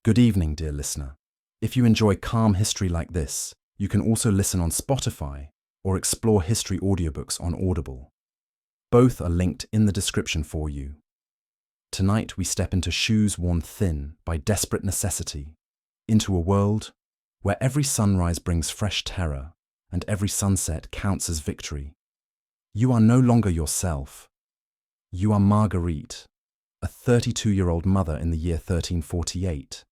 Good evening, dear listener. If you enjoy calm history like this, you can also listen on Spotify or explore history audiobooks on Audible. Both are linked in the description for you. Tonight we step into Shoes Worn Thin by Desperate Necessity, into a world where every sunrise brings fresh terror and every sunset counts as victory. You are no longer yourself. You are Marguerite, a 32-year-old mother in the year 1348,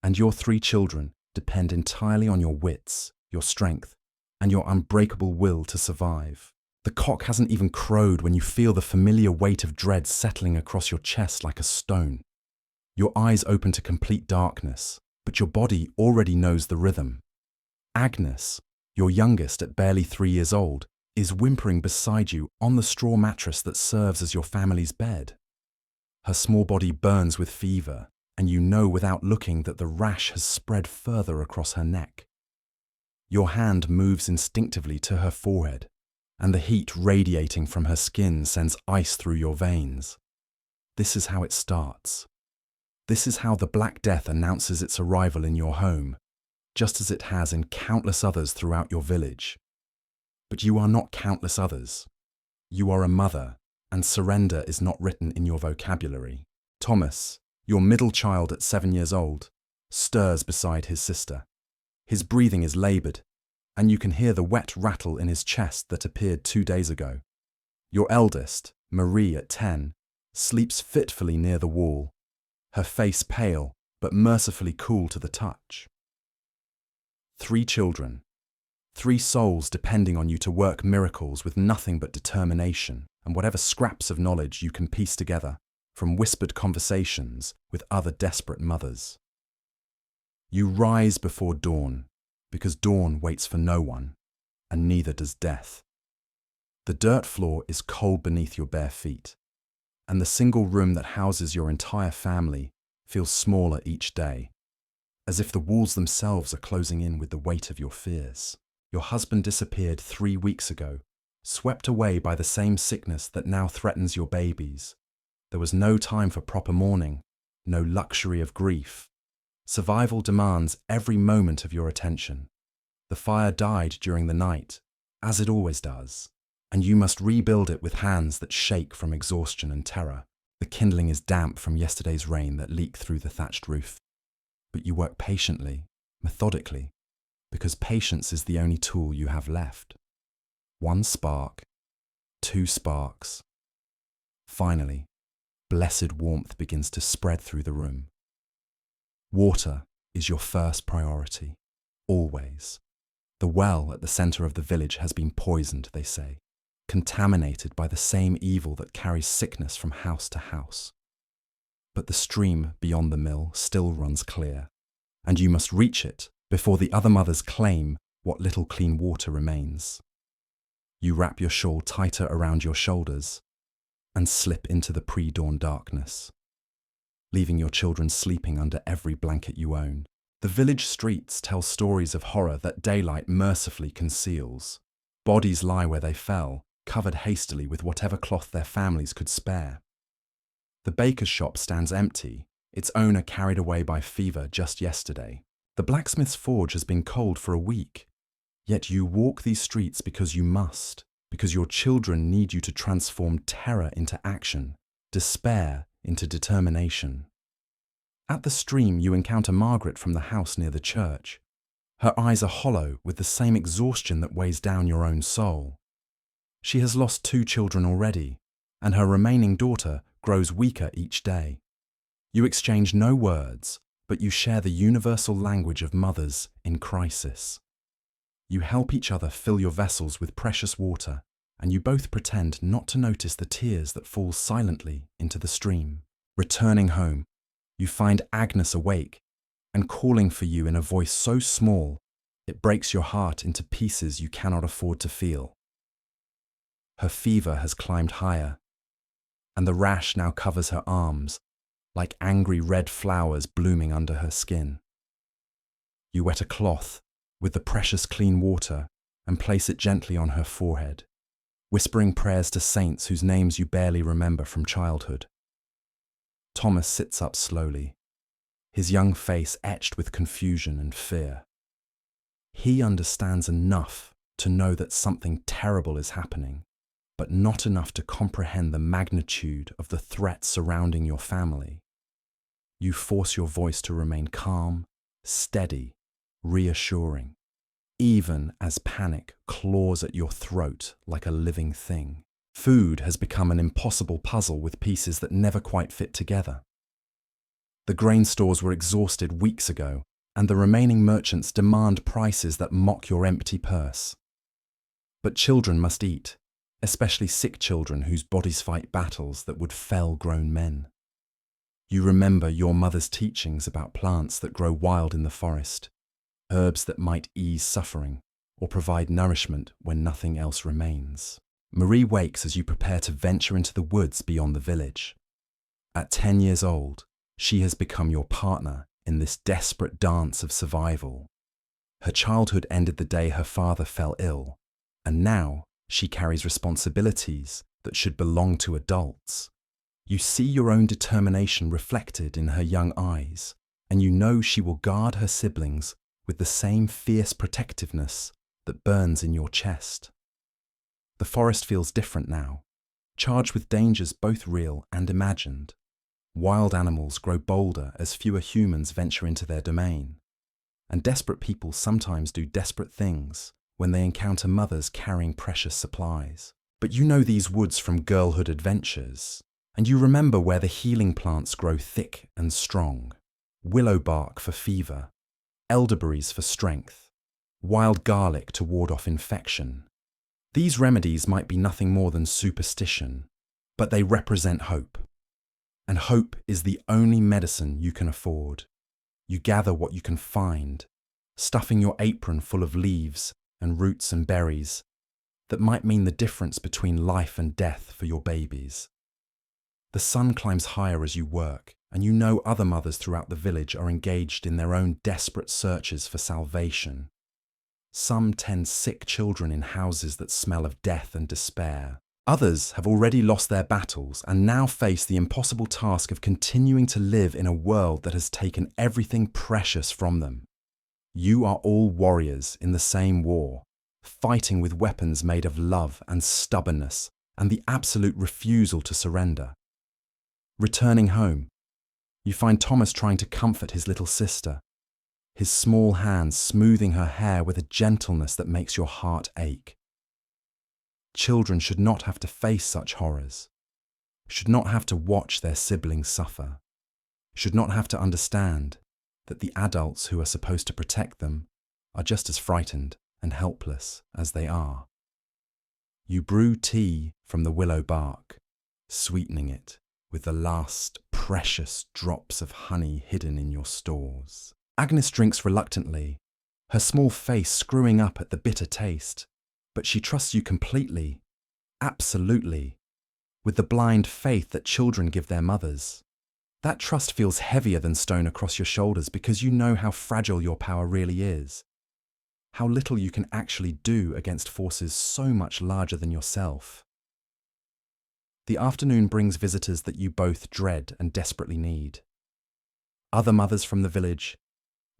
and your 3 children depend entirely on your wits, your strength, and your unbreakable will to survive. The cock hasn't even crowed when you feel the familiar weight of dread settling across your chest like a stone. Your eyes open to complete darkness, but your body already knows the rhythm. Agnes, your youngest at barely 3 years old, is whimpering beside you on the straw mattress that serves as your family's bed. Her small body burns with fever, and you know without looking that the rash has spread further across her neck. Your hand moves instinctively to her forehead, and the heat radiating from her skin sends ice through your veins. This is how it starts. This is how the Black Death announces its arrival in your home, just as it has in countless others throughout your village. But you are not countless others. You are a mother, and surrender is not written in your vocabulary. Thomas, your middle child at 7 years old, stirs beside his sister. His breathing is laboured, and you can hear the wet rattle in his chest that appeared 2 days ago. Your eldest, Marie at 10, sleeps fitfully near the wall, her face pale but mercifully cool to the touch. 3 children, 3 souls depending on you to work miracles with nothing but determination and whatever scraps of knowledge you can piece together from whispered conversations with other desperate mothers. You rise before dawn, because dawn waits for no one, and neither does death. The dirt floor is cold beneath your bare feet, and the single room that houses your entire family feels smaller each day, as if the walls themselves are closing in with the weight of your fears. Your husband disappeared 3 weeks ago, swept away by the same sickness that now threatens your babies. There was no time for proper mourning, no luxury of grief. Survival demands every moment of your attention. The fire died during the night, as it always does, and you must rebuild it with hands that shake from exhaustion and terror. The kindling is damp from yesterday's rain that leaked through the thatched roof. But you work patiently, methodically, because patience is the only tool you have left. 1 spark, 2 sparks. Finally, blessed warmth begins to spread through the room. Water is your first priority, always. The well at the centre of the village has been poisoned, they say, contaminated by the same evil that carries sickness from house to house. But the stream beyond the mill still runs clear, and you must reach it before the other mothers claim what little clean water remains. You wrap your shawl tighter around your shoulders and slip into the pre-dawn darkness, leaving your children sleeping under every blanket you own. The village streets tell stories of horror that daylight mercifully conceals. Bodies lie where they fell, covered hastily with whatever cloth their families could spare. The baker's shop stands empty, its owner carried away by fever just yesterday. The blacksmith's forge has been cold for a week, yet you walk these streets because you must, because your children need you to transform terror into action, despair into determination. At the stream you encounter Margaret from the house near the church. Her eyes are hollow with the same exhaustion that weighs down your own soul. She has lost 2 children already, and her remaining daughter grows weaker each day. You exchange no words, but you share the universal language of mothers in crisis. You help each other fill your vessels with precious water, and you both pretend not to notice the tears that fall silently into the stream. Returning home, you find Agnes awake and calling for you in a voice so small it breaks your heart into pieces you cannot afford to feel. Her fever has climbed higher, and the rash now covers her arms, like angry red flowers blooming under her skin. You wet a cloth with the precious clean water and place it gently on her forehead, whispering prayers to saints whose names you barely remember from childhood. Thomas sits up slowly, his young face etched with confusion and fear. He understands enough to know that something terrible is happening, but not enough to comprehend the magnitude of the threat surrounding your family. You force your voice to remain calm, steady, reassuring, even as panic claws at your throat like a living thing. Food has become an impossible puzzle with pieces that never quite fit together. The grain stores were exhausted weeks ago, and the remaining merchants demand prices that mock your empty purse. But children must eat, especially sick children whose bodies fight battles that would fell grown men. You remember your mother's teachings about plants that grow wild in the forest, herbs that might ease suffering or provide nourishment when nothing else remains. Marie wakes as you prepare to venture into the woods beyond the village. At 10 years old, she has become your partner in this desperate dance of survival. Her childhood ended the day her father fell ill, and now she carries responsibilities that should belong to adults. You see your own determination reflected in her young eyes, and you know she will guard her siblings with the same fierce protectiveness that burns in your chest. The forest feels different now, charged with dangers both real and imagined. Wild animals grow bolder as fewer humans venture into their domain, and desperate people sometimes do desperate things when they encounter mothers carrying precious supplies. But you know these woods from girlhood adventures, and you remember where the healing plants grow thick and strong. Willow bark for fever, elderberries for strength, wild garlic to ward off infection. These remedies might be nothing more than superstition, but they represent hope. And hope is the only medicine you can afford. You gather what you can find, stuffing your apron full of leaves and roots and berries that might mean the difference between life and death for your babies. The sun climbs higher as you work, and you know other mothers throughout the village are engaged in their own desperate searches for salvation. Some tend sick children in houses that smell of death and despair. Others have already lost their battles and now face the impossible task of continuing to live in a world that has taken everything precious from them. You are all warriors in the same war, fighting with weapons made of love and stubbornness and the absolute refusal to surrender. Returning home, you find Thomas trying to comfort his little sister, his small hands smoothing her hair with a gentleness that makes your heart ache. Children should not have to face such horrors, should not have to watch their siblings suffer, should not have to understand that the adults who are supposed to protect them are just as frightened and helpless as they are. You brew tea from the willow bark, sweetening it with the last precious drops of honey hidden in your stores. Agnes drinks reluctantly, her small face screwing up at the bitter taste, but she trusts you completely, absolutely, with the blind faith that children give their mothers. That trust feels heavier than stone across your shoulders because you know how fragile your power really is, how little you can actually do against forces so much larger than yourself. The afternoon brings visitors that you both dread and desperately need. Other mothers from the village,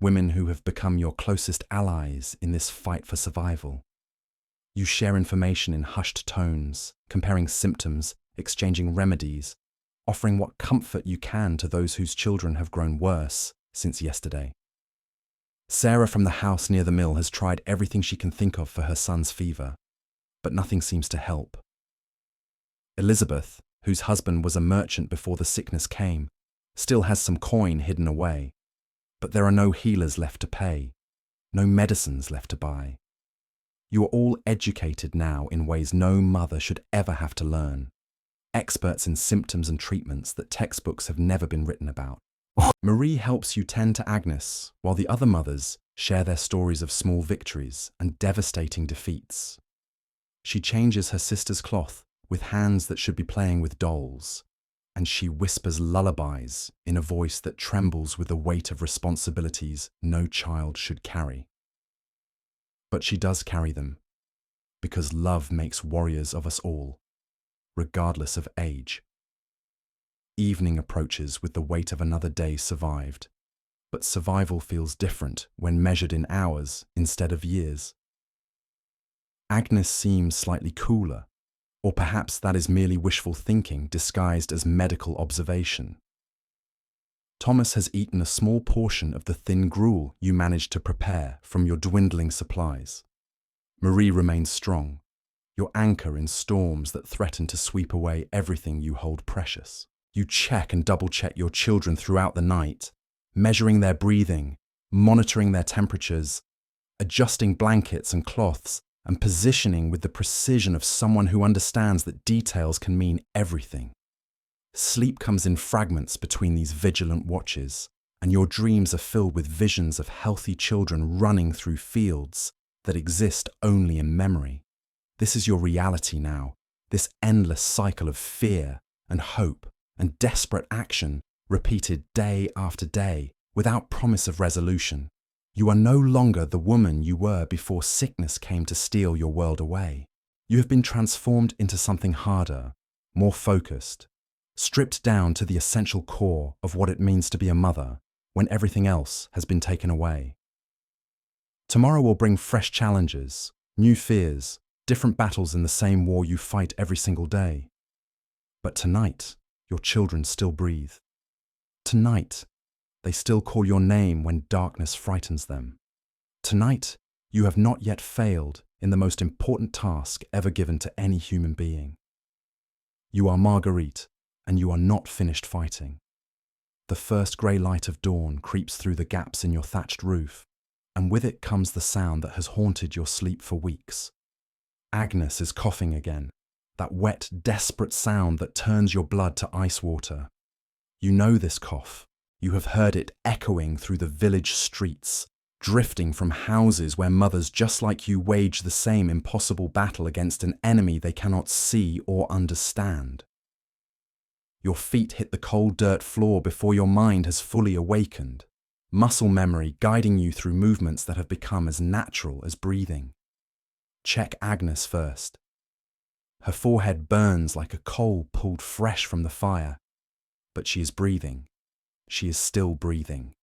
women who have become your closest allies in this fight for survival. You share information in hushed tones, comparing symptoms, exchanging remedies, offering what comfort you can to those whose children have grown worse since yesterday. Sarah from the house near the mill has tried everything she can think of for her son's fever, but nothing seems to help. Elizabeth, whose husband was a merchant before the sickness came, still has some coin hidden away, but there are no healers left to pay, no medicines left to buy. You are all educated now in ways no mother should ever have to learn, experts in symptoms and treatments that textbooks have never been written about. Marie helps you tend to Agnes, while the other mothers share their stories of small victories and devastating defeats. She changes her sister's cloth with hands that should be playing with dolls, and she whispers lullabies in a voice that trembles with the weight of responsibilities no child should carry. But she does carry them, because love makes warriors of us all, regardless of age. Evening approaches with the weight of another day survived, but survival feels different when measured in hours instead of years. Agnes seems slightly cooler, or perhaps that is merely wishful thinking disguised as medical observation. Thomas has eaten a small portion of the thin gruel you managed to prepare from your dwindling supplies. Marie remains strong, your anchor in storms that threaten to sweep away everything you hold precious. You check and double-check your children throughout the night, measuring their breathing, monitoring their temperatures, adjusting blankets and cloths, and positioning with the precision of someone who understands that details can mean everything. Sleep comes in fragments between these vigilant watches, and your dreams are filled with visions of healthy children running through fields that exist only in memory. This is your reality now, this endless cycle of fear and hope and desperate action repeated day after day without promise of resolution. You are no longer the woman you were before sickness came to steal your world away. You have been transformed into something harder, more focused, stripped down to the essential core of what it means to be a mother when everything else has been taken away. Tomorrow will bring fresh challenges, new fears, different battles in the same war you fight every single day. But tonight, your children still breathe. Tonight, they still call your name when darkness frightens them. Tonight, you have not yet failed in the most important task ever given to any human being. You are Marguerite, and you are not finished fighting. The first grey light of dawn creeps through the gaps in your thatched roof, and with it comes the sound that has haunted your sleep for weeks. Agnes is coughing again, that wet, desperate sound that turns your blood to ice water. You know this cough. You have heard it echoing through the village streets, drifting from houses where mothers just like you wage the same impossible battle against an enemy they cannot see or understand. Your feet hit the cold dirt floor before your mind has fully awakened, muscle memory guiding you through movements that have become as natural as breathing. Check Agnes first. Her forehead burns like a coal pulled fresh from the fire, but she is breathing. She is still breathing.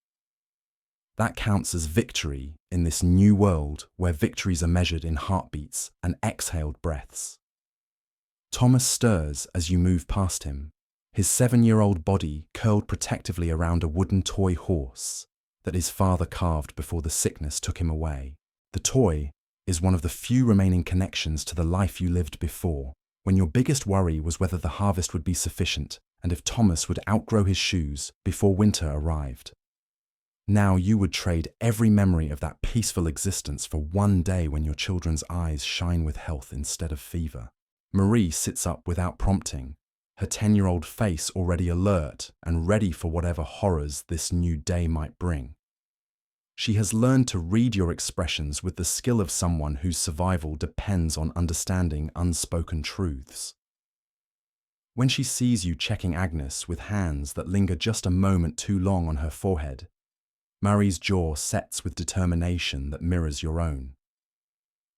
That counts as victory in this new world where victories are measured in heartbeats and exhaled breaths. Thomas stirs as you move past him, his 7-year-old body curled protectively around a wooden toy horse that his father carved before the sickness took him away. The toy is one of the few remaining connections to the life you lived before, when your biggest worry was whether the harvest would be sufficient and if Thomas would outgrow his shoes before winter arrived. Now you would trade every memory of that peaceful existence for one day when your children's eyes shine with health instead of fever. Marie sits up without prompting, her 10-year-old face already alert and ready for whatever horrors this new day might bring. She has learned to read your expressions with the skill of someone whose survival depends on understanding unspoken truths. When she sees you checking Agnes with hands that linger just a moment too long on her forehead, Marie's jaw sets with determination that mirrors your own.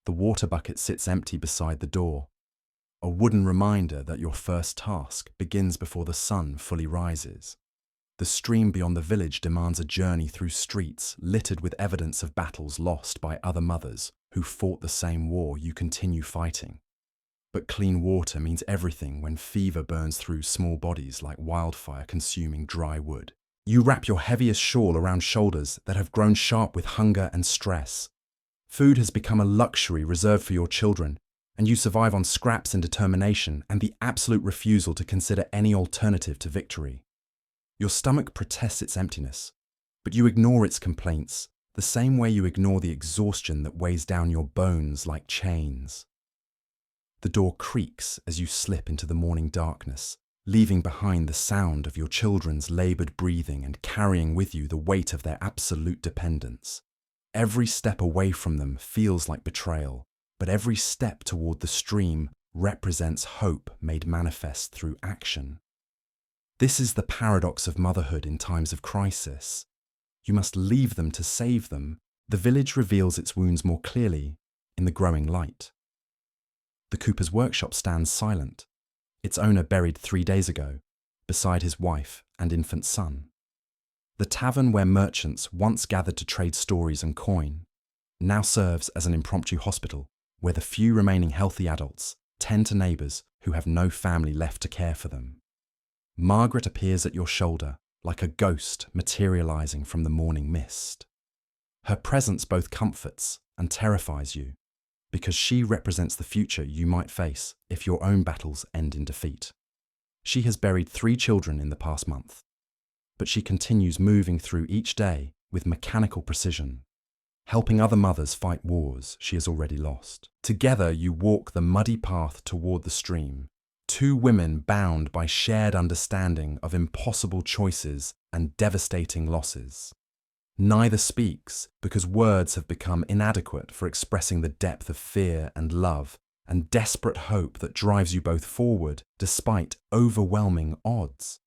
The water bucket sits empty beside the door, a wooden reminder that your first task begins before the sun fully rises. The stream beyond the village demands a journey through streets littered with evidence of battles lost by other mothers who fought the same war you continue fighting. But clean water means everything when fever burns through small bodies like wildfire consuming dry wood. You wrap your heaviest shawl around shoulders that have grown sharp with hunger and stress. Food has become a luxury reserved for your children, and you survive on scraps and determination and the absolute refusal to consider any alternative to victory. Your stomach protests its emptiness, but you ignore its complaints, the same way you ignore the exhaustion that weighs down your bones like chains. The door creaks as you slip into the morning darkness, leaving behind the sound of your children's laboured breathing and carrying with you the weight of their absolute dependence. Every step away from them feels like betrayal, but every step toward the stream represents hope made manifest through action. This is the paradox of motherhood in times of crisis. You must leave them to save them. The village reveals its wounds more clearly in the growing light. The cooper's workshop stands silent, its owner buried 3 days ago, beside his wife and infant son. The tavern where merchants once gathered to trade stories and coin now serves as an impromptu hospital where the few remaining healthy adults tend to neighbours who have no family left to care for them. Margaret appears at your shoulder like a ghost materialising from the morning mist. Her presence both comforts and terrifies you because she represents the future you might face if your own battles end in defeat. She has buried 3 children in the past month, but she continues moving through each day with mechanical precision, helping other mothers fight wars she has already lost. Together you walk the muddy path toward the stream, 2 women bound by shared understanding of impossible choices and devastating losses. Neither speaks because words have become inadequate for expressing the depth of fear and love and desperate hope that drives you both forward despite overwhelming odds.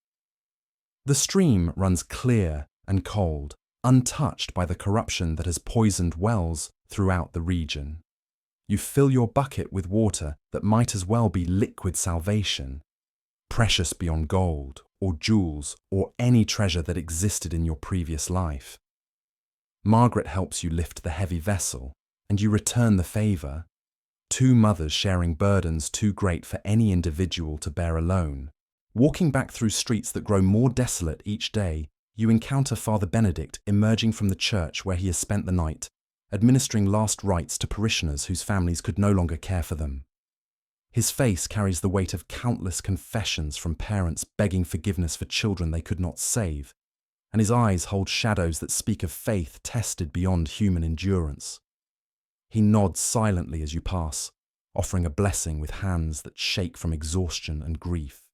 The stream runs clear and cold, untouched by the corruption that has poisoned wells throughout the region. You fill your bucket with water that might as well be liquid salvation, precious beyond gold or jewels or any treasure that existed in your previous life. Margaret helps you lift the heavy vessel, and you return the favour. 2 mothers sharing burdens too great for any individual to bear alone. Walking back through streets that grow more desolate each day, you encounter Father Benedict emerging from the church where he has spent the night, administering last rites to parishioners whose families could no longer care for them. His face carries the weight of countless confessions from parents begging forgiveness for children they could not save, and his eyes hold shadows that speak of faith tested beyond human endurance. He nods silently as you pass, offering a blessing with hands that shake from exhaustion and grief.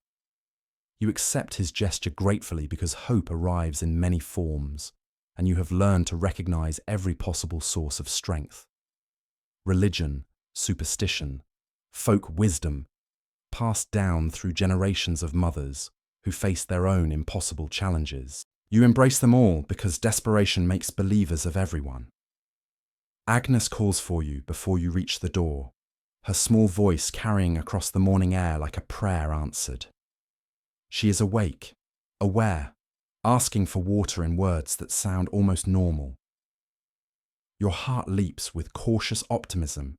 You accept his gesture gratefully because hope arrives in many forms, and you have learned to recognize every possible source of strength. Religion, superstition, folk wisdom, passed down through generations of mothers who faced their own impossible challenges. You embrace them all because desperation makes believers of everyone. Agnes calls for you before you reach the door, her small voice carrying across the morning air like a prayer answered. She is awake, aware, asking for water in words that sound almost normal. Your heart leaps with cautious optimism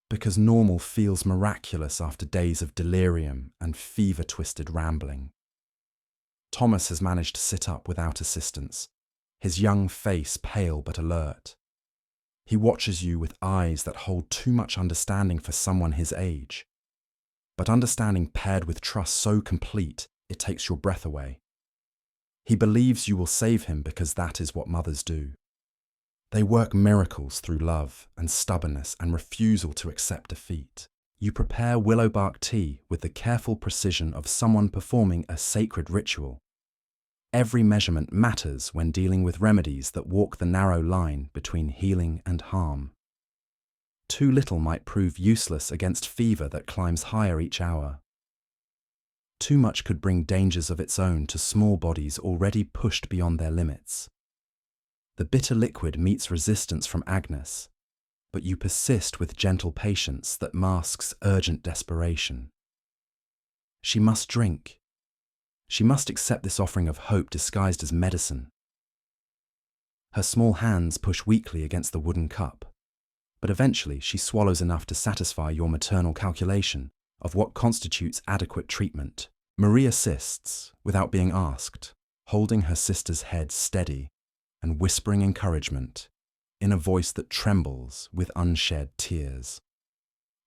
because normal feels miraculous after days of delirium and fever-twisted rambling. Thomas has managed to sit up without assistance, his young face pale but alert. He watches you with eyes that hold too much understanding for someone his age, but understanding paired with trust so complete it takes your breath away. He believes you will save him because that is what mothers do. They work miracles through love and stubbornness and refusal to accept defeat. You prepare willow bark tea with the careful precision of someone performing a sacred ritual. Every measurement matters when dealing with remedies that walk the narrow line between healing and harm. Too little might prove useless against fever that climbs higher each hour. Too much could bring dangers of its own to small bodies already pushed beyond their limits. The bitter liquid meets resistance from Agnes, but you persist with gentle patience that masks urgent desperation. She must drink. She must accept this offering of hope disguised as medicine. Her small hands push weakly against the wooden cup, but eventually she swallows enough to satisfy your maternal calculation of what constitutes adequate treatment. Marie assists, without being asked, holding her sister's head steady and whispering encouragement in a voice that trembles with unshed tears.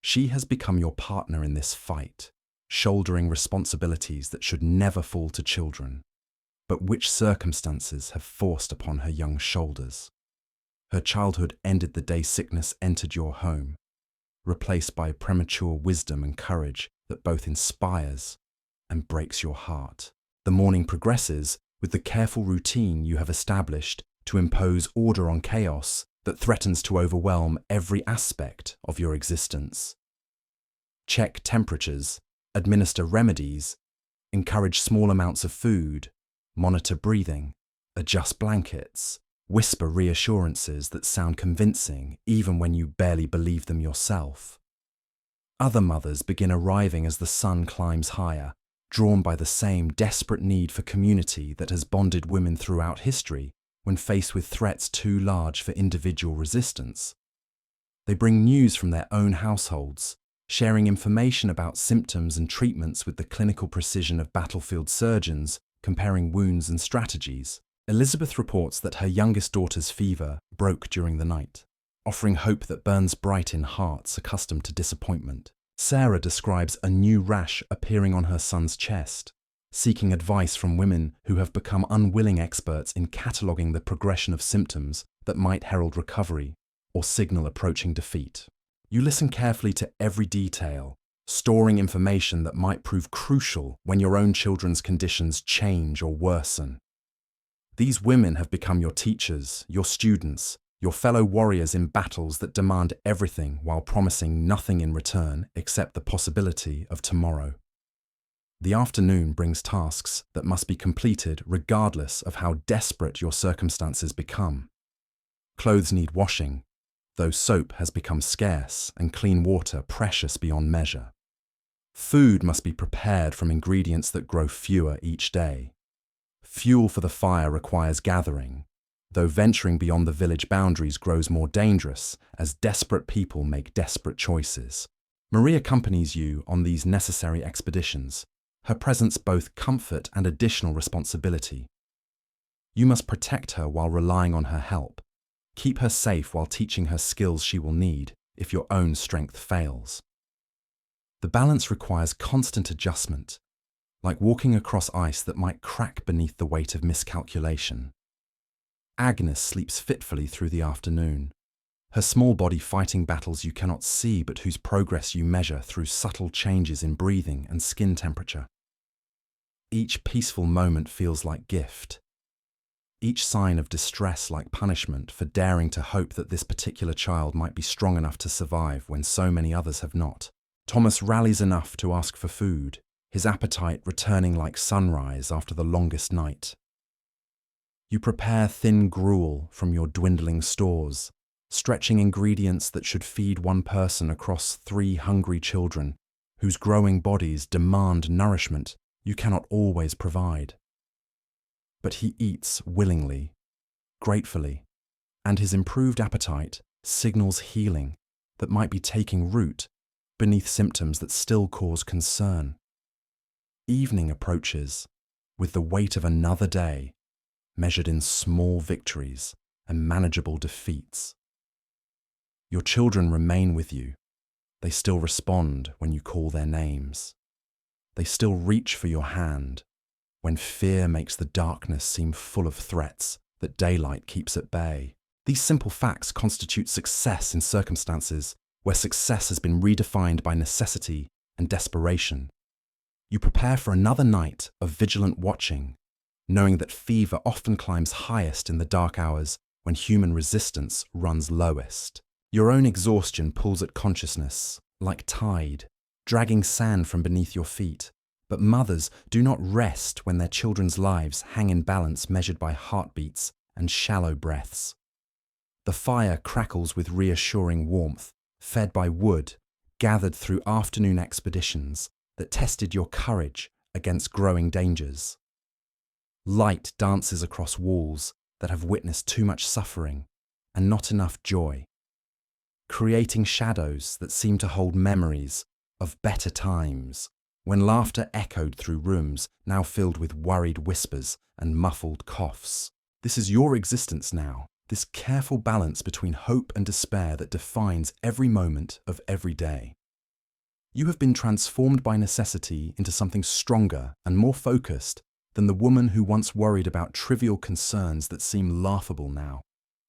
She has become your partner in this fight, shouldering responsibilities that should never fall to children, but which circumstances have forced upon her young shoulders. Her childhood ended the day sickness entered your home, replaced by premature wisdom and courage that both inspires and breaks your heart. The morning progresses with the careful routine you have established to impose order on chaos that threatens to overwhelm every aspect of your existence. Check temperatures, administer remedies, encourage small amounts of food, monitor breathing, adjust blankets, whisper reassurances that sound convincing even when you barely believe them yourself. Other mothers begin arriving as the sun climbs higher, drawn by the same desperate need for community that has bonded women throughout history when faced with threats too large for individual resistance. They bring news from their own households, sharing information about symptoms and treatments with the clinical precision of battlefield surgeons, comparing wounds and strategies. Elizabeth reports that her youngest daughter's fever broke during the night, offering hope that burns bright in hearts accustomed to disappointment. Sarah describes a new rash appearing on her son's chest, seeking advice from women who have become unwilling experts in cataloguing the progression of symptoms that might herald recovery or signal approaching defeat. You listen carefully to every detail, storing information that might prove crucial when your own children's conditions change or worsen. These women have become your teachers, your students, your fellow warriors in battles that demand everything while promising nothing in return except the possibility of tomorrow. The afternoon brings tasks that must be completed regardless of how desperate your circumstances become. Clothes need washing, though soap has become scarce and clean water precious beyond measure. Food must be prepared from ingredients that grow fewer each day. Fuel for the fire requires gathering, though venturing beyond the village boundaries grows more dangerous as desperate people make desperate choices. Marie accompanies you on these necessary expeditions, her presence both comfort and additional responsibility. You must protect her while relying on her help, keep her safe while teaching her skills she will need if your own strength fails. The balance requires constant adjustment, like walking across ice that might crack beneath the weight of miscalculation. Agnes sleeps fitfully through the afternoon, her small body fighting battles you cannot see but whose progress you measure through subtle changes in breathing and skin temperature. Each peaceful moment feels like gift, each sign of distress like punishment for daring to hope that this particular child might be strong enough to survive when so many others have not. Thomas rallies enough to ask for food, his appetite returning like sunrise after the longest night. You prepare thin gruel from your dwindling stores, stretching ingredients that should feed one person across 3 hungry children whose growing bodies demand nourishment you cannot always provide. But he eats willingly, gratefully, and his improved appetite signals healing that might be taking root beneath symptoms that still cause concern. Evening approaches with the weight of another day, measured in small victories and manageable defeats. Your children remain with you. They still respond when you call their names. They still reach for your hand when fear makes the darkness seem full of threats that daylight keeps at bay. These simple facts constitute success in circumstances where success has been redefined by necessity and desperation. You prepare for another night of vigilant watching, knowing that fever often climbs highest in the dark hours when human resistance runs lowest. Your own exhaustion pulls at consciousness, like tide, dragging sand from beneath your feet. But mothers do not rest when their children's lives hang in balance measured by heartbeats and shallow breaths. The fire crackles with reassuring warmth, fed by wood, gathered through afternoon expeditions that tested your courage against growing dangers. Light dances across walls that have witnessed too much suffering and not enough joy, creating shadows that seem to hold memories of better times, when laughter echoed through rooms now filled with worried whispers and muffled coughs. This is your existence now, this careful balance between hope and despair that defines every moment of every day. You have been transformed by necessity into something stronger and more focused than the woman who once worried about trivial concerns that seem laughable now.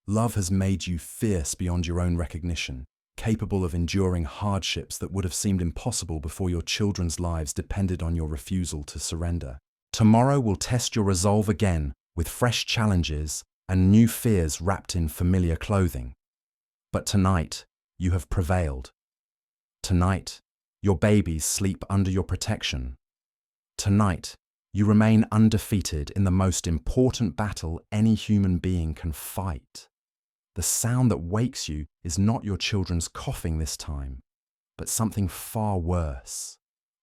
Love has made you fierce beyond your own recognition, capable of enduring hardships that would have seemed impossible before your children's lives depended on your refusal to surrender. Tomorrow will test your resolve again with fresh challenges and new fears wrapped in familiar clothing. But tonight, you have prevailed. Tonight, your babies sleep under your protection. Tonight, you remain undefeated in the most important battle any human being can fight. The sound that wakes you is not your children's coughing this time, but something far worse: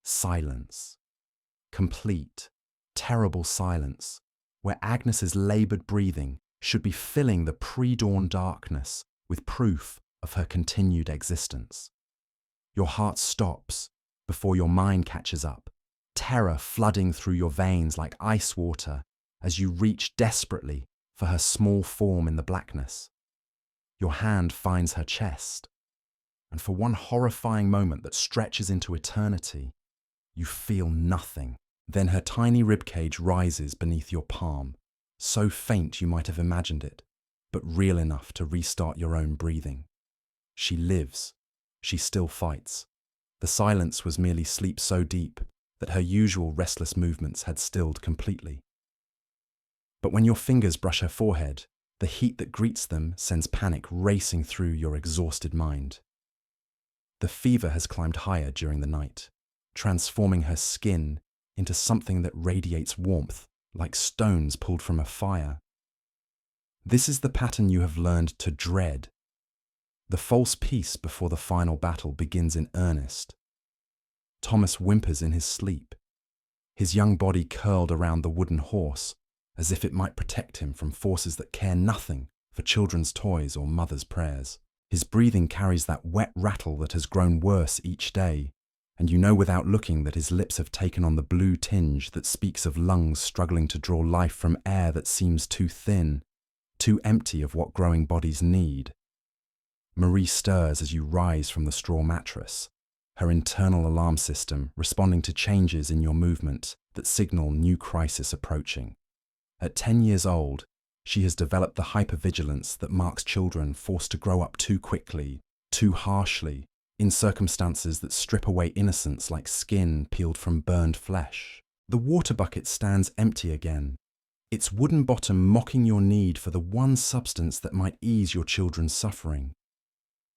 silence. complete, terrible silence, where Agnes's laboured breathing should be filling the pre-dawn darkness with proof of her continued existence. Your heart stops before your mind catches up, terror flooding through your veins like ice water as you reach desperately for her small form in the blackness. Your hand finds her chest, and for one horrifying moment that stretches into eternity, you feel nothing. Then her tiny ribcage rises beneath your palm, so faint you might have imagined it, but real enough to restart your own breathing. She lives. She still fights. The silence was merely sleep so deep that her usual restless movements had stilled completely. But when your fingers brush her forehead, the heat that greets them sends panic racing through your exhausted mind. The fever has climbed higher during the night, transforming her skin into something that radiates warmth, like stones pulled from a fire. This is the pattern you have learned to dread. The false peace before the final battle begins in earnest. Thomas whimpers in his sleep, his young body curled around the wooden horse, as if it might protect him from forces that care nothing for children's toys or mothers' prayers. His breathing carries that wet rattle that has grown worse each day, and you know without looking that his lips have taken on the blue tinge that speaks of lungs struggling to draw life from air that seems too thin, too empty of what growing bodies need. Marie stirs as you rise from the straw mattress, her internal alarm system responding to changes in your movement that signal new crisis approaching. At 10 years old, she has developed the hypervigilance that marks children forced to grow up too quickly, too harshly, in circumstances that strip away innocence like skin peeled from burned flesh. The water bucket stands empty again, its wooden bottom mocking your need for the one substance that might ease your children's suffering.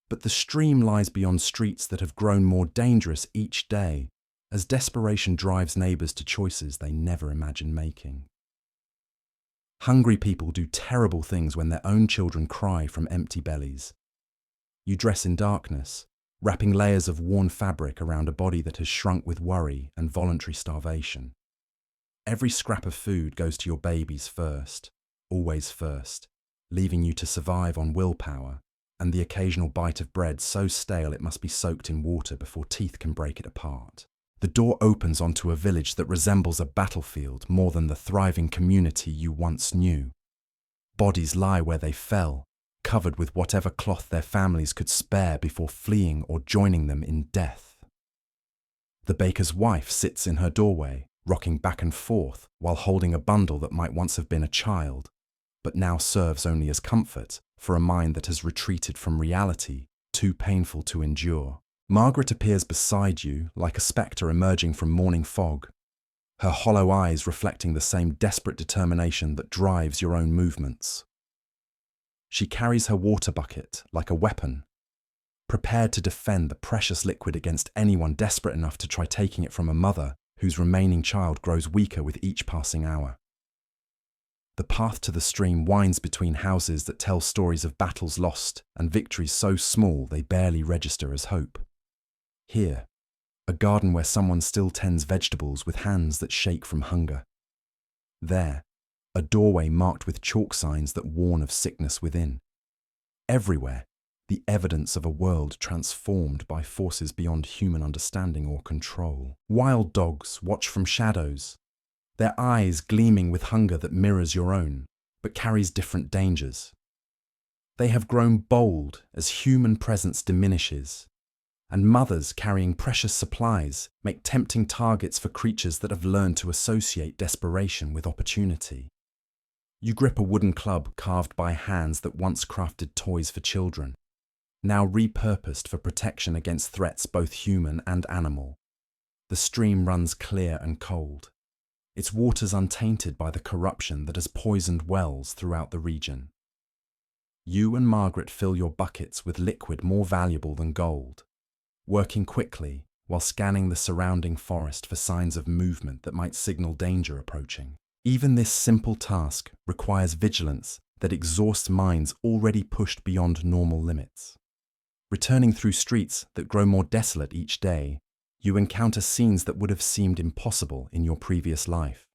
But the stream lies beyond streets that have grown more dangerous each day, as desperation drives neighbours to choices they never imagined making. Hungry people do terrible things when their own children cry from empty bellies. You dress in darkness, wrapping layers of worn fabric around a body that has shrunk with worry and voluntary starvation. Every scrap of food goes to your babies first, always first, leaving you to survive on willpower, and the occasional bite of bread so stale it must be soaked in water before teeth can break it apart. The door opens onto a village that resembles a battlefield more than the thriving community you once knew. Bodies lie where they fell, covered with whatever cloth their families could spare before fleeing or joining them in death. The baker's wife sits in her doorway, rocking back and forth while holding a bundle that might once have been a child, but now serves only as comfort for a mind that has retreated from reality, too painful to endure. Margaret appears beside you like a spectre emerging from morning fog, her hollow eyes reflecting the same desperate determination that drives your own movements. She carries her water bucket like a weapon, prepared to defend the precious liquid against anyone desperate enough to try taking it from a mother whose remaining child grows weaker with each passing hour. The path to the stream winds between houses that tell stories of battles lost and victories so small they barely register as hope. Here, a garden where someone still tends vegetables with hands that shake from hunger. There, a doorway marked with chalk signs that warn of sickness within. Everywhere, the evidence of a world transformed by forces beyond human understanding or control. Wild dogs watch from shadows, their eyes gleaming with hunger that mirrors your own, but carries different dangers. They have grown bold as human presence diminishes, and mothers carrying precious supplies make tempting targets for creatures that have learned to associate desperation with opportunity. You grip a wooden club carved by hands that once crafted toys for children, now repurposed for protection against threats both human and animal. The stream runs clear and cold, its waters untainted by the corruption that has poisoned wells throughout the region. You and Margaret fill your buckets with liquid more valuable than gold, working quickly while scanning the surrounding forest for signs of movement that might signal danger approaching. Even this simple task requires vigilance that exhausts minds already pushed beyond normal limits. Returning through streets that grow more desolate each day, You encounter scenes that would have seemed impossible in your previous life.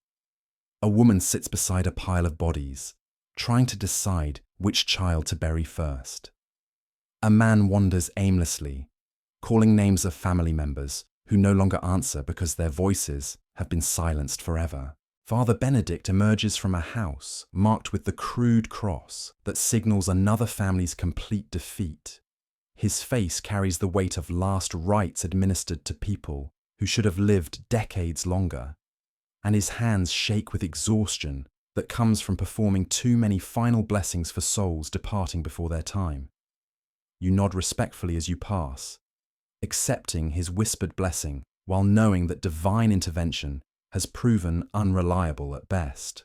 A woman sits beside a pile of bodies, trying to decide which child to bury first. A man wanders aimlessly, calling names of family members who no longer answer because their voices have been silenced forever. Father Benedict emerges from a house marked with the crude cross that signals another family's complete defeat. His face carries the weight of last rites administered to people who should have lived decades longer, and his hands shake with exhaustion that comes from performing too many final blessings for souls departing before their time. You nod respectfully as you pass, accepting his whispered blessing while knowing that divine intervention has proven unreliable at best.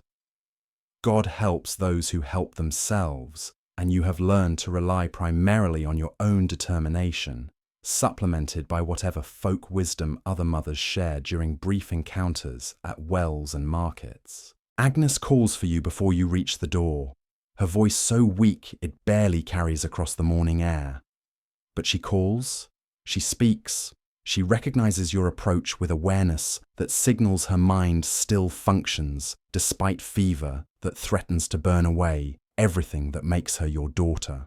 God helps those who help themselves, and you have learned to rely primarily on your own determination, supplemented by whatever folk wisdom other mothers share during brief encounters at wells and markets. Agnes calls for you before you reach the door, her voice so weak it barely carries across the morning air. But she calls, she speaks, she recognizes your approach with awareness that signals her mind still functions despite fever that threatens to burn away everything that makes her your daughter.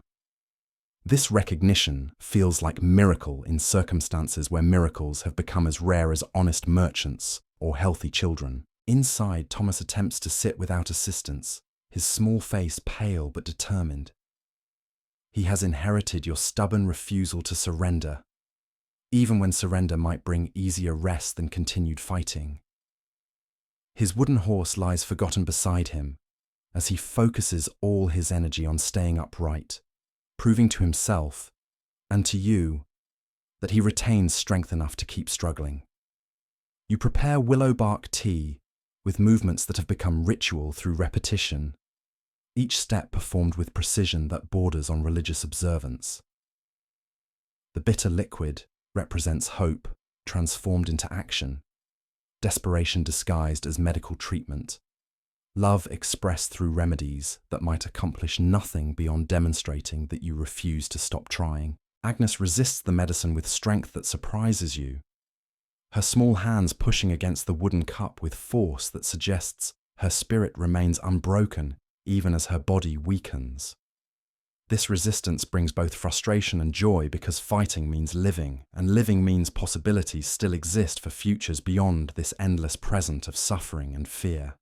This recognition feels like miracle in circumstances where miracles have become as rare as honest merchants or healthy children. Inside, Thomas attempts to sit without assistance, his small face pale but determined. He has inherited your stubborn refusal to surrender, even when surrender might bring easier rest than continued fighting. His wooden horse lies forgotten beside him as he focuses all his energy on staying upright, proving to himself and to you that he retains strength enough to keep struggling. You prepare willow bark tea with movements that have become ritual through repetition, each step performed with precision that borders on religious observance. The bitter liquid represents hope transformed into action, desperation disguised as medical treatment, love expressed through remedies that might accomplish nothing beyond demonstrating that you refuse to stop trying. Agnes resists the medicine with strength that surprises you, her small hands pushing against the wooden cup with force that suggests her spirit remains unbroken even as her body weakens. This resistance brings both frustration and joy because fighting means living, and living means possibilities still exist for futures beyond this endless present of suffering and fear.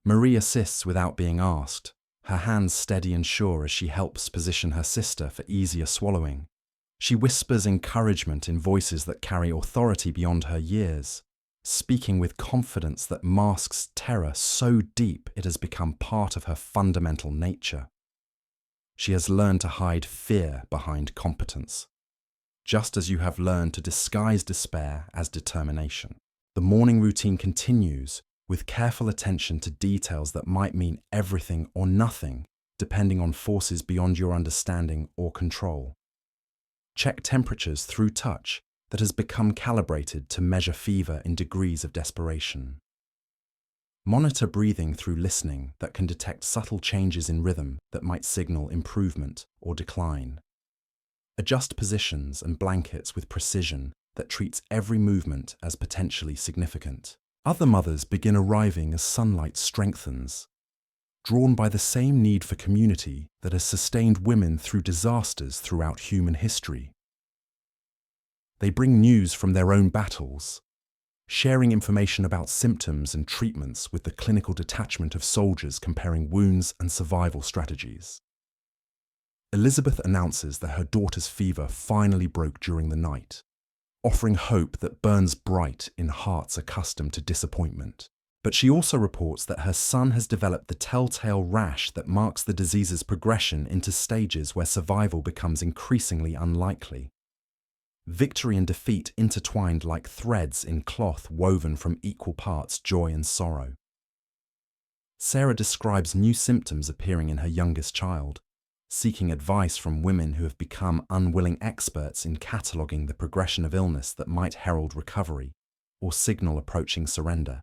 Marie assists without being asked, her hands steady and sure as she helps position her sister for easier swallowing. She whispers encouragement in voices that carry authority beyond her years, speaking with confidence that masks terror so deep it has become part of her fundamental nature. She has learned to hide fear behind competence, just as you have learned to disguise despair as determination. The morning routine continues, with careful attention to details that might mean everything or nothing, depending on forces beyond your understanding or control. Check temperatures through touch that has become calibrated to measure fever in degrees of desperation. Monitor breathing through listening that can detect subtle changes in rhythm that might signal improvement or decline. Adjust positions and blankets with precision that treats every movement as potentially significant. Other mothers begin arriving as sunlight strengthens, drawn by the same need for community that has sustained women through disasters throughout human history. They bring news from their own battles, sharing information about symptoms and treatments with the clinical detachment of soldiers comparing wounds and survival strategies. Elizabeth announces that her daughter's fever finally broke during the night, offering hope that burns bright in hearts accustomed to disappointment. But she also reports that her son has developed the telltale rash that marks the disease's progression into stages where survival becomes increasingly unlikely. Victory and defeat intertwined like threads in cloth woven from equal parts joy and sorrow. Sarah describes new symptoms appearing in her youngest child, seeking advice from women who have become unwilling experts in cataloguing the progression of illness that might herald recovery or signal approaching surrender.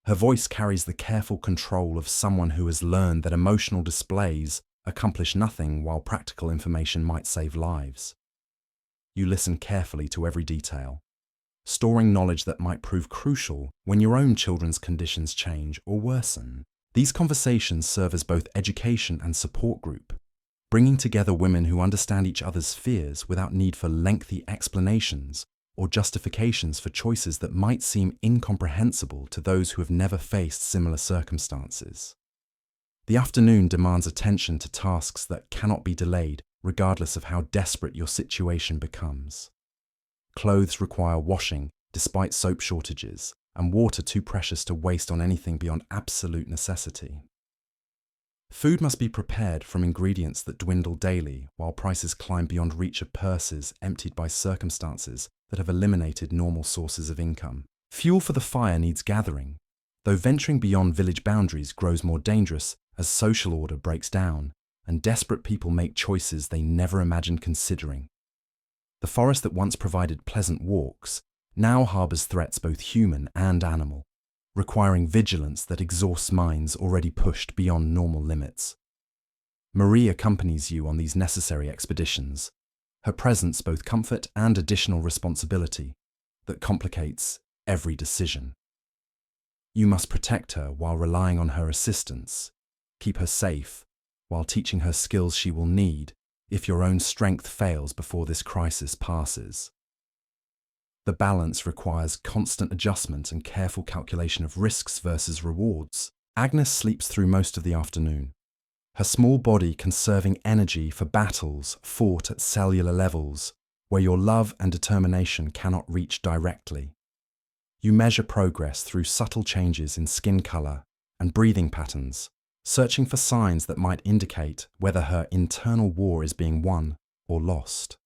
Her voice carries the careful control of someone who has learned that emotional displays accomplish nothing while practical information might save lives. you listen carefully to every detail, storing knowledge that might prove crucial when your own children's conditions change or worsen. These conversations serve as both education and support group, bringing together women who understand each other's fears without need for lengthy explanations or justifications for choices that might seem incomprehensible to those who have never faced similar circumstances. The afternoon demands attention to tasks that cannot be delayed, regardless of how desperate your situation becomes. Clothes require washing, despite soap shortages, and water too precious to waste on anything beyond absolute necessity. Food must be prepared from ingredients that dwindle daily, while prices climb beyond reach of purses emptied by circumstances that have eliminated normal sources of income. Fuel for the fire needs gathering, though venturing beyond village boundaries grows more dangerous as social order breaks down and desperate people make choices they never imagined considering. The forest that once provided pleasant walks now harbours threats both human and animal, requiring vigilance that exhausts minds already pushed beyond normal limits. Marie accompanies you on these necessary expeditions, her presence both comfort and additional responsibility that complicates every decision. You must protect her while relying on her assistance, keep her safe while teaching her skills she will need if your own strength fails before this crisis passes. The balance requires constant adjustment and careful calculation of risks versus rewards. Agnes sleeps through most of the afternoon, her small body conserving energy for battles fought at cellular levels where your love and determination cannot reach directly. You measure progress through subtle changes in skin color and breathing patterns, searching for signs that might indicate whether her internal war is being won or lost.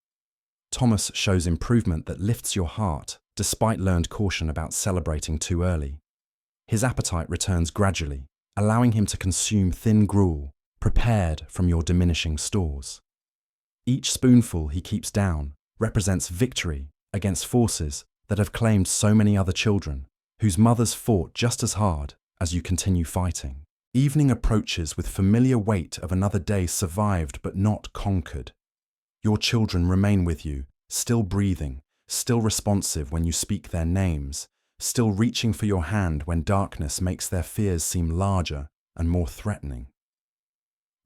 Thomas shows improvement that lifts your heart, despite learned caution about celebrating too early. His appetite returns gradually, allowing him to consume thin gruel, prepared from your diminishing stores. Each spoonful he keeps down represents victory against forces that have claimed so many other children, whose mothers fought just as hard as you continue fighting. Evening approaches with familiar weight of another day survived but not conquered. Your children remain with you, still breathing, still responsive when you speak their names, still reaching for your hand when darkness makes their fears seem larger and more threatening.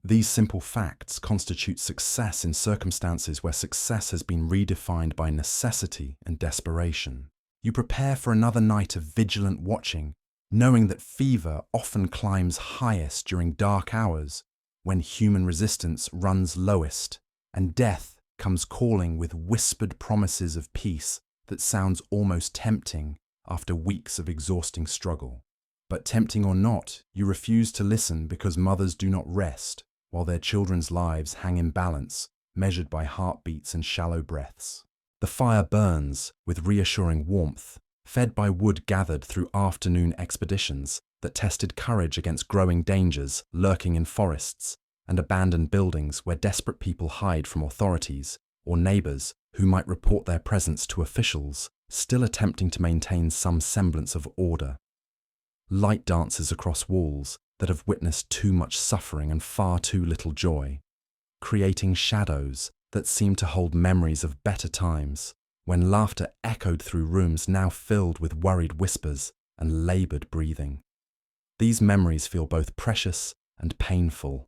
These simple facts constitute success in circumstances where success has been redefined by necessity and desperation. You prepare for another night of vigilant watching, knowing that fever often climbs highest during dark hours when human resistance runs lowest and death comes calling with whispered promises of peace that sounds almost tempting after weeks of exhausting struggle. But tempting or not, you refuse to listen because mothers do not rest while their children's lives hang in balance, measured by heartbeats and shallow breaths. The fire burns with reassuring warmth, fed by wood gathered through afternoon expeditions that tested courage against growing dangers lurking in forests and abandoned buildings where desperate people hide from authorities or neighbors who might report their presence to officials, still attempting to maintain some semblance of order. Light dances across walls that have witnessed too much suffering and far too little joy, creating shadows that seem to hold memories of better times, when laughter echoed through rooms now filled with worried whispers and labored breathing. These memories feel both precious and painful,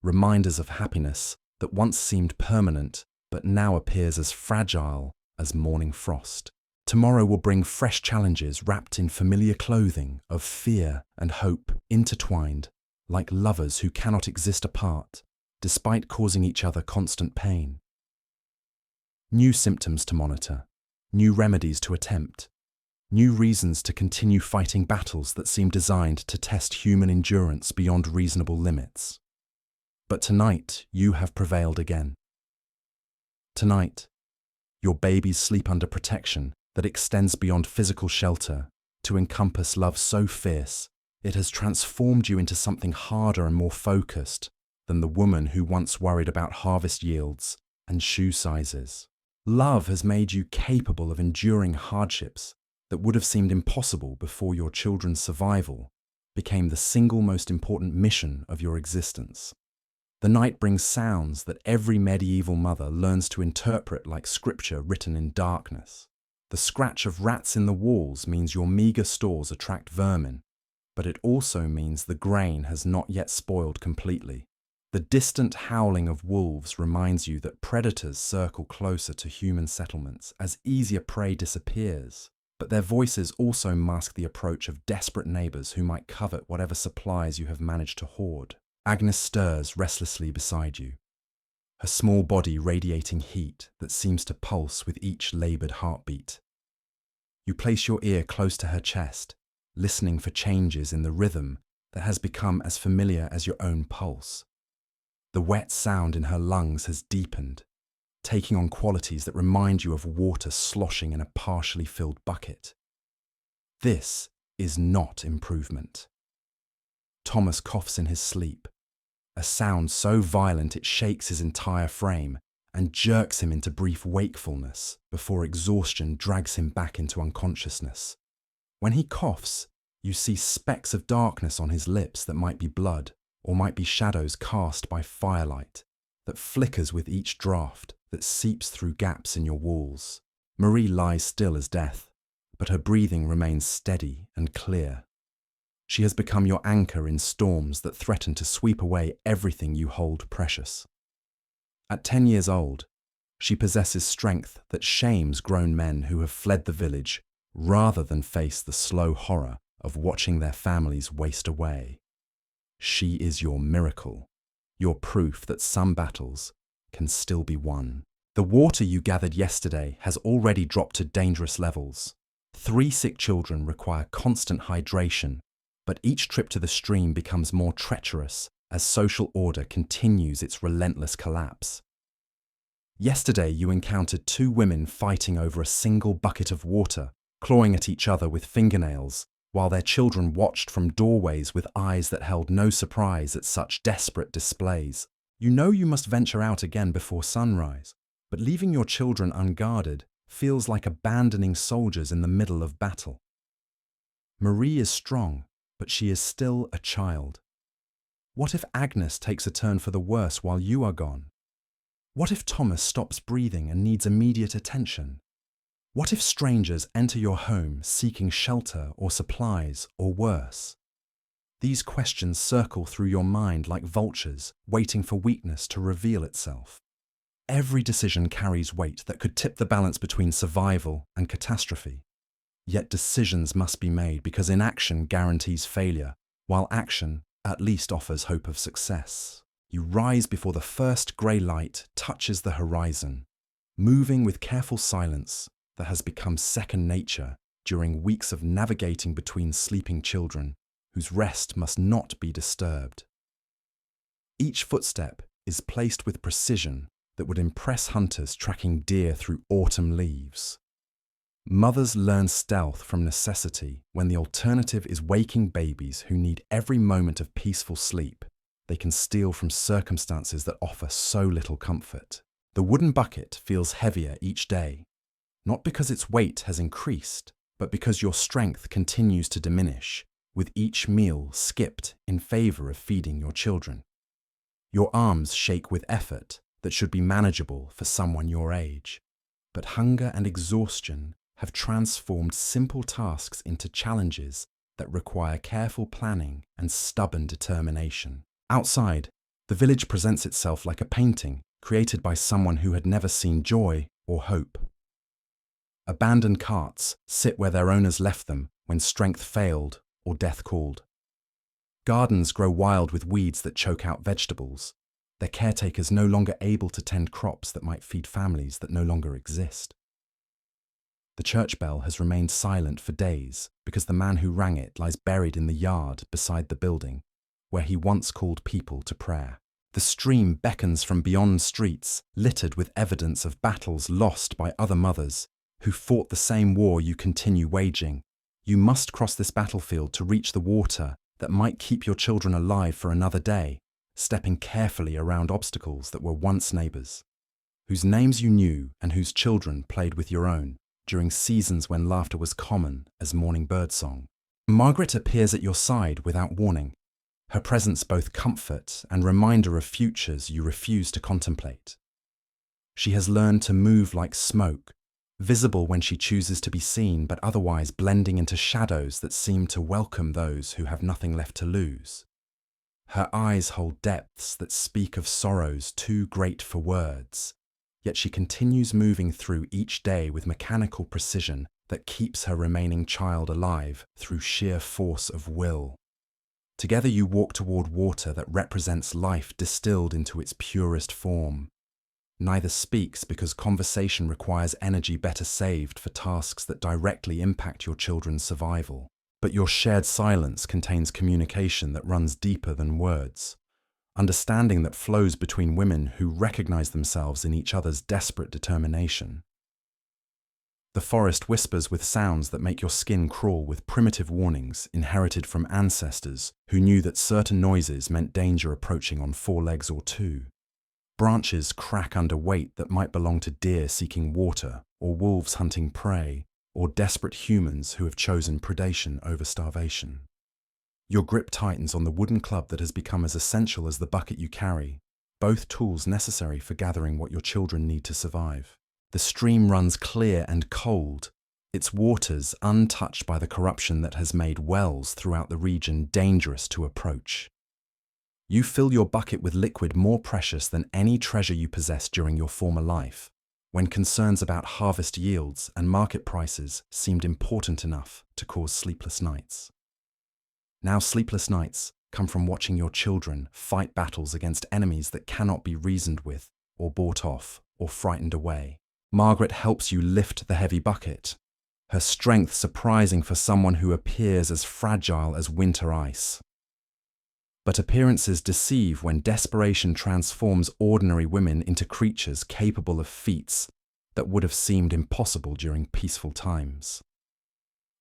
reminders of happiness that once seemed permanent but now appears as fragile as morning frost. Tomorrow will bring fresh challenges wrapped in familiar clothing of fear and hope, intertwined like lovers who cannot exist apart, despite causing each other constant pain. New symptoms to monitor, new remedies to attempt, new reasons to continue fighting battles that seem designed to test human endurance beyond reasonable limits. But tonight, you have prevailed again. Tonight, your babies sleep under protection that extends beyond physical shelter to encompass love so fierce it has transformed you into something harder and more focused than the woman who once worried about harvest yields and shoe sizes. Love has made you capable of enduring hardships that would have seemed impossible before your children's survival became the single most important mission of your existence. The night brings sounds that every medieval mother learns to interpret like scripture written in darkness. The scratch of rats in the walls means your meagre stores attract vermin, but it also means the grain has not yet spoiled completely. The distant howling of wolves reminds you that predators circle closer to human settlements as easier prey disappears, but their voices also mask the approach of desperate neighbours who might covet whatever supplies you have managed to hoard. Agnes stirs restlessly beside you, her small body radiating heat that seems to pulse with each laboured heartbeat. You place your ear close to her chest, listening for changes in the rhythm that has become as familiar as your own pulse. The wet sound in her lungs has deepened, taking on qualities that remind you of water sloshing in a partially filled bucket. This is not improvement. Thomas coughs in his sleep, a sound so violent it shakes his entire frame and jerks him into brief wakefulness before exhaustion drags him back into unconsciousness. When he coughs, you see specks of darkness on his lips that might be blood or might be shadows cast by firelight that flickers with each draught that seeps through gaps in your walls. Marie lies still as death, but her breathing remains steady and clear. She has become your anchor in storms that threaten to sweep away everything you hold precious. At 10 years old, she possesses strength that shames grown men who have fled the village rather than face the slow horror of watching their families waste away. She is your miracle, your proof that some battles can still be won. The water you gathered yesterday has already dropped to dangerous levels. 3 sick children require constant hydration, but each trip to the stream becomes more treacherous as social order continues its relentless collapse. Yesterday you encountered 2 women fighting over a single bucket of water, clawing at each other with fingernails, while their children watched from doorways with eyes that held no surprise at such desperate displays. You know you must venture out again before sunrise, but leaving your children unguarded feels like abandoning soldiers in the middle of battle. Marie is strong, but she is still a child. What if Agnes takes a turn for the worse while you are gone? What if Thomas stops breathing and needs immediate attention? What if strangers enter your home seeking shelter or supplies or worse? These questions circle through your mind like vultures waiting for weakness to reveal itself. Every decision carries weight that could tip the balance between survival and catastrophe. Yet decisions must be made because inaction guarantees failure, while action at least offers hope of success. You rise before the first grey light touches the horizon, moving with careful silence that has become second nature during weeks of navigating between sleeping children whose rest must not be disturbed. Each footstep is placed with precision that would impress hunters tracking deer through autumn leaves. Mothers learn stealth from necessity when the alternative is waking babies who need every moment of peaceful sleep they can steal from circumstances that offer so little comfort. The wooden bucket feels heavier each day, not because its weight has increased, but because your strength continues to diminish, with each meal skipped in favor of feeding your children. Your arms shake with effort that should be manageable for someone your age, but hunger and exhaustion have transformed simple tasks into challenges that require careful planning and stubborn determination. Outside, the village presents itself like a painting created by someone who had never seen joy or hope. Abandoned carts sit where their owners left them when strength failed or death called. Gardens grow wild with weeds that choke out vegetables, their caretakers no longer able to tend crops that might feed families that no longer exist. The church bell has remained silent for days because the man who rang it lies buried in the yard beside the building where he once called people to prayer. The stream beckons from beyond streets littered with evidence of battles lost by other mothers who fought the same war you continue waging. You must cross this battlefield to reach the water that might keep your children alive for another day, stepping carefully around obstacles that were once neighbours, whose names you knew and whose children played with your own during seasons when laughter was common as morning birdsong. Margaret appears at your side without warning, her presence both comfort and reminder of futures you refuse to contemplate. She has learned to move like smoke, visible when she chooses to be seen, but otherwise blending into shadows that seem to welcome those who have nothing left to lose. Her eyes hold depths that speak of sorrows too great for words, yet she continues moving through each day with mechanical precision that keeps her remaining child alive through sheer force of will. Together you walk toward water that represents life distilled into its purest form. Neither speaks because conversation requires energy better saved for tasks that directly impact your children's survival. But your shared silence contains communication that runs deeper than words, understanding that flows between women who recognize themselves in each other's desperate determination. The forest whispers with sounds that make your skin crawl with primitive warnings inherited from ancestors who knew that certain noises meant danger approaching on 4 legs or 2. Branches crack under weight that might belong to deer seeking water, or wolves hunting prey, or desperate humans who have chosen predation over starvation. Your grip tightens on the wooden club that has become as essential as the bucket you carry, both tools necessary for gathering what your children need to survive. The stream runs clear and cold, its waters untouched by the corruption that has made wells throughout the region dangerous to approach. You fill your bucket with liquid more precious than any treasure you possessed during your former life, when concerns about harvest yields and market prices seemed important enough to cause sleepless nights. Now sleepless nights come from watching your children fight battles against enemies that cannot be reasoned with, or bought off, or frightened away. Margaret helps you lift the heavy bucket, her strength surprising for someone who appears as fragile as winter ice. But appearances deceive when desperation transforms ordinary women into creatures capable of feats that would have seemed impossible during peaceful times.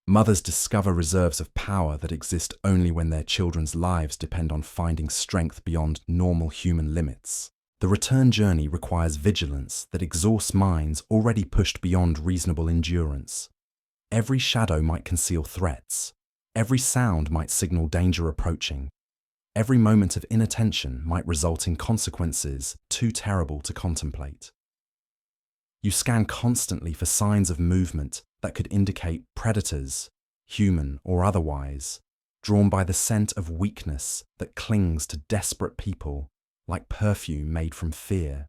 Mothers discover reserves of power that exist only when their children's lives depend on finding strength beyond normal human limits. The return journey requires vigilance that exhausts minds already pushed beyond reasonable endurance. Every shadow might conceal threats. Every sound might signal danger approaching. Every moment of inattention might result in consequences too terrible to contemplate. You scan constantly for signs of movement that could indicate predators, human or otherwise, drawn by the scent of weakness that clings to desperate people like perfume made from fear.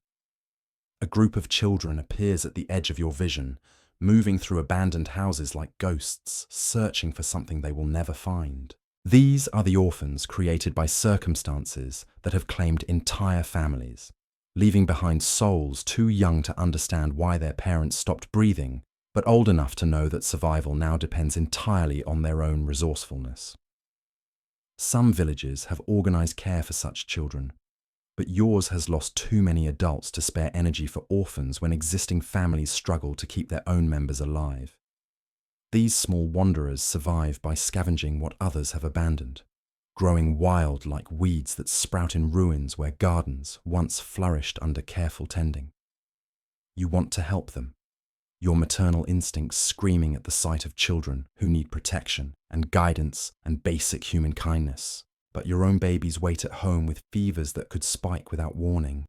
A group of children appears at the edge of your vision, moving through abandoned houses like ghosts, searching for something they will never find. These are the orphans created by circumstances that have claimed entire families, leaving behind souls too young to understand why their parents stopped breathing, but old enough to know that survival now depends entirely on their own resourcefulness. Some villages have organized care for such children, but yours has lost too many adults to spare energy for orphans when existing families struggle to keep their own members alive. These small wanderers survive by scavenging what others have abandoned, growing wild like weeds that sprout in ruins where gardens once flourished under careful tending. You want to help them, your maternal instincts screaming at the sight of children who need protection and guidance and basic human kindness. But your own babies wait at home with fevers that could spike without warning,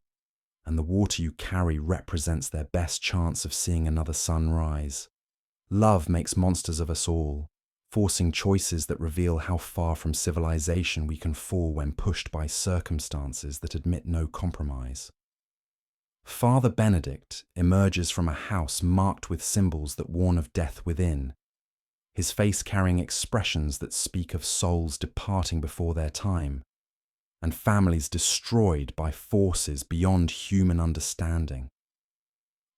and the water you carry represents their best chance of seeing another sun rise. Love makes monsters of us all, forcing choices that reveal how far from civilization we can fall when pushed by circumstances that admit no compromise. Father Benedict emerges from a house marked with symbols that warn of death within, his face carrying expressions that speak of souls departing before their time, and families destroyed by forces beyond human understanding.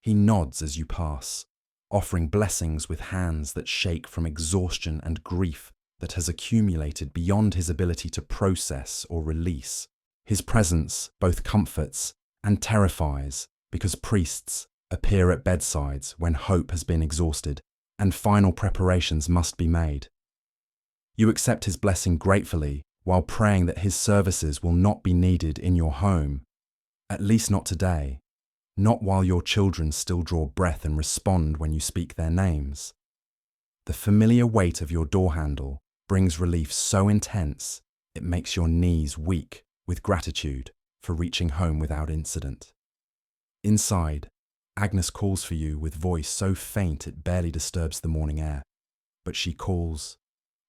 He nods as you pass, offering blessings with hands that shake from exhaustion and grief that has accumulated beyond his ability to process or release. His presence both comforts and terrifies because priests appear at bedsides when hope has been exhausted and final preparations must be made. You accept his blessing gratefully while praying that his services will not be needed in your home, at least not today, not while your children still draw breath and respond when you speak their names. The familiar weight of your door handle brings relief so intense It makes your knees weak with gratitude for reaching home without incident. Inside, Agnes calls for you with voice so faint it barely disturbs the morning air. But she calls.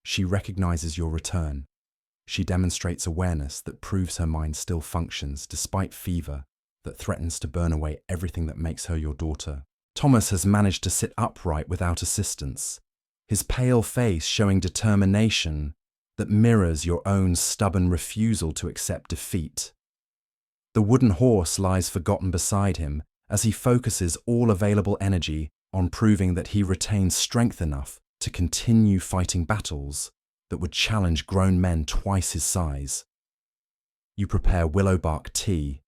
She recognizes your return. She demonstrates awareness that proves her mind still functions despite fever that threatens to burn away everything that makes her your daughter. Thomas has managed to sit upright without assistance, his pale face showing determination that mirrors your own stubborn refusal to accept defeat. The wooden horse lies forgotten beside him as he focuses all available energy on proving that he retains strength enough to continue fighting battles that would challenge grown men twice his size. You prepare willow bark tea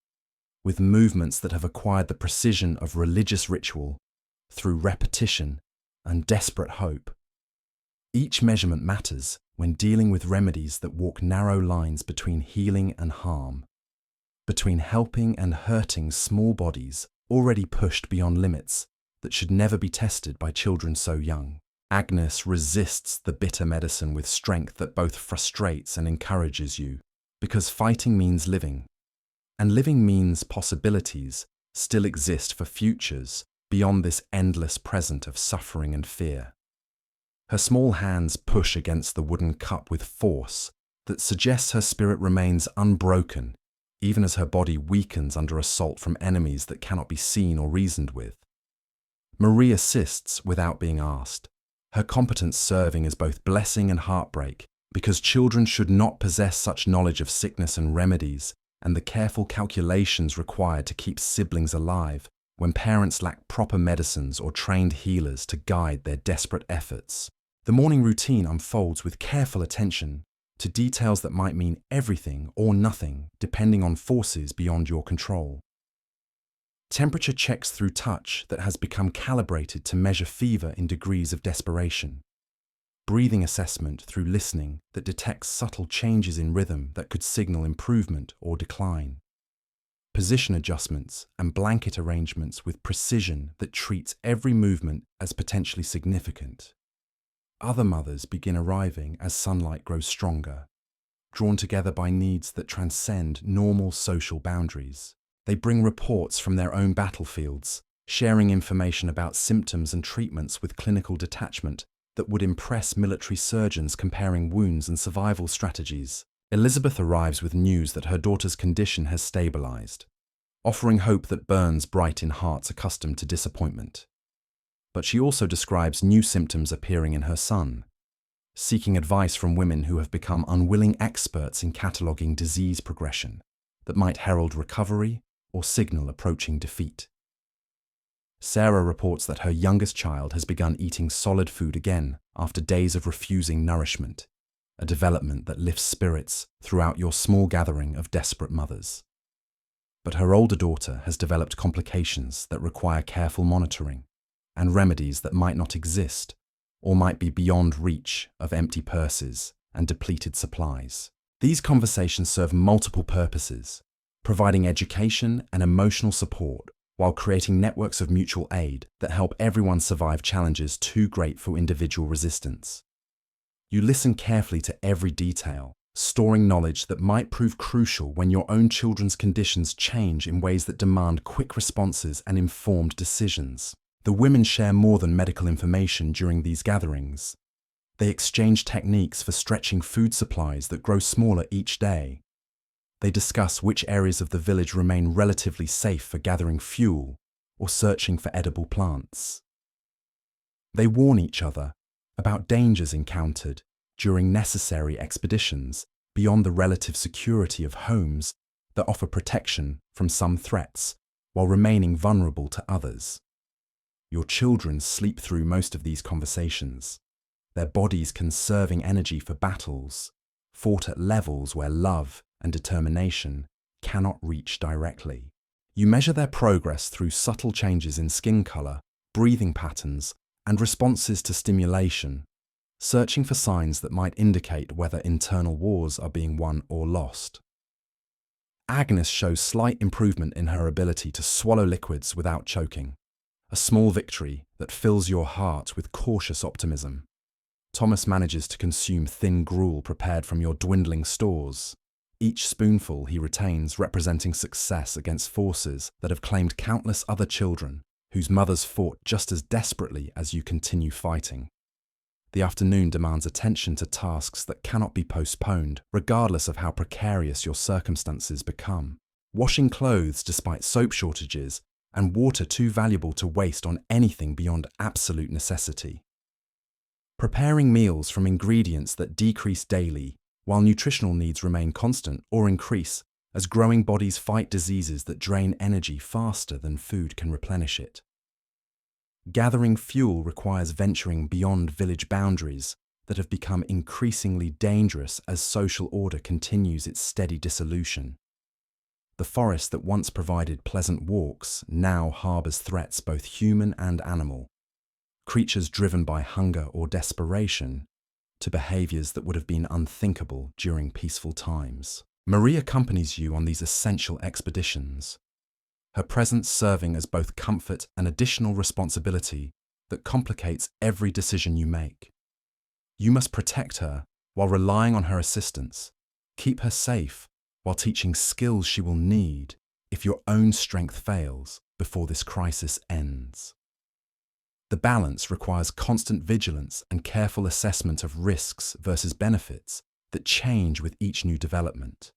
with movements that have acquired the precision of religious ritual through repetition and desperate hope. Each measurement matters when dealing with remedies that walk narrow lines between healing and harm, between helping and hurting small bodies already pushed beyond limits that should never be tested by children so young. Agnes resists the bitter medicine with strength that both frustrates and encourages you, because fighting means living, and living means possibilities still exist for futures beyond this endless present of suffering and fear. Her small hands push against the wooden cup with force that suggests her spirit remains unbroken, even as her body weakens under assault from enemies that cannot be seen or reasoned with. Marie assists without being asked, her competence serving as both blessing and heartbreak, because children should not possess such knowledge of sickness and remedies and the careful calculations required to keep siblings alive when parents lack proper medicines or trained healers to guide their desperate efforts. The morning routine unfolds with careful attention to details that might mean everything or nothing depending on forces beyond your control. Temperature checks through touch that has become calibrated to measure fever in degrees of desperation. Breathing assessment through listening that detects subtle changes in rhythm that could signal improvement or decline. Position adjustments and blanket arrangements with precision that treats every movement as potentially significant. Other mothers begin arriving as sunlight grows stronger, drawn together by needs that transcend normal social boundaries. They bring reports from their own battlefields, sharing information about symptoms and treatments with clinical detachment that would impress military surgeons comparing wounds and survival strategies. Elizabeth arrives with news that her daughter's condition has stabilized, offering hope that burns bright in hearts accustomed to disappointment. But she also describes new symptoms appearing in her son, seeking advice from women who have become unwilling experts in cataloguing disease progression that might herald recovery or signal approaching defeat. Sarah reports that her youngest child has begun eating solid food again after days of refusing nourishment, a development that lifts spirits throughout your small gathering of desperate mothers. But her older daughter has developed complications that require careful monitoring and remedies that might not exist or might be beyond reach of empty purses and depleted supplies. These conversations serve multiple purposes, providing education and emotional support while creating networks of mutual aid that help everyone survive challenges too great for individual resistance. You listen carefully to every detail, storing knowledge that might prove crucial when your own children's conditions change in ways that demand quick responses and informed decisions. The women share more than medical information during these gatherings. They exchange techniques for stretching food supplies that grow smaller each day. They discuss which areas of the village remain relatively safe for gathering fuel or searching for edible plants. They warn each other about dangers encountered during necessary expeditions beyond the relative security of homes that offer protection from some threats while remaining vulnerable to others. Your children sleep through most of these conversations, their bodies conserving energy for battles fought at levels where love and determination cannot reach directly. You measure their progress through subtle changes in skin color, breathing patterns, and responses to stimulation, searching for signs that might indicate whether internal wars are being won or lost. Agnes shows slight improvement in her ability to swallow liquids without choking, a small victory that fills your heart with cautious optimism. Thomas manages to consume thin gruel prepared from your dwindling stores. Each spoonful he retains representing success against forces that have claimed countless other children whose mothers fought just as desperately as you continue fighting. The afternoon demands attention to tasks that cannot be postponed, regardless of how precarious your circumstances become. Washing clothes despite soap shortages, and water too valuable to waste on anything beyond absolute necessity. Preparing meals from ingredients that decrease daily, while nutritional needs remain constant or increase as growing bodies fight diseases that drain energy faster than food can replenish it. Gathering fuel requires venturing beyond village boundaries that have become increasingly dangerous as social order continues its steady dissolution. The forest that once provided pleasant walks now harbours threats both human and animal, creatures driven by hunger or desperation to behaviours that would have been unthinkable during peaceful times. Marie accompanies you on these essential expeditions, her presence serving as both comfort and additional responsibility that complicates every decision you make. You must protect her while relying on her assistance, keep her safe while teaching skills she will need if your own strength fails before this crisis ends. The balance requires constant vigilance and careful assessment of risks versus benefits that change with each new development.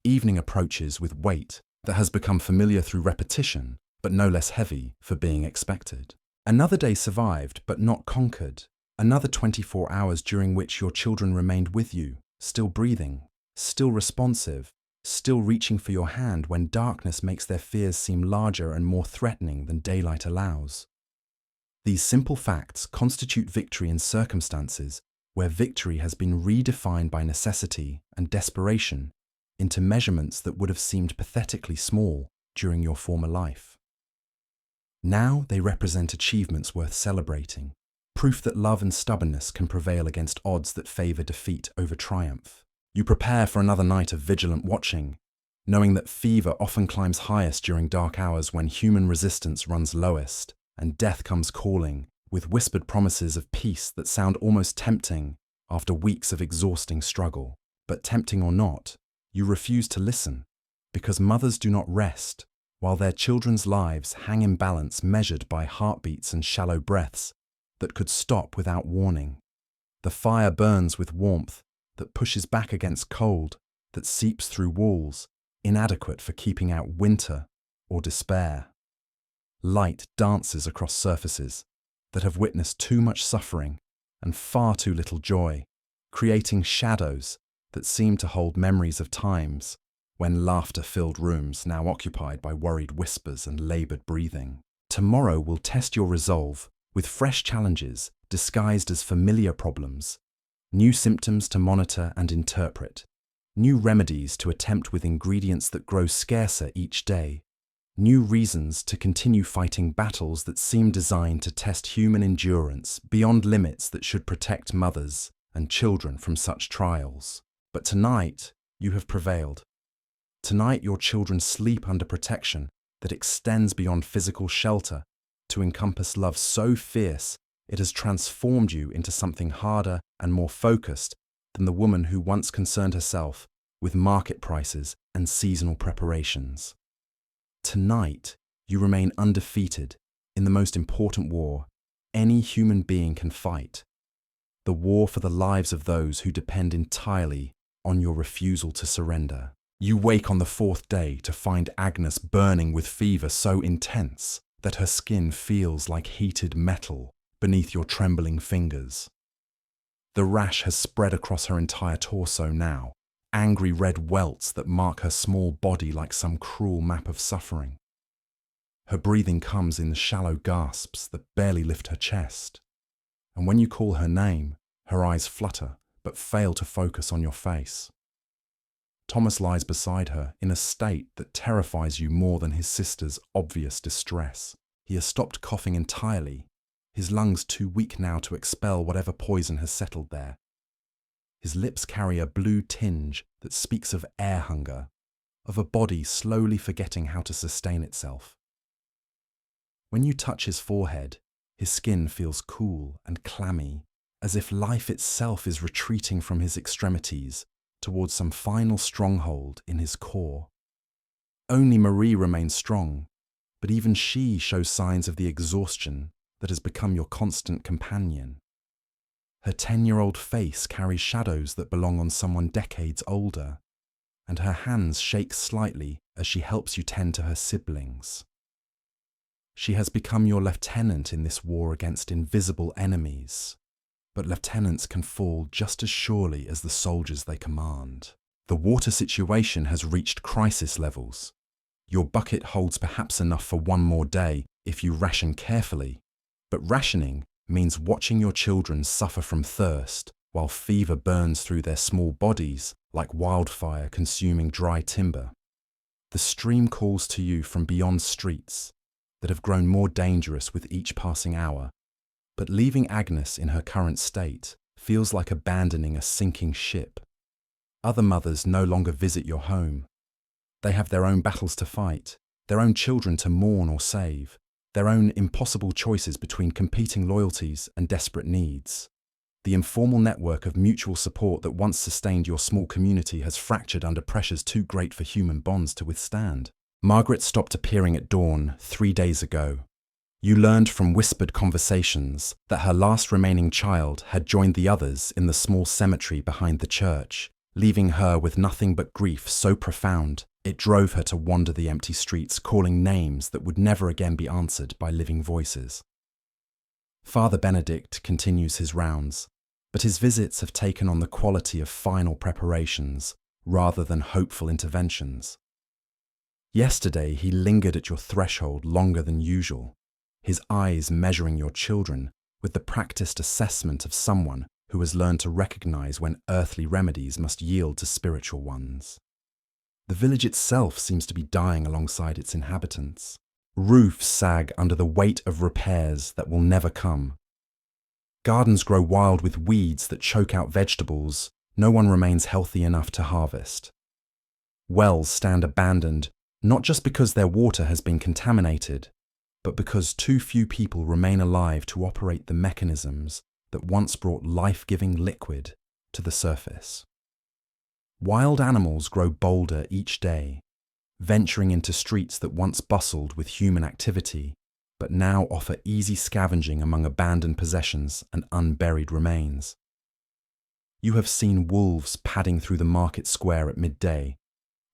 Evening approaches with weight that has become familiar through repetition, but no less heavy for being expected. Another day survived, but not conquered. Another 24 hours during which your children remained with you, still breathing, still responsive, still reaching for your hand when darkness makes their fears seem larger and more threatening than daylight allows. These simple facts constitute victory in circumstances where victory has been redefined by necessity and desperation into measurements that would have seemed pathetically small during your former life. Now they represent achievements worth celebrating, proof that love and stubbornness can prevail against odds that favour defeat over triumph. You prepare for another night of vigilant watching, knowing that fever often climbs highest during dark hours when human resistance runs lowest, and death comes calling with whispered promises of peace that sound almost tempting after weeks of exhausting struggle. But tempting or not, you refuse to listen, because mothers do not rest, while their children's lives hang in balance measured by heartbeats and shallow breaths that could stop without warning. The fire burns with warmth that pushes back against cold that seeps through walls, inadequate for keeping out winter or despair. Light dances across surfaces that have witnessed too much suffering and far too little joy, creating shadows that seem to hold memories of times when laughter-filled rooms now occupied by worried whispers and laboured breathing. Tomorrow will test your resolve with fresh challenges disguised as familiar problems, new symptoms to monitor and interpret, new remedies to attempt with ingredients that grow scarcer each day, new reasons to continue fighting battles that seem designed to test human endurance beyond limits that should protect mothers and children from such trials. But tonight, you have prevailed. Tonight, your children sleep under protection that extends beyond physical shelter to encompass love so fierce it has transformed you into something harder and more focused than the woman who once concerned herself with market prices and seasonal preparations. Tonight, you remain undefeated in the most important war any human being can fight, the war for the lives of those who depend entirely on your refusal to surrender. You wake on the fourth day to find Agnes burning with fever so intense that her skin feels like heated metal beneath your trembling fingers. The rash has spread across her entire torso now, angry red welts that mark her small body like some cruel map of suffering. Her breathing comes in shallow gasps that barely lift her chest, and when you call her name, her eyes flutter but fail to focus on your face. Thomas lies beside her in a state that terrifies you more than his sister's obvious distress. He has stopped coughing entirely, his lungs too weak now to expel whatever poison has settled there. His lips carry a blue tinge that speaks of air hunger, of a body slowly forgetting how to sustain itself. When you touch his forehead, his skin feels cool and clammy, as if life itself is retreating from his extremities towards some final stronghold in his core. Only Marie remains strong, but even she shows signs of the exhaustion that has become your constant companion. Her 10-year-old face carries shadows that belong on someone decades older, and her hands shake slightly as she helps you tend to her siblings. She has become your lieutenant in this war against invisible enemies, but lieutenants can fall just as surely as the soldiers they command. The water situation has reached crisis levels. Your bucket holds perhaps enough for one more day if you ration carefully, but rationing means watching your children suffer from thirst while fever burns through their small bodies like wildfire consuming dry timber. The stream calls to you from beyond streets that have grown more dangerous with each passing hour, but leaving Agnes in her current state feels like abandoning a sinking ship. Other mothers no longer visit your home. They have their own battles to fight, their own children to mourn or save, their own impossible choices between competing loyalties and desperate needs. The informal network of mutual support that once sustained your small community has fractured under pressures too great for human bonds to withstand. Margaret stopped appearing at dawn 3 days ago. You learned from whispered conversations that her last remaining child had joined the others in the small cemetery behind the church, leaving her with nothing but grief so profound it drove her to wander the empty streets calling names that would never again be answered by living voices. Father Benedict continues his rounds, but his visits have taken on the quality of final preparations rather than hopeful interventions. Yesterday he lingered at your threshold longer than usual, his eyes measuring your children with the practiced assessment of someone who has learned to recognize when earthly remedies must yield to spiritual ones. The village itself seems to be dying alongside its inhabitants. Roofs sag under the weight of repairs that will never come. Gardens grow wild with weeds that choke out vegetables no one remains healthy enough to harvest. Wells stand abandoned not just because their water has been contaminated, but because too few people remain alive to operate the mechanisms that once brought life-giving liquid to the surface. Wild animals grow bolder each day, venturing into streets that once bustled with human activity, but now offer easy scavenging among abandoned possessions and unburied remains. You have seen wolves padding through the market square at midday,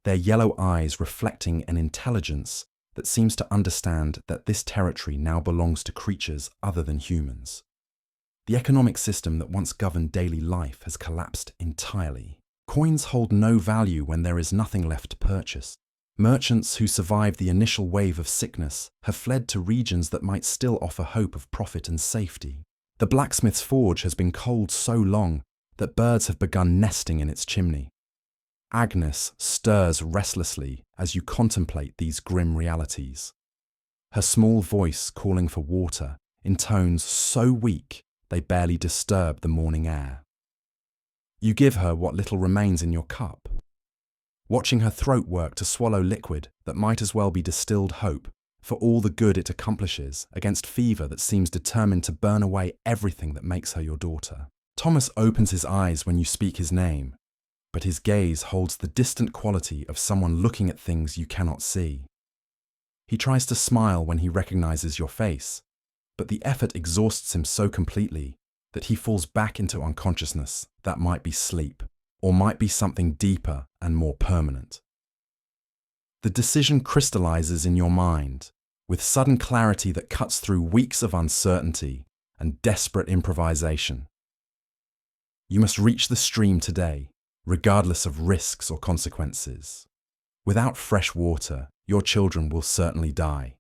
their yellow eyes reflecting an intelligence that seems to understand that this territory now belongs to creatures other than humans. The economic system that once governed daily life has collapsed entirely. Coins hold no value when there is nothing left to purchase. Merchants who survived the initial wave of sickness have fled to regions that might still offer hope of profit and safety. The blacksmith's forge has been cold so long that birds have begun nesting in its chimney. Agnes stirs restlessly as you contemplate these grim realities. Her small voice calling for water in tones so weak they barely disturb the morning air. You give her what little remains in your cup. Watching her throat work to swallow liquid that might as well be distilled hope for all the good it accomplishes against fever that seems determined to burn away everything that makes her your daughter. Thomas opens his eyes when you speak his name, but his gaze holds the distant quality of someone looking at things you cannot see. He tries to smile when he recognizes your face, but the effort exhausts him so completely that he falls back into unconsciousness that might be sleep, or might be something deeper and more permanent. The decision crystallizes in your mind, with sudden clarity that cuts through weeks of uncertainty and desperate improvisation. You must reach the stream today, regardless of risks or consequences. Without fresh water, your children will certainly die.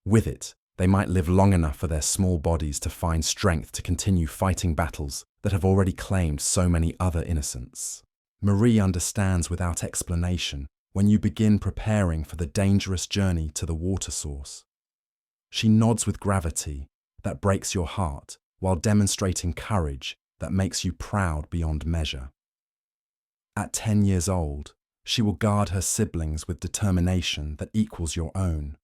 With it, they might live long enough for their small bodies to find strength to continue fighting battles that have already claimed so many other innocents. Marie understands without explanation when you begin preparing for the dangerous journey to the water source. She nods with gravity that breaks your heart while demonstrating courage that makes you proud beyond measure. At 10 years old, she will guard her siblings with determination that equals your own,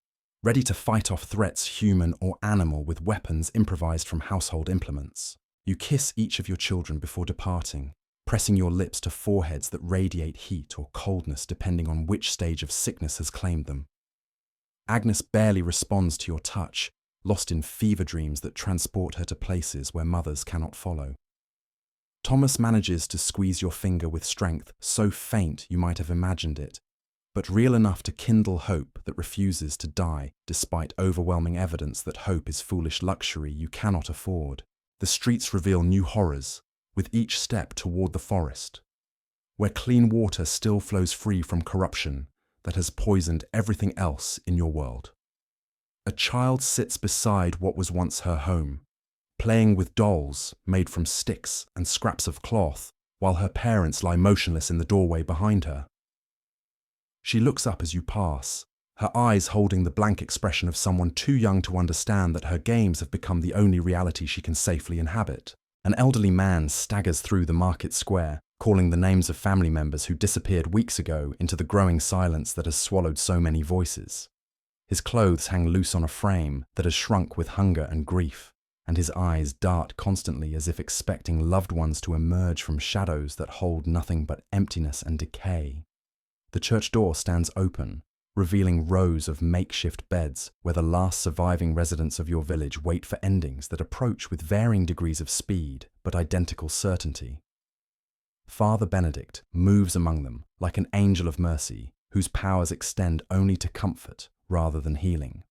ready to fight off threats human or animal with weapons improvised from household implements. You kiss each of your children before departing, pressing your lips to foreheads that radiate heat or coldness depending on which stage of sickness has claimed them. Agnes barely responds to your touch, lost in fever dreams that transport her to places where mothers cannot follow. Thomas manages to squeeze your finger with strength so faint you might have imagined it, but real enough to kindle hope that refuses to die despite overwhelming evidence that hope is foolish luxury you cannot afford. The streets reveal new horrors, with each step toward the forest, where clean water still flows free from corruption that has poisoned everything else in your world. A child sits beside what was once her home, playing with dolls made from sticks and scraps of cloth, while her parents lie motionless in the doorway behind her. She looks up as you pass, her eyes holding the blank expression of someone too young to understand that her games have become the only reality she can safely inhabit. An elderly man staggers through the market square, calling the names of family members who disappeared weeks ago into the growing silence that has swallowed so many voices. His clothes hang loose on a frame that has shrunk with hunger and grief, and his eyes dart constantly as if expecting loved ones to emerge from shadows that hold nothing but emptiness and decay. The church door stands open, revealing rows of makeshift beds where the last surviving residents of your village wait for endings that approach with varying degrees of speed but identical certainty. Father Benedict moves among them like an angel of mercy whose powers extend only to comfort rather than healing,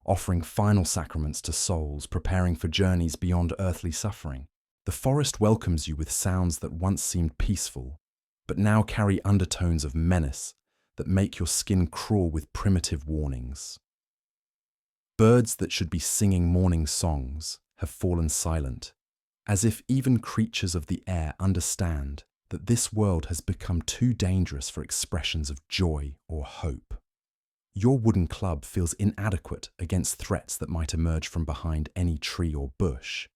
offering final sacraments to souls preparing for journeys beyond earthly suffering. The forest welcomes you with sounds that once seemed peaceful, but now carry undertones of menace that make your skin crawl with primitive warnings. Birds that should be singing morning songs have fallen silent, as if even creatures of the air understand that this world has become too dangerous for expressions of joy or hope. Your wooden club feels inadequate against threats that might emerge from behind any tree or bush,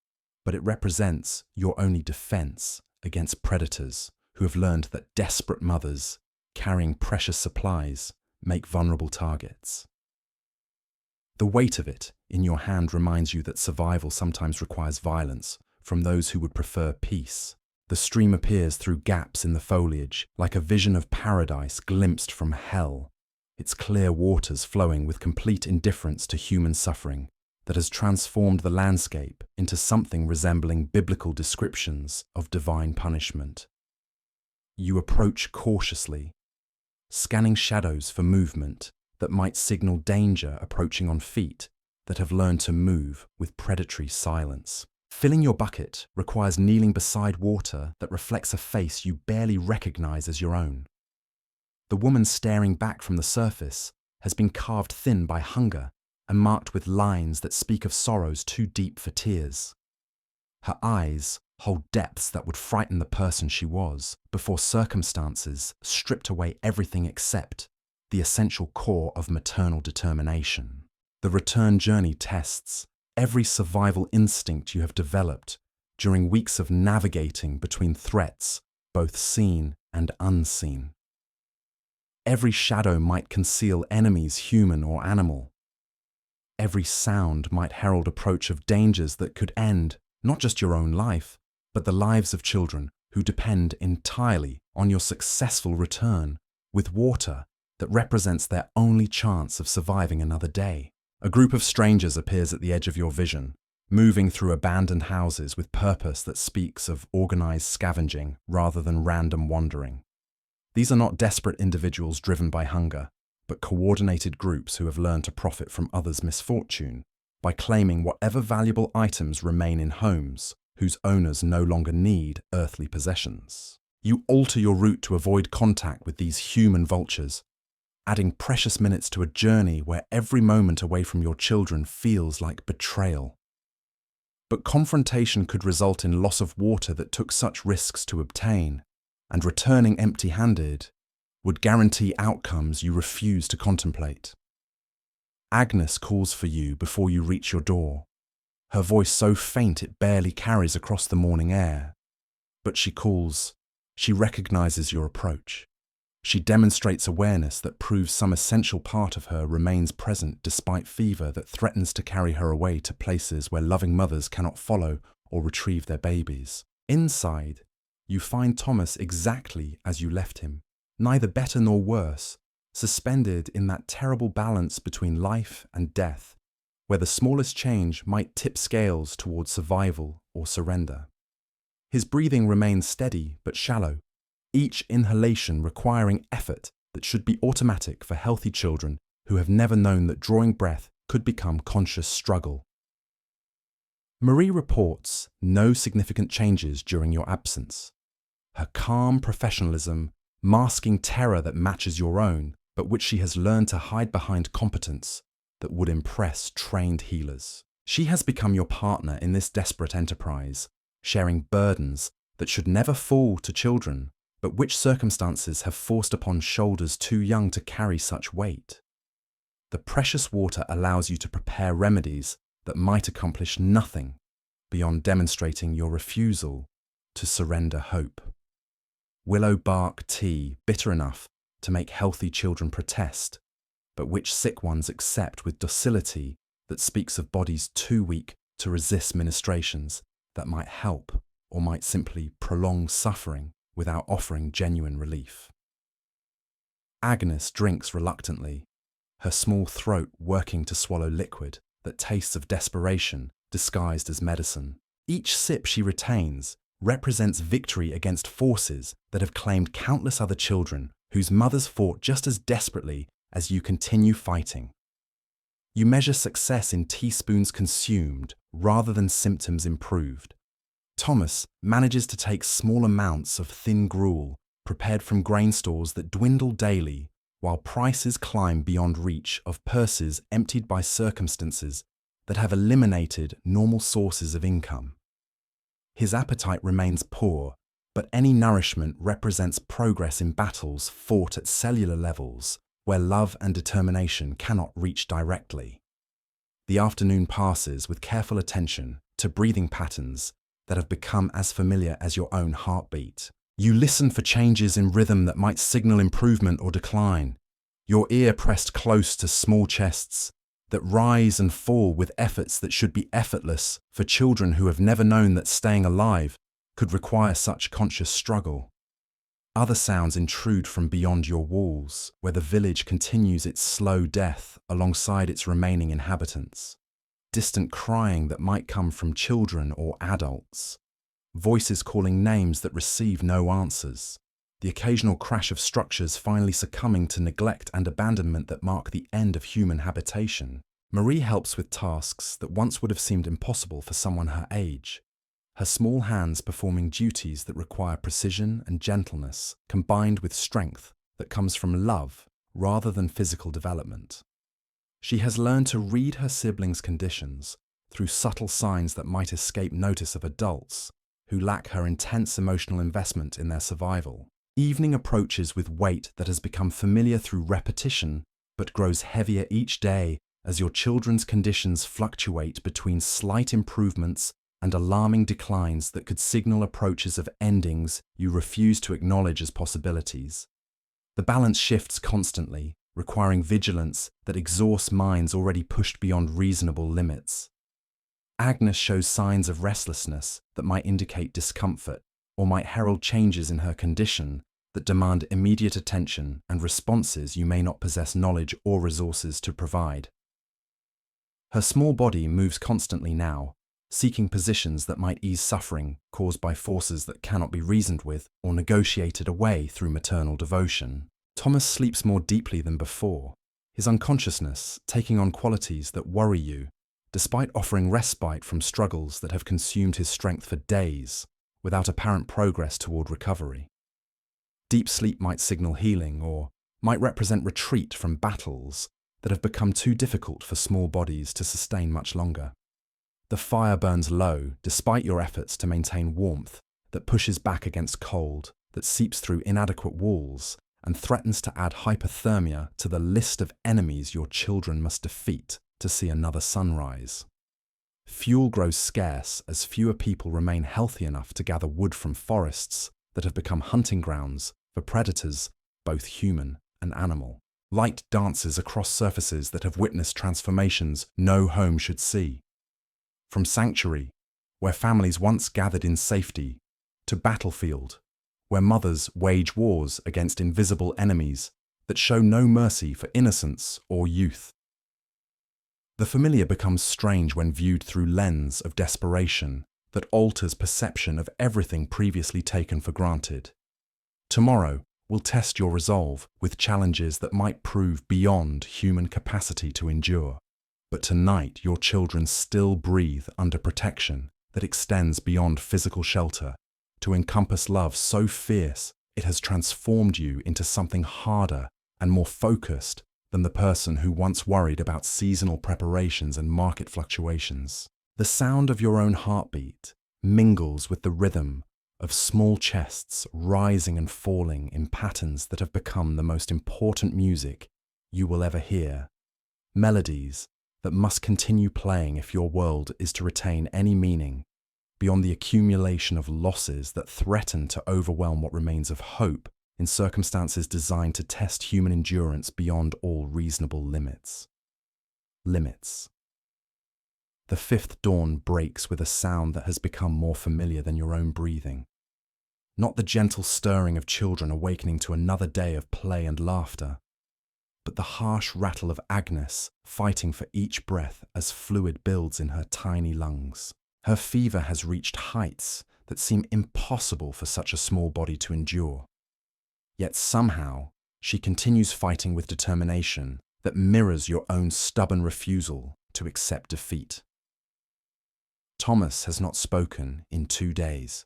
but it represents your only defense against predators who have learned that desperate mothers carrying precious supplies make vulnerable targets. The weight of it in your hand reminds you that survival sometimes requires violence from those who would prefer peace. The stream appears through gaps in the foliage, like a vision of paradise glimpsed from hell, its clear waters flowing with complete indifference to human suffering that has transformed the landscape into something resembling biblical descriptions of divine punishment. You approach cautiously, scanning shadows for movement that might signal danger approaching on feet that have learned to move with predatory silence. Filling your bucket requires kneeling beside water that reflects a face you barely recognize as your own. The woman staring back from the surface has been carved thin by hunger and marked with lines that speak of sorrows too deep for tears. Her eyes hold depths that would frighten the person she was before circumstances stripped away everything except the essential core of maternal determination. The return journey tests every survival instinct you have developed during weeks of navigating between threats, both seen and unseen. Every shadow might conceal enemies, human or animal. Every sound might herald approach of dangers that could end not just your own life, but the lives of children who depend entirely on your successful return with water that represents their only chance of surviving another day. A group of strangers appears at the edge of your vision, moving through abandoned houses with purpose that speaks of organized scavenging rather than random wandering. These are not desperate individuals driven by hunger, but coordinated groups who have learned to profit from others' misfortune by claiming whatever valuable items remain in homes whose owners no longer need earthly possessions. You alter your route to avoid contact with these human vultures, adding precious minutes to a journey where every moment away from your children feels like betrayal. But confrontation could result in loss of water that took such risks to obtain, and returning empty-handed would guarantee outcomes you refuse to contemplate. Agnes calls for you before you reach your door, her voice so faint it barely carries across the morning air. But she calls, she recognizes your approach. She demonstrates awareness that proves some essential part of her remains present despite fever that threatens to carry her away to places where loving mothers cannot follow or retrieve their babies. Inside, you find Thomas exactly as you left him, neither better nor worse, suspended in that terrible balance between life and death, where the smallest change might tip scales towards survival or surrender. His breathing remains steady but shallow, each inhalation requiring effort that should be automatic for healthy children who have never known that drawing breath could become conscious struggle. Marie reports no significant changes during your absence. Her calm professionalism masking terror that matches your own, but which she has learned to hide behind competence that would impress trained healers. She has become your partner in this desperate enterprise, sharing burdens that should never fall to children, but which circumstances have forced upon shoulders too young to carry such weight. The precious water allows you to prepare remedies that might accomplish nothing beyond demonstrating your refusal to surrender hope. Willow bark tea, bitter enough to make healthy children protest, but which sick ones accept with docility that speaks of bodies too weak to resist ministrations that might help or might simply prolong suffering without offering genuine relief. Agnes drinks reluctantly, her small throat working to swallow liquid that tastes of desperation disguised as medicine. Each sip she retains represents victory against forces that have claimed countless other children whose mothers fought just as desperately as you continue fighting. You measure success in teaspoons consumed rather than symptoms improved. Thomas manages to take small amounts of thin gruel prepared from grain stores that dwindle daily, while prices climb beyond reach of purses emptied by circumstances that have eliminated normal sources of income. His appetite remains poor, but any nourishment represents progress in battles fought at cellular levels where love and determination cannot reach directly. The afternoon passes with careful attention to breathing patterns that have become as familiar as your own heartbeat. You listen for changes in rhythm that might signal improvement or decline, your ear pressed close to small chests that rise and fall with efforts that should be effortless for children who have never known that staying alive could require such conscious struggle. Other sounds intrude from beyond your walls, where the village continues its slow death alongside its remaining inhabitants. Distant crying that might come from children or adults. Voices calling names that receive no answers. The occasional crash of structures finally succumbing to neglect and abandonment that mark the end of human habitation. Marie helps with tasks that once would have seemed impossible for someone her age. Her small hands performing duties that require precision and gentleness, combined with strength that comes from love rather than physical development. She has learned to read her siblings' conditions through subtle signs that might escape notice of adults who lack her intense emotional investment in their survival. Evening approaches with weight that has become familiar through repetition but grows heavier each day as your children's conditions fluctuate between slight improvements and alarming declines that could signal approaches of endings you refuse to acknowledge as possibilities. The balance shifts constantly, requiring vigilance that exhausts minds already pushed beyond reasonable limits. Agnes shows signs of restlessness that might indicate discomfort or might herald changes in her condition that demand immediate attention and responses you may not possess knowledge or resources to provide. Her small body moves constantly now, seeking positions that might ease suffering caused by forces that cannot be reasoned with or negotiated away through maternal devotion. Thomas sleeps more deeply than before, his unconsciousness taking on qualities that worry you, despite offering respite from struggles that have consumed his strength for days, without apparent progress toward recovery. Deep sleep might signal healing or might represent retreat from battles that have become too difficult for small bodies to sustain much longer. The fire burns low despite your efforts to maintain warmth that pushes back against cold that seeps through inadequate walls and threatens to add hypothermia to the list of enemies your children must defeat to see another sunrise. Fuel grows scarce as fewer people remain healthy enough to gather wood from forests that have become hunting grounds for predators, both human and animal. Light dances across surfaces that have witnessed transformations no home should see. From sanctuary where families once gathered in safety, to battlefield, where mothers wage wars against invisible enemies that show no mercy for innocence or youth. The familiar becomes strange when viewed through lens of desperation that alters perception of everything previously taken for granted. Tomorrow will test your resolve with challenges that might prove beyond human capacity to endure. But tonight your children still breathe under protection that extends beyond physical shelter to encompass love so fierce it has transformed you into something harder and more focused than the person who once worried about seasonal preparations and market fluctuations. The sound of your own heartbeat mingles with the rhythm of small chests rising and falling in patterns that have become the most important music you will ever hear. Melodies that must continue playing if your world is to retain any meaning, beyond the accumulation of losses that threaten to overwhelm what remains of hope in circumstances designed to test human endurance beyond all reasonable limits. Limits. The fifth dawn breaks with a sound that has become more familiar than your own breathing. Not the gentle stirring of children awakening to another day of play and laughter, but the harsh rattle of Agnes fighting for each breath as fluid builds in her tiny lungs. Her fever has reached heights that seem impossible for such a small body to endure. Yet somehow, she continues fighting with determination that mirrors your own stubborn refusal to accept defeat. Thomas has not spoken in 2 days.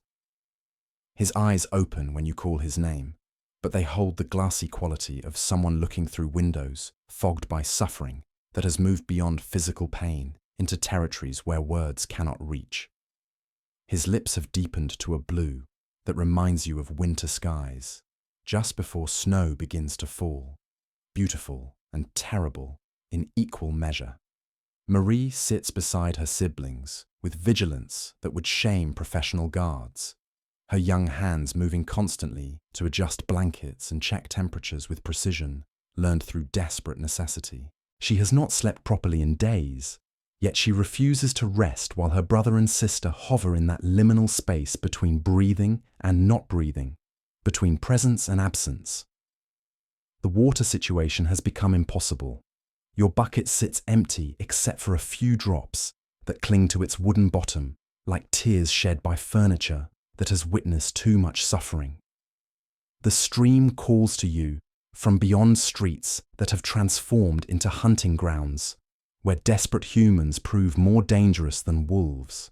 His eyes open when you call his name, but they hold the glassy quality of someone looking through windows fogged by suffering that has moved beyond physical pain into territories where words cannot reach. His lips have deepened to a blue that reminds you of winter skies, just before snow begins to fall, beautiful and terrible in equal measure. Marie sits beside her siblings with vigilance that would shame professional guards, her young hands moving constantly to adjust blankets and check temperatures with precision learned through desperate necessity. She has not slept properly in days, yet she refuses to rest while her brother and sister hover in that liminal space between breathing and not breathing, between presence and absence. The water situation has become impossible. Your bucket sits empty except for a few drops that cling to its wooden bottom like tears shed by furniture that has witnessed too much suffering. The stream calls to you from beyond streets that have transformed into hunting grounds where desperate humans prove more dangerous than wolves.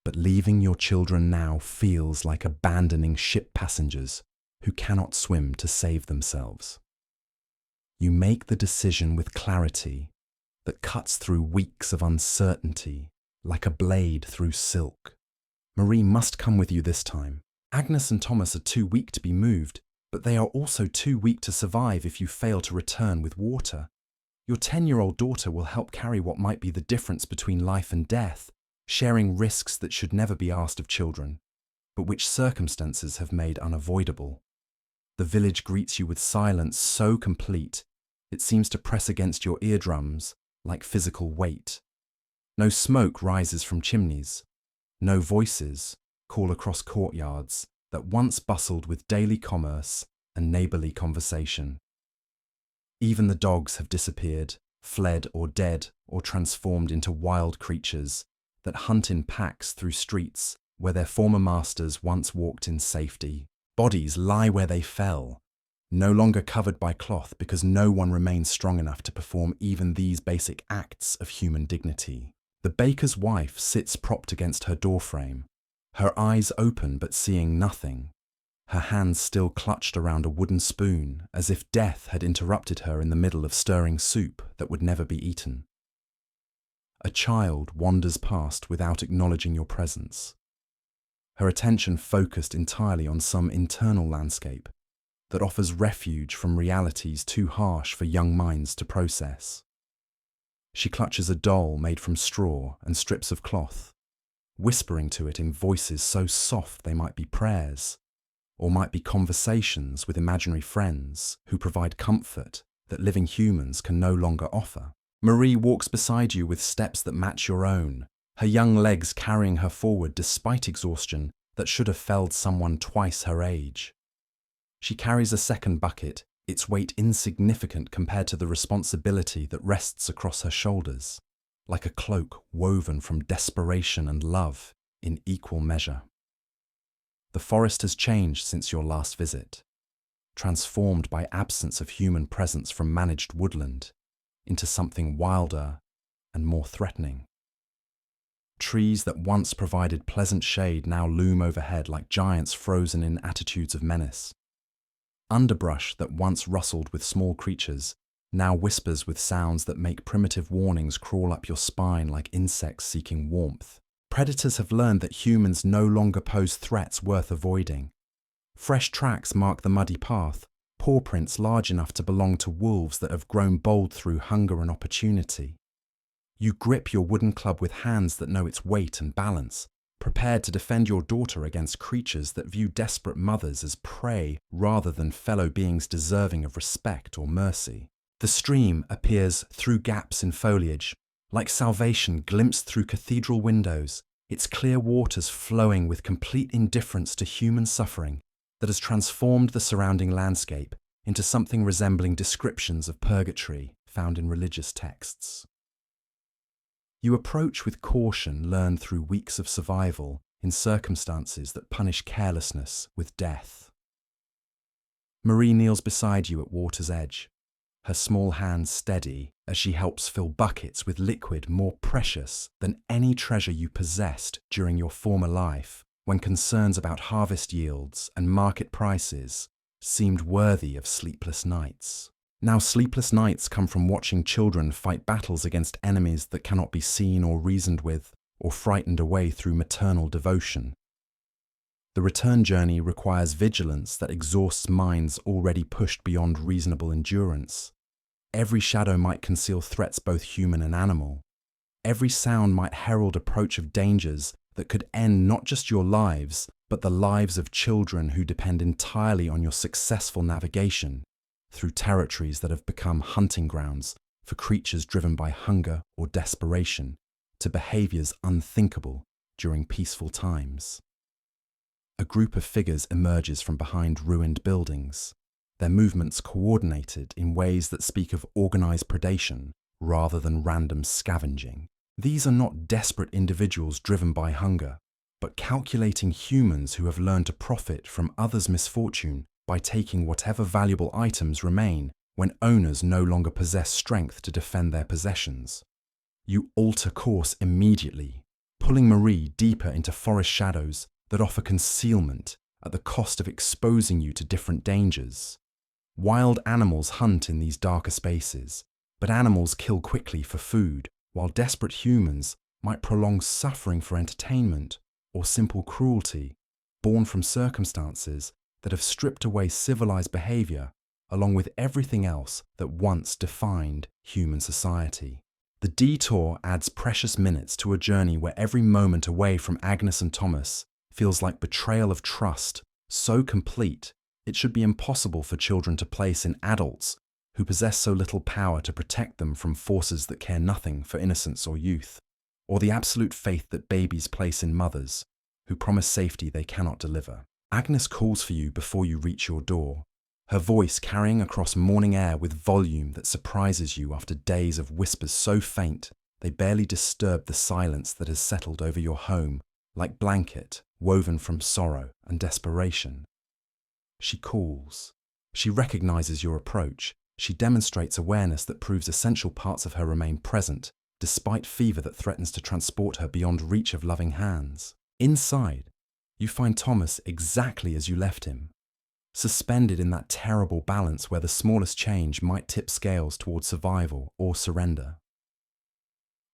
But leaving your children now feels like abandoning ship passengers who cannot swim to save themselves. You make the decision with clarity that cuts through weeks of uncertainty like a blade through silk. Marie must come with you this time. Agnes and Thomas are too weak to be moved, but they are also too weak to survive if you fail to return with water. Your 10-year-old daughter will help carry what might be the difference between life and death, sharing risks that should never be asked of children, but which circumstances have made unavoidable. The village greets you with silence so complete, it seems to press against your eardrums like physical weight. No smoke rises from chimneys. No voices call across courtyards that once bustled with daily commerce and neighbourly conversation. Even the dogs have disappeared, fled or dead or transformed into wild creatures that hunt in packs through streets where their former masters once walked in safety. Bodies lie where they fell, no longer covered by cloth because no one remains strong enough to perform even these basic acts of human dignity. The baker's wife sits propped against her doorframe, her eyes open but seeing nothing, her hands still clutched around a wooden spoon as if death had interrupted her in the middle of stirring soup that would never be eaten. A child wanders past without acknowledging your presence, her attention focused entirely on some internal landscape that offers refuge from realities too harsh for young minds to process. She clutches a doll made from straw and strips of cloth, whispering to it in voices so soft they might be prayers, or might be conversations with imaginary friends who provide comfort that living humans can no longer offer. Marie walks beside you with steps that match your own, her young legs carrying her forward despite exhaustion that should have felled someone twice her age. She carries a second bucket, its weight insignificant compared to the responsibility that rests across her shoulders, like a cloak woven from desperation and love in equal measure. The forest has changed since your last visit, transformed by absence of human presence from managed woodland into something wilder and more threatening. Trees that once provided pleasant shade now loom overhead like giants frozen in attitudes of menace. Underbrush that once rustled with small creatures now whispers with sounds that make primitive warnings crawl up your spine like insects seeking warmth. Predators have learned that humans no longer pose threats worth avoiding. Fresh tracks mark the muddy path, paw prints large enough to belong to wolves that have grown bold through hunger and opportunity. You grip your wooden club with hands that know its weight and balance, prepared to defend your daughter against creatures that view desperate mothers as prey rather than fellow beings deserving of respect or mercy. The stream appears through gaps in foliage, like salvation glimpsed through cathedral windows, its clear waters flowing with complete indifference to human suffering that has transformed the surrounding landscape into something resembling descriptions of purgatory found in religious texts. You approach with caution learned through weeks of survival in circumstances that punish carelessness with death. Marie kneels beside you at water's edge, her small hands steady as she helps fill buckets with liquid more precious than any treasure you possessed during your former life, when concerns about harvest yields and market prices seemed worthy of sleepless nights. Now sleepless nights come from watching children fight battles against enemies that cannot be seen or reasoned with, or frightened away through maternal devotion. The return journey requires vigilance that exhausts minds already pushed beyond reasonable endurance. Every shadow might conceal threats both human and animal. Every sound might herald approach of dangers that could end not just your lives, but the lives of children who depend entirely on your successful navigation through territories that have become hunting grounds for creatures driven by hunger or desperation to behaviors unthinkable during peaceful times. A group of figures emerges from behind ruined buildings, their movements coordinated in ways that speak of organized predation rather than random scavenging. These are not desperate individuals driven by hunger, but calculating humans who have learned to profit from others' misfortune by taking whatever valuable items remain when owners no longer possess strength to defend their possessions. You alter course immediately, pulling Marie deeper into forest shadows that offer concealment at the cost of exposing you to different dangers. Wild animals hunt in these darker spaces, but animals kill quickly for food, while desperate humans might prolong suffering for entertainment or simple cruelty born from circumstances that have stripped away civilized behavior along with everything else that once defined human society. The detour adds precious minutes to a journey where every moment away from Agnes and Thomas feels like betrayal of trust, so complete it should be impossible for children to place in adults who possess so little power to protect them from forces that care nothing for innocence or youth, or the absolute faith that babies place in mothers who promise safety they cannot deliver. Agnes calls for you before you reach your door, her voice carrying across morning air with volume that surprises you after days of whispers so faint they barely disturb the silence that has settled over your home like blanket woven from sorrow and desperation. She calls. She recognizes your approach. She demonstrates awareness that proves essential parts of her remain present, despite fever that threatens to transport her beyond reach of loving hands. Inside, you find Thomas exactly as you left him, suspended in that terrible balance where the smallest change might tip scales toward survival or surrender.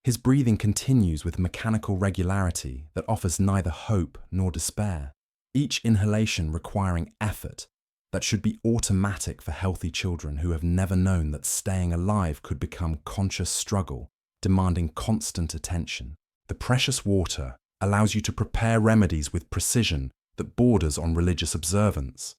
His breathing continues with mechanical regularity that offers neither hope nor despair, each inhalation requiring effort that should be automatic for healthy children who have never known that staying alive could become conscious struggle, demanding constant attention. The precious water allows you to prepare remedies with precision that borders on religious observance.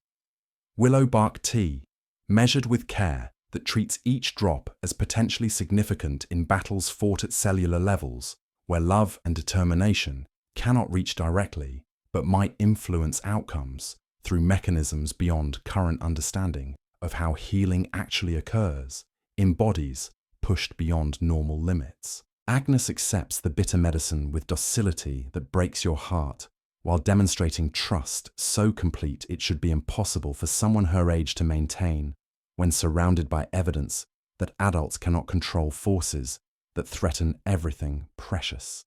Willow bark tea, measured with care, that treats each drop as potentially significant in battles fought at cellular levels, where love and determination cannot reach directly, but might influence outcomes through mechanisms beyond current understanding of how healing actually occurs in bodies pushed beyond normal limits. Agnes accepts the bitter medicine with docility that breaks your heart, while demonstrating trust so complete it should be impossible for someone her age to maintain when surrounded by evidence that adults cannot control forces that threaten everything precious.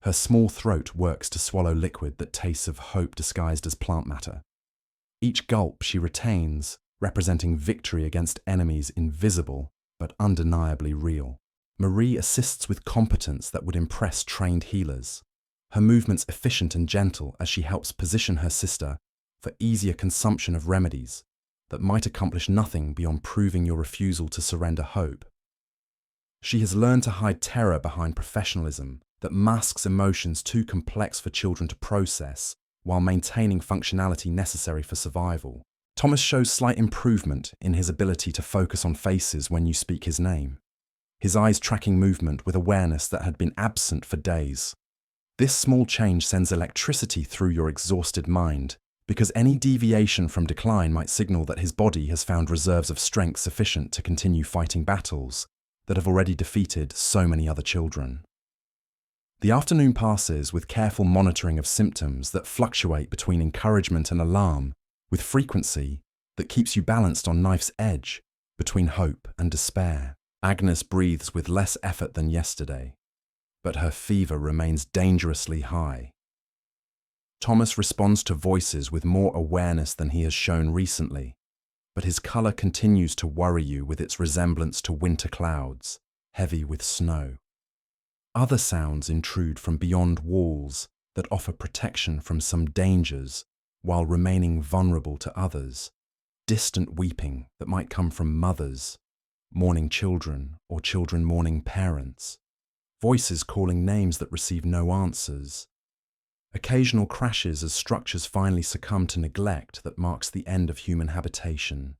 Her small throat works to swallow liquid that tastes of hope disguised as plant matter. Each gulp she retains, representing victory against enemies invisible but undeniably real. Marie assists with competence that would impress trained healers. Her movements efficient and gentle as she helps position her sister for easier consumption of remedies that might accomplish nothing beyond proving your refusal to surrender hope. She has learned to hide terror behind professionalism that masks emotions too complex for children to process while maintaining functionality necessary for survival. Thomas shows slight improvement in his ability to focus on faces when you speak his name, his eyes tracking movement with awareness that had been absent for days. This small change sends electricity through your exhausted mind, because any deviation from decline might signal that his body has found reserves of strength sufficient to continue fighting battles that have already defeated so many other children. The afternoon passes with careful monitoring of symptoms that fluctuate between encouragement and alarm, with frequency that keeps you balanced on knife's edge between hope and despair. Agnes breathes with less effort than yesterday, but her fever remains dangerously high. Thomas responds to voices with more awareness than he has shown recently, but his colour continues to worry you with its resemblance to winter clouds, heavy with snow. Other sounds intrude from beyond walls that offer protection from some dangers while remaining vulnerable to others. Distant weeping that might come from mothers mourning children or children mourning parents. Voices calling names that receive no answers. Occasional crashes as structures finally succumb to neglect that marks the end of human habitation.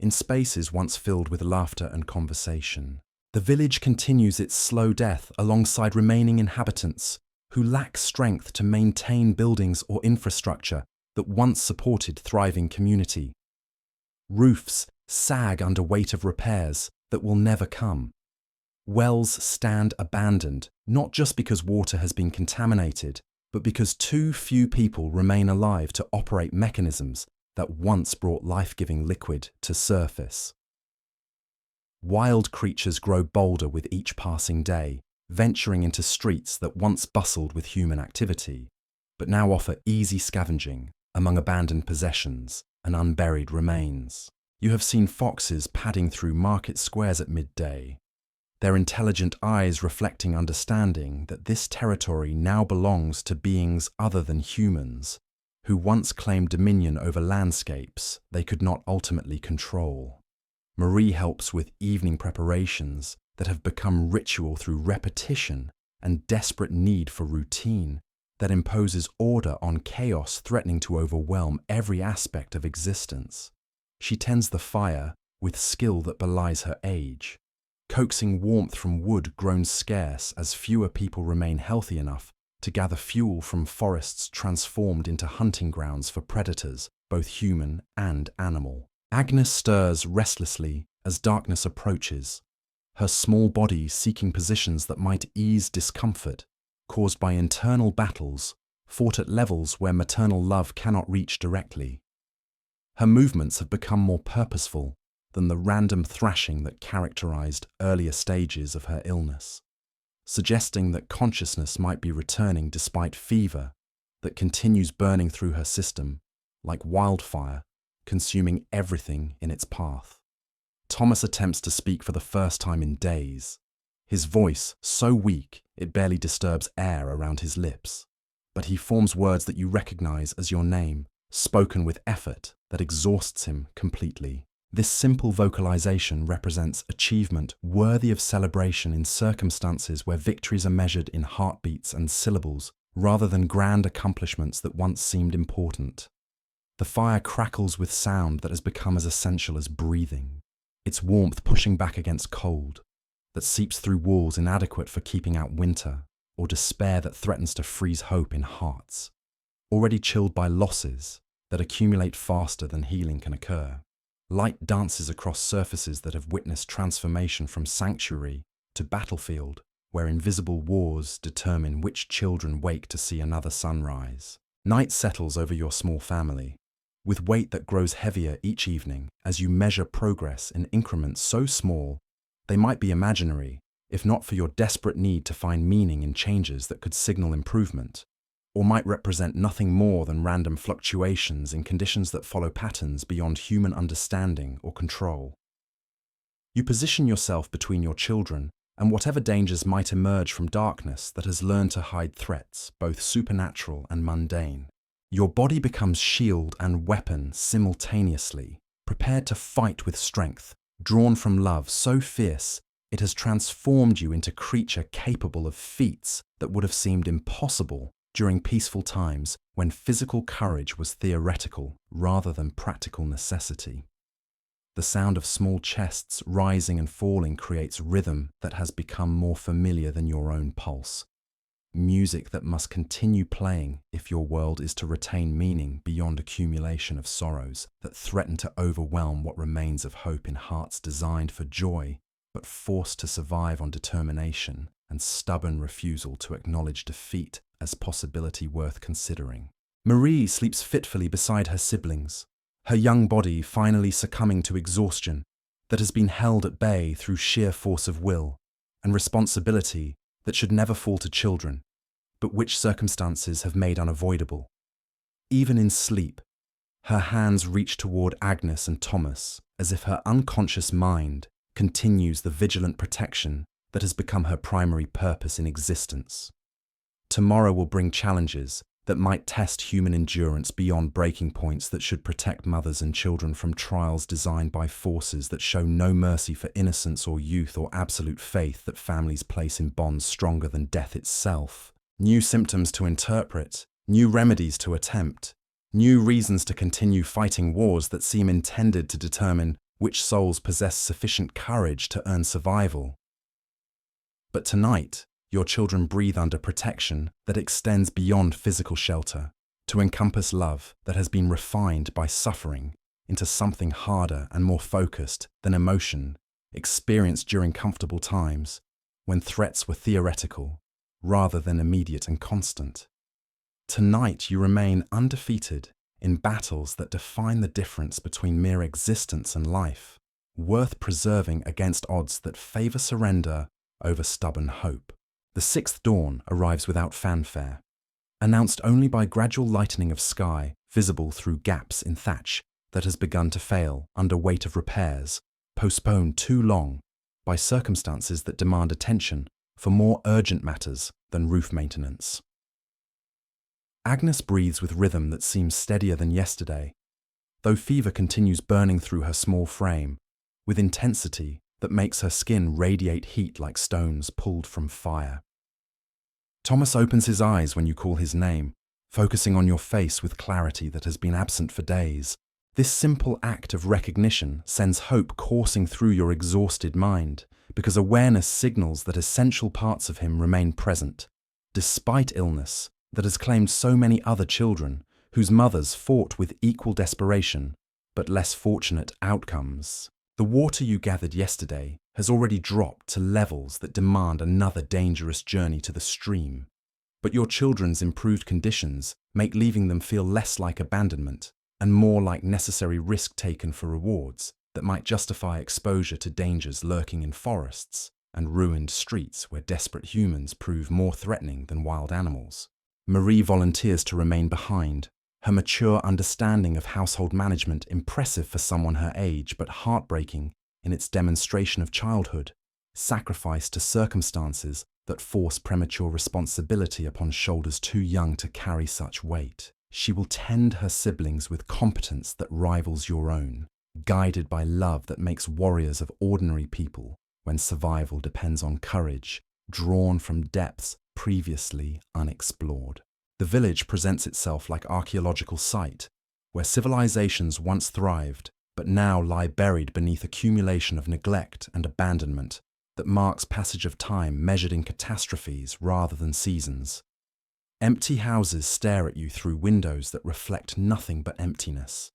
In spaces once filled with laughter and conversation, the village continues its slow death alongside remaining inhabitants who lack strength to maintain buildings or infrastructure that once supported thriving community. Roofs sag under weight of repairs that will never come. Wells stand abandoned, not just because water has been contaminated, but because too few people remain alive to operate mechanisms that once brought life-giving liquid to surface. Wild creatures grow bolder with each passing day, venturing into streets that once bustled with human activity, but now offer easy scavenging among abandoned possessions and unburied remains. You have seen foxes padding through market squares at midday, their intelligent eyes reflecting understanding that this territory now belongs to beings other than humans, who once claimed dominion over landscapes they could not ultimately control. Marie helps with evening preparations that have become ritual through repetition and desperate need for routine that imposes order on chaos threatening to overwhelm every aspect of existence. She tends the fire with skill that belies her age, coaxing warmth from wood grown scarce as fewer people remain healthy enough to gather fuel from forests transformed into hunting grounds for predators, both human and animal. Agnes stirs restlessly as darkness approaches, her small body seeking positions that might ease discomfort caused by internal battles fought at levels where maternal love cannot reach directly. Her movements have become more purposeful than the random thrashing that characterized earlier stages of her illness, suggesting that consciousness might be returning despite fever that continues burning through her system like wildfire, consuming everything in its path. Thomas attempts to speak for the first time in days, his voice so weak it barely disturbs air around his lips, but he forms words that you recognize as your name, spoken with effort that exhausts him completely. This simple vocalization represents achievement worthy of celebration in circumstances where victories are measured in heartbeats and syllables rather than grand accomplishments that once seemed important. The fire crackles with sound that has become as essential as breathing, its warmth pushing back against cold, that seeps through walls inadequate for keeping out winter, or despair that threatens to freeze hope in hearts, already chilled by losses that accumulate faster than healing can occur. Light dances across surfaces that have witnessed transformation from sanctuary to battlefield, where invisible wars determine which children wake to see another sunrise. Night settles over your small family, with weight that grows heavier each evening as you measure progress in increments so small they might be imaginary, if not for your desperate need to find meaning in changes that could signal improvement, or might represent nothing more than random fluctuations in conditions that follow patterns beyond human understanding or control. You position yourself between your children and whatever dangers might emerge from darkness that has learned to hide threats, both supernatural and mundane. Your body becomes shield and weapon simultaneously, prepared to fight with strength, drawn from love so fierce it has transformed you into a creature capable of feats that would have seemed impossible during peaceful times when physical courage was theoretical rather than practical necessity. The sound of small chests rising and falling creates rhythm that has become more familiar than your own pulse. Music that must continue playing if your world is to retain meaning beyond accumulation of sorrows that threaten to overwhelm what remains of hope in hearts designed for joy, but forced to survive on determination and stubborn refusal to acknowledge defeat as possibility worth considering. Marie sleeps fitfully beside her siblings, her young body finally succumbing to exhaustion that has been held at bay through sheer force of will and responsibility that should never fall to children, but which circumstances have made unavoidable. Even in sleep, her hands reach toward Agnes and Thomas as if her unconscious mind continues the vigilant protection that has become her primary purpose in existence. Tomorrow will bring challenges that might test human endurance beyond breaking points that should protect mothers and children from trials designed by forces that show no mercy for innocence or youth or absolute faith that families place in bonds stronger than death itself. New symptoms to interpret, new remedies to attempt, new reasons to continue fighting wars that seem intended to determine which souls possess sufficient courage to earn survival. But tonight, your children breathe under protection that extends beyond physical shelter to encompass love that has been refined by suffering into something harder and more focused than emotion experienced during comfortable times when threats were theoretical rather than immediate and constant. Tonight you remain undefeated in battles that define the difference between mere existence and life, worth preserving against odds that favor surrender over stubborn hope. The sixth dawn arrives without fanfare, announced only by gradual lightening of sky visible through gaps in thatch that has begun to fail under weight of repairs, postponed too long by circumstances that demand attention for more urgent matters than roof maintenance. Agnes breathes with rhythm that seems steadier than yesterday, though fever continues burning through her small frame, with intensity that makes her skin radiate heat like stones pulled from fire. Thomas opens his eyes when you call his name, focusing on your face with clarity that has been absent for days. This simple act of recognition sends hope coursing through your exhausted mind, because awareness signals that essential parts of him remain present, despite illness that has claimed so many other children whose mothers fought with equal desperation, but less fortunate outcomes. The water you gathered yesterday has already dropped to levels that demand another dangerous journey to the stream. But your children's improved conditions make leaving them feel less like abandonment and more like necessary risk taken for rewards that might justify exposure to dangers lurking in forests and ruined streets where desperate humans prove more threatening than wild animals. Marie volunteers to remain behind, her mature understanding of household management impressive for someone her age but heartbreaking in its demonstration of childhood, sacrificed to circumstances that force premature responsibility upon shoulders too young to carry such weight. She will tend her siblings with competence that rivals your own, guided by love that makes warriors of ordinary people when survival depends on courage, drawn from depths previously unexplored. The village presents itself like archaeological site, where civilizations once thrived, but now lie buried beneath accumulation of neglect and abandonment that marks passage of time measured in catastrophes rather than seasons. Empty houses stare at you through windows that reflect nothing but emptiness.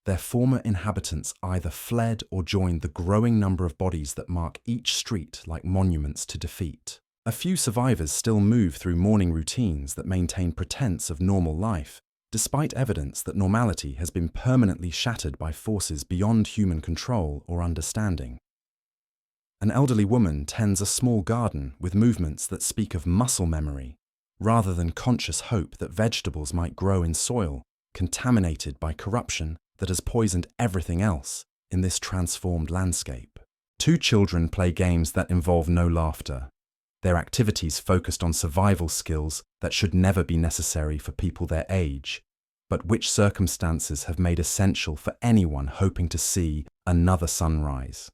Their former inhabitants either fled or joined the growing number of bodies that mark each street like monuments to defeat. A few survivors still move through morning routines that maintain pretense of normal life, despite evidence that normality has been permanently shattered by forces beyond human control or understanding. An elderly woman tends a small garden with movements that speak of muscle memory, rather than conscious hope that vegetables might grow in soil contaminated by corruption that has poisoned everything else in this transformed landscape. Two children play games that involve no laughter. Their activities focused on survival skills that should never be necessary for people their age, but which circumstances have made essential for anyone hoping to see another sunrise.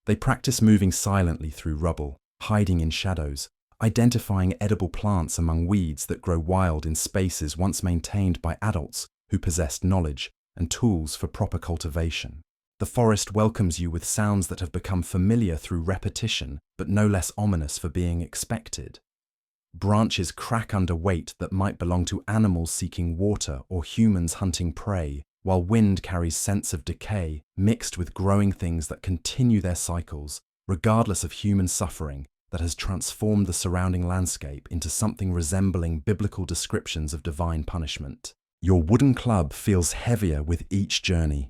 They practice moving silently through rubble, hiding in shadows, identifying edible plants among weeds that grow wild in spaces once maintained by adults who possessed knowledge and tools for proper cultivation. The forest welcomes you with sounds that have become familiar through repetition, but no less ominous for being expected. Branches crack under weight that might belong to animals seeking water or humans hunting prey, while wind carries scents of decay mixed with growing things that continue their cycles, regardless of human suffering that has transformed the surrounding landscape into something resembling biblical descriptions of divine punishment. Your wooden club feels heavier with each journey,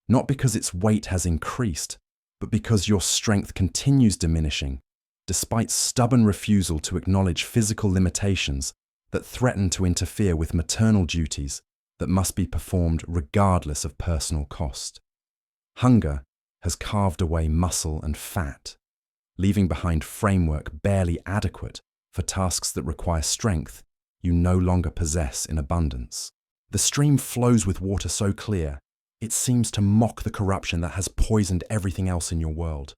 not because its weight has increased, but because your strength continues diminishing, despite stubborn refusal to acknowledge physical limitations that threaten to interfere with maternal duties that must be performed regardless of personal cost. Hunger has carved away muscle and fat, leaving behind framework barely adequate for tasks that require strength you no longer possess in abundance. The stream flows with water so clear, it seems to mock the corruption that has poisoned everything else in your world,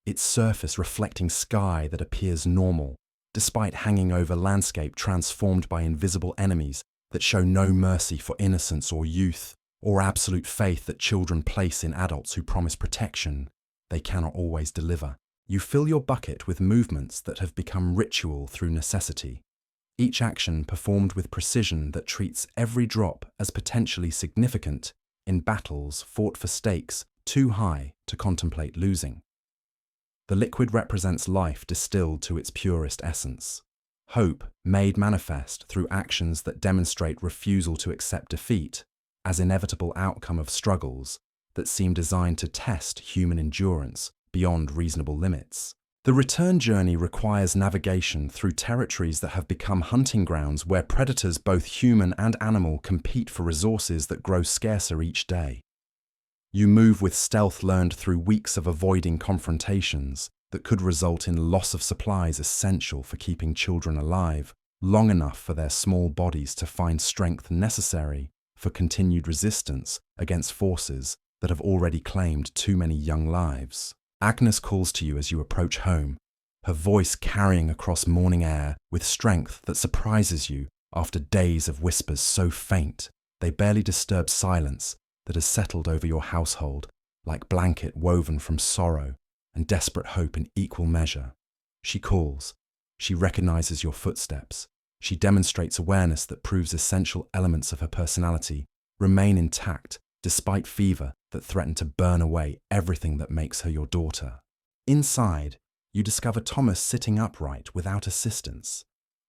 its surface reflecting sky that appears normal, despite hanging over landscape transformed by invisible enemies that show no mercy for innocence or youth, or absolute faith that children place in adults who promise protection they cannot always deliver. You fill your bucket with movements that have become ritual through necessity, each action performed with precision that treats every drop as potentially significant in battles fought for stakes too high to contemplate losing. The liquid represents life distilled to its purest essence, hope made manifest through actions that demonstrate refusal to accept defeat as inevitable outcome of struggles that seem designed to test human endurance beyond reasonable limits. The return journey requires navigation through territories that have become hunting grounds where predators, both human and animal, compete for resources that grow scarcer each day. You move with stealth learned through weeks of avoiding confrontations that could result in loss of supplies essential for keeping children alive long enough for their small bodies to find strength necessary for continued resistance against forces that have already claimed too many young lives. Agnes calls to you as you approach home, her voice carrying across morning air with strength that surprises you after days of whispers so faint they barely disturb silence that has settled over your household like blanket woven from sorrow and desperate hope in equal measure. She calls. She recognizes your footsteps. She demonstrates awareness that proves essential elements of her personality remain intact despite fever that threatened to burn away everything that makes her your daughter. Inside, you discover Thomas sitting upright without assistance,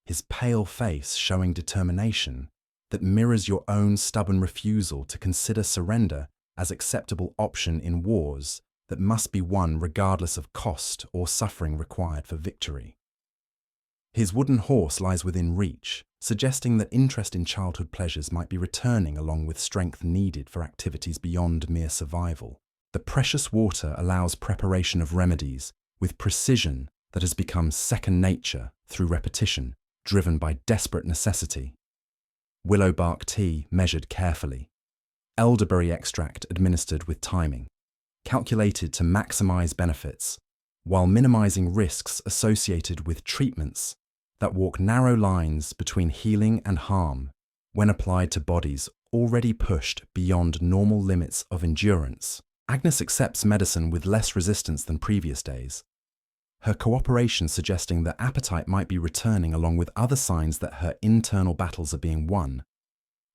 his pale face showing determination that mirrors your own stubborn refusal to consider surrender as acceptable option in wars that must be won regardless of cost or suffering required for victory. His wooden horse lies within reach, suggesting that interest in childhood pleasures might be returning along with strength needed for activities beyond mere survival. The precious water allows preparation of remedies with precision that has become second nature through repetition, driven by desperate necessity. Willow bark tea measured carefully. Elderberry extract administered with timing, calculated to maximize benefits, while minimizing risks associated with treatments that walk narrow lines between healing and harm when applied to bodies already pushed beyond normal limits of endurance. Agnes accepts medicine with less resistance than previous days. her cooperation suggesting that appetite might be returning along with other signs that her internal battles are being won.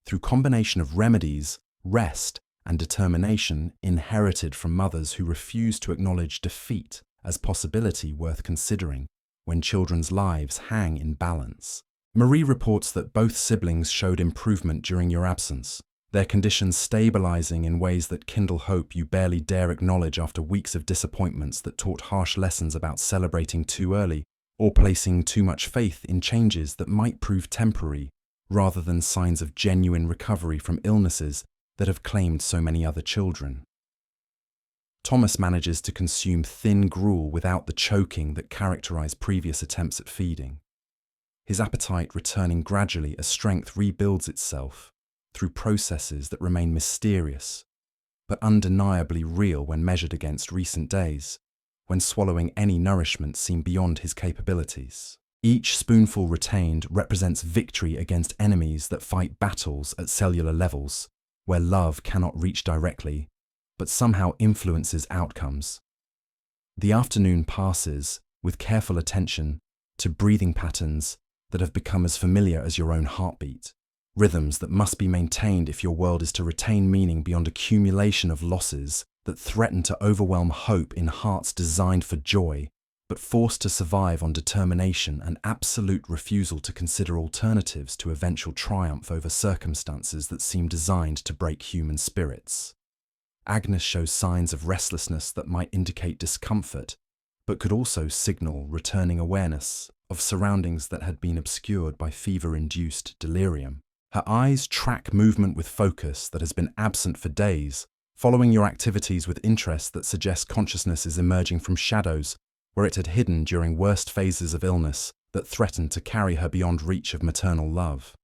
Through combination of remedies, rest, and determination inherited from mothers who refuse to acknowledge defeat as possibility worth considering when children's lives hang in balance. Marie reports that both siblings showed improvement during your absence, their conditions stabilizing in ways that kindle hope you barely dare acknowledge after weeks of disappointments that taught harsh lessons about celebrating too early or placing too much faith in changes that might prove temporary rather than signs of genuine recovery from illnesses that have claimed so many other children. Thomas manages to consume thin gruel without the choking that characterized previous attempts at feeding, his appetite returning gradually as strength rebuilds itself through processes that remain mysterious, but undeniably real when measured against recent days, when swallowing any nourishment seemed beyond his capabilities. Each spoonful retained represents victory against enemies that fight battles at cellular levels, where love cannot reach directly, but somehow influences outcomes. The afternoon passes with careful attention to breathing patterns that have become as familiar as your own heartbeat, rhythms that must be maintained if your world is to retain meaning beyond accumulation of losses that threaten to overwhelm hope in hearts designed for joy, but forced to survive on determination and absolute refusal to consider alternatives to eventual triumph over circumstances that seem designed to break human spirits. Agnes shows signs of restlessness that might indicate discomfort, but could also signal returning awareness of surroundings that had been obscured by fever-induced delirium. Her eyes track movement with focus that has been absent for days, following your activities with interest that suggests consciousness is emerging from shadows where it had hidden during worst phases of illness that threatened to carry her beyond reach of maternal love.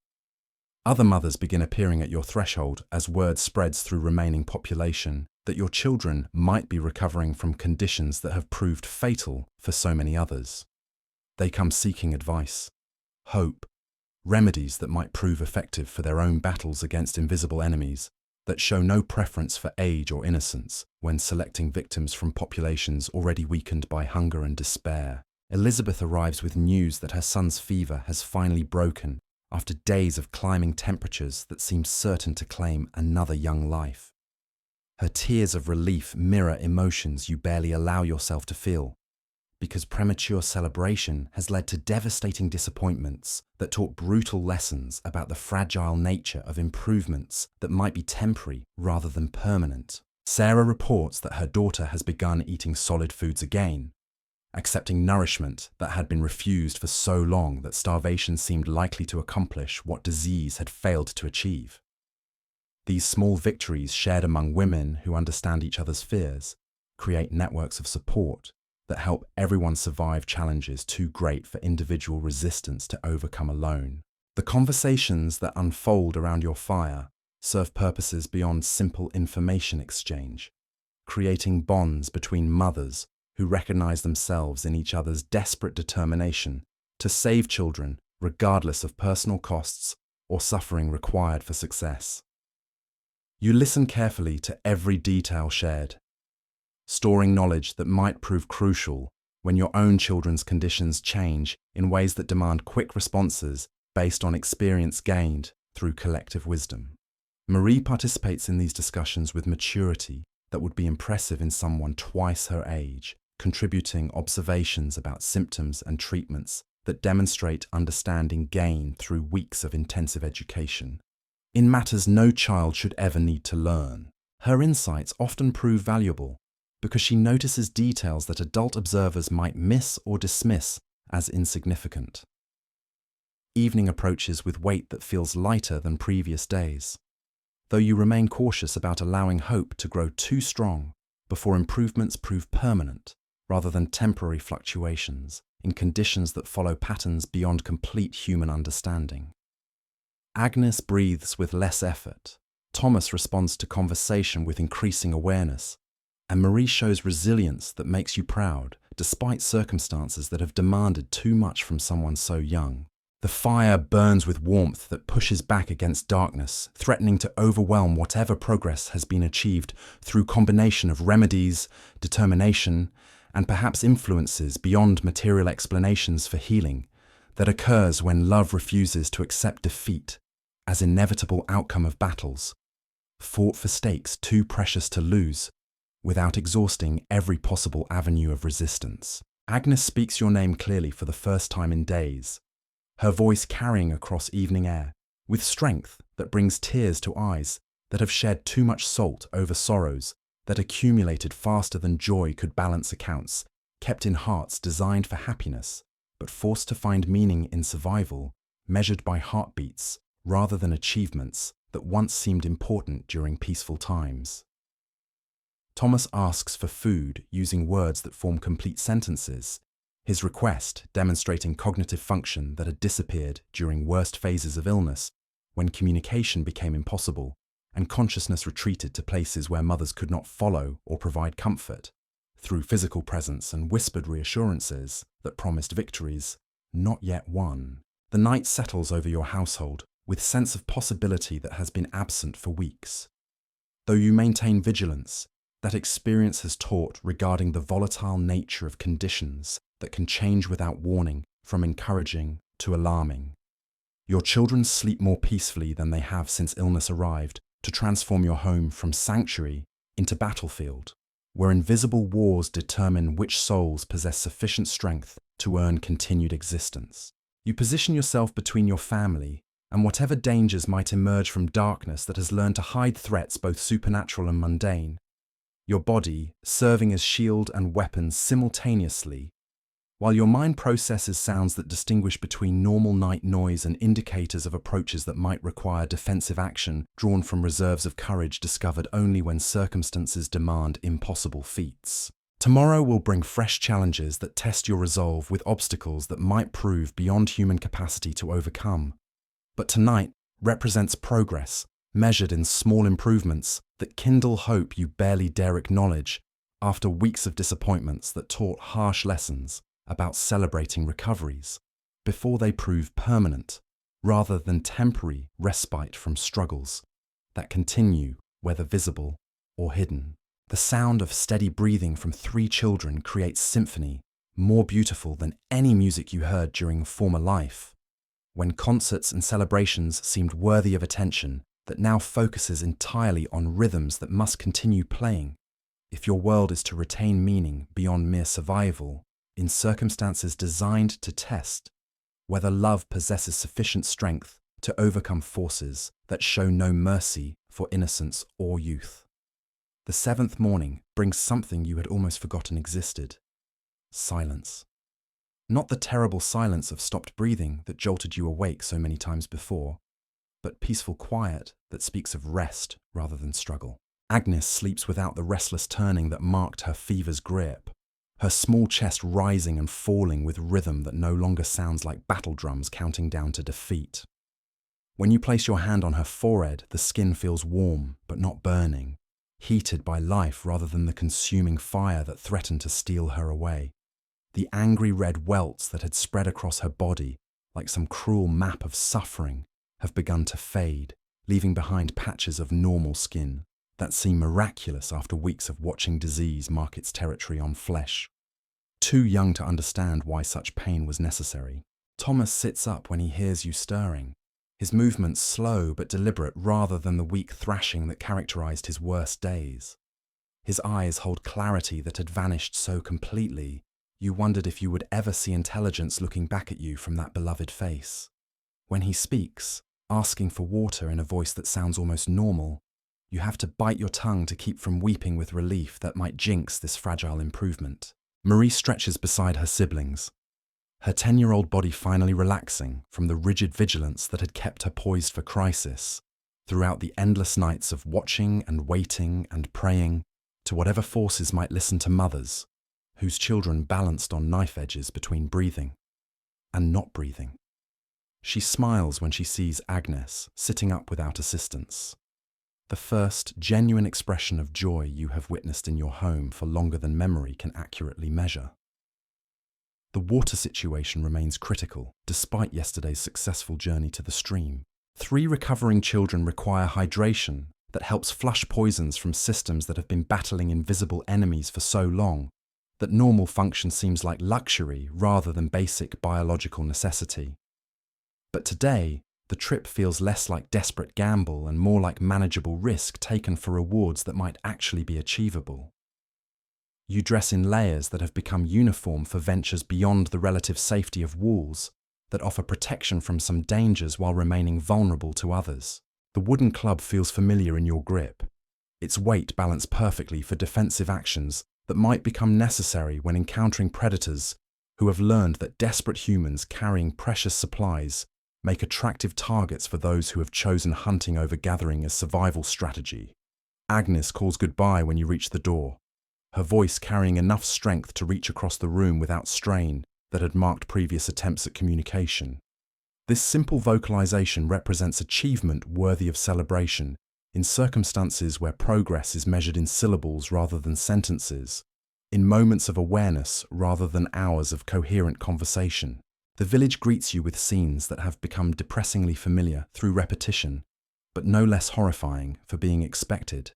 Other mothers begin appearing at your threshold as word spreads through remaining population that your children might be recovering from conditions that have proved fatal for so many others. They come seeking advice, hope, remedies that might prove effective for their own battles against invisible enemies that show no preference for age or innocence when selecting victims from populations already weakened by hunger and despair. Elizabeth arrives with news that her son's fever has finally broken after days of climbing temperatures that seem certain to claim another young life. Her tears of relief mirror emotions you barely allow yourself to feel, because premature celebration has led to devastating disappointments that taught brutal lessons about the fragile nature of improvements that might be temporary rather than permanent. Sarah reports that her daughter has begun eating solid foods again, accepting nourishment that had been refused for so long that starvation seemed likely to accomplish what disease had failed to achieve. These small victories shared among women who understand each other's fears create networks of support that help everyone survive challenges too great for individual resistance to overcome alone. The conversations that unfold around your fire serve purposes beyond simple information exchange, creating bonds between mothers who recognize themselves in each other's desperate determination to save children regardless of personal costs or suffering required for success. You listen carefully to every detail shared, storing knowledge that might prove crucial when your own children's conditions change in ways that demand quick responses based on experience gained through collective wisdom. Marie participates in these discussions with maturity that would be impressive in someone twice her age, contributing observations about symptoms and treatments that demonstrate understanding gained through weeks of intensive education. In matters no child should ever need to learn, her insights often prove valuable because she notices details that adult observers might miss or dismiss as insignificant. Evening approaches with weight that feels lighter than previous days, though you remain cautious about allowing hope to grow too strong before improvements prove permanent rather than temporary fluctuations in conditions that follow patterns beyond complete human understanding. Agnes breathes with less effort, Thomas responds to conversation with increasing awareness, and Marie shows resilience that makes you proud, despite circumstances that have demanded too much from someone so young. The fire burns with warmth that pushes back against darkness, threatening to overwhelm whatever progress has been achieved through combination of remedies, determination, and perhaps influences beyond material explanations for healing that occurs when love refuses to accept defeat as inevitable outcome of battles, fought for stakes too precious to lose, without exhausting every possible avenue of resistance. Agnes speaks your name clearly for the first time in days, her voice carrying across evening air, with strength that brings tears to eyes that have shed too much salt over sorrows that accumulated faster than joy could balance accounts, kept in hearts designed for happiness, but forced to find meaning in survival, measured by heartbeats rather than achievements that once seemed important during peaceful times. Thomas asks for food using words that form complete sentences, his request demonstrating cognitive function that had disappeared during worst phases of illness, when communication became impossible and consciousness retreated to places where mothers could not follow or provide comfort, through physical presence and whispered reassurances that promised victories not yet won. The night settles over your household with sense of possibility that has been absent for weeks. Though you maintain vigilance, that experience has taught regarding the volatile nature of conditions that can change without warning from encouraging to alarming. Your children sleep more peacefully than they have since illness arrived to transform your home from sanctuary into battlefield, where invisible wars determine which souls possess sufficient strength to earn continued existence. You position yourself between your family and whatever dangers might emerge from darkness that has learned to hide threats both supernatural and mundane, your body serving as shield and weapon simultaneously, while your mind processes sounds that distinguish between normal night noise and indicators of approaches that might require defensive action drawn from reserves of courage discovered only when circumstances demand impossible feats. Tomorrow will bring fresh challenges that test your resolve with obstacles that might prove beyond human capacity to overcome. But tonight represents progress, measured in small improvements that kindle hope you barely dare acknowledge after weeks of disappointments that taught harsh lessons about celebrating recoveries before they prove permanent, rather than temporary respite from struggles that continue, whether visible or hidden. The sound of steady breathing from 3 children creates symphony more beautiful than any music you heard during a former life, when concerts and celebrations seemed worthy of attention that now focuses entirely on rhythms that must continue playing. If your world is to retain meaning beyond mere survival, in circumstances designed to test whether love possesses sufficient strength to overcome forces that show no mercy for innocence or youth. The 7th morning brings something you had almost forgotten existed: silence. Not the terrible silence of stopped breathing that jolted you awake so many times before, but peaceful quiet that speaks of rest rather than struggle. Agnes sleeps without the restless turning that marked her fever's grip, her small chest rising and falling with rhythm that no longer sounds like battle drums counting down to defeat. When you place your hand on her forehead, the skin feels warm but not burning, heated by life rather than the consuming fire that threatened to steal her away. The angry red welts that had spread across her body, like some cruel map of suffering, have begun to fade, leaving behind patches of normal skin that seem miraculous after weeks of watching disease mark its territory on flesh. Too young to understand why such pain was necessary, Thomas sits up when he hears you stirring, his movements slow but deliberate rather than the weak thrashing that characterized his worst days. His eyes hold clarity that had vanished so completely, you wondered if you would ever see intelligence looking back at you from that beloved face. When he speaks, asking for water in a voice that sounds almost normal, you have to bite your tongue to keep from weeping with relief that might jinx this fragile improvement. Marie stretches beside her siblings, her 10-year-old body finally relaxing from the rigid vigilance that had kept her poised for crisis throughout the endless nights of watching and waiting and praying to whatever forces might listen to mothers whose children balanced on knife edges between breathing and not breathing. She smiles when she sees Agnes sitting up without assistance, the first genuine expression of joy you have witnessed in your home for longer than memory can accurately measure. The water situation remains critical, despite yesterday's successful journey to the stream. 3 recovering children require hydration that helps flush poisons from systems that have been battling invisible enemies for so long, that normal function seems like luxury rather than basic biological necessity. But today, the trip feels less like desperate gamble and more like manageable risk taken for rewards that might actually be achievable. You dress in layers that have become uniform for ventures beyond the relative safety of walls, that offer protection from some dangers while remaining vulnerable to others. The wooden club feels familiar in your grip, its weight balanced perfectly for defensive actions that might become necessary when encountering predators who have learned that desperate humans carrying precious supplies make attractive targets for those who have chosen hunting over gathering as survival strategy. Agnes calls goodbye when you reach the door, her voice carrying enough strength to reach across the room without strain that had marked previous attempts at communication. This simple vocalization represents achievement worthy of celebration in circumstances where progress is measured in syllables rather than sentences, in moments of awareness rather than hours of coherent conversation. The village greets you with scenes that have become depressingly familiar through repetition, but no less horrifying for being expected.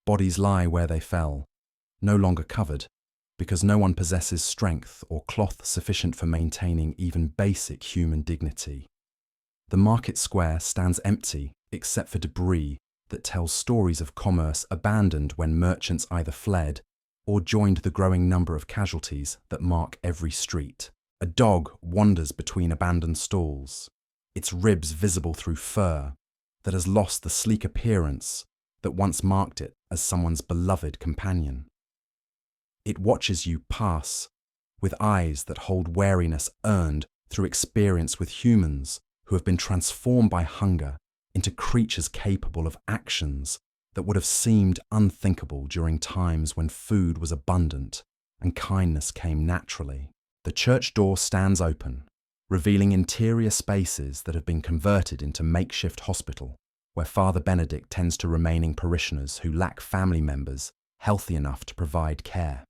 Bodies lie where they fell, no longer covered, because no one possesses strength or cloth sufficient for maintaining even basic human dignity. The market square stands empty except for debris that tells stories of commerce abandoned when merchants either fled or joined the growing number of casualties that mark every street. A dog wanders between abandoned stalls, its ribs visible through fur that has lost the sleek appearance that once marked it as someone's beloved companion. It watches you pass with eyes that hold wariness earned through experience with humans who have been transformed by hunger into creatures capable of actions that would have seemed unthinkable during times when food was abundant and kindness came naturally. The church door stands open, revealing interior spaces that have been converted into makeshift hospital, where Father Benedict tends to remaining parishioners who lack family members healthy enough to provide care.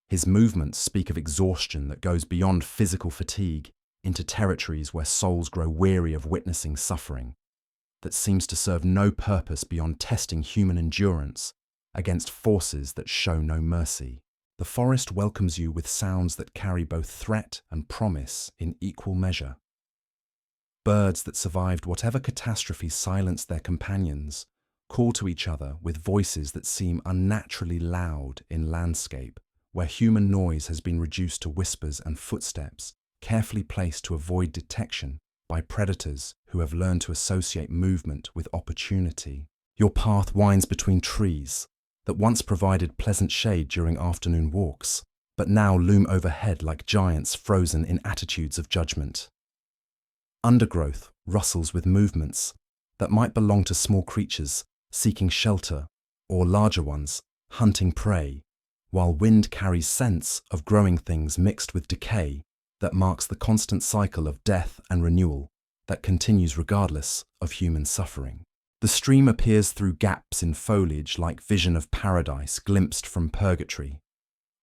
His movements speak of exhaustion that goes beyond physical fatigue into territories where souls grow weary of witnessing suffering, that seems to serve no purpose beyond testing human endurance against forces that show no mercy. The forest welcomes you with sounds that carry both threat and promise in equal measure. Birds that survived whatever catastrophe silenced their companions call to each other with voices that seem unnaturally loud in landscape where human noise has been reduced to whispers and footsteps, carefully placed to avoid detection by predators who have learned to associate movement with opportunity. Your path winds between trees that once provided pleasant shade during afternoon walks, but now loom overhead like giants frozen in attitudes of judgment. Undergrowth rustles with movements that might belong to small creatures seeking shelter or larger ones hunting prey, while wind carries scents of growing things mixed with decay that marks the constant cycle of death and renewal that continues regardless of human suffering. The stream appears through gaps in foliage like vision of paradise glimpsed from purgatory,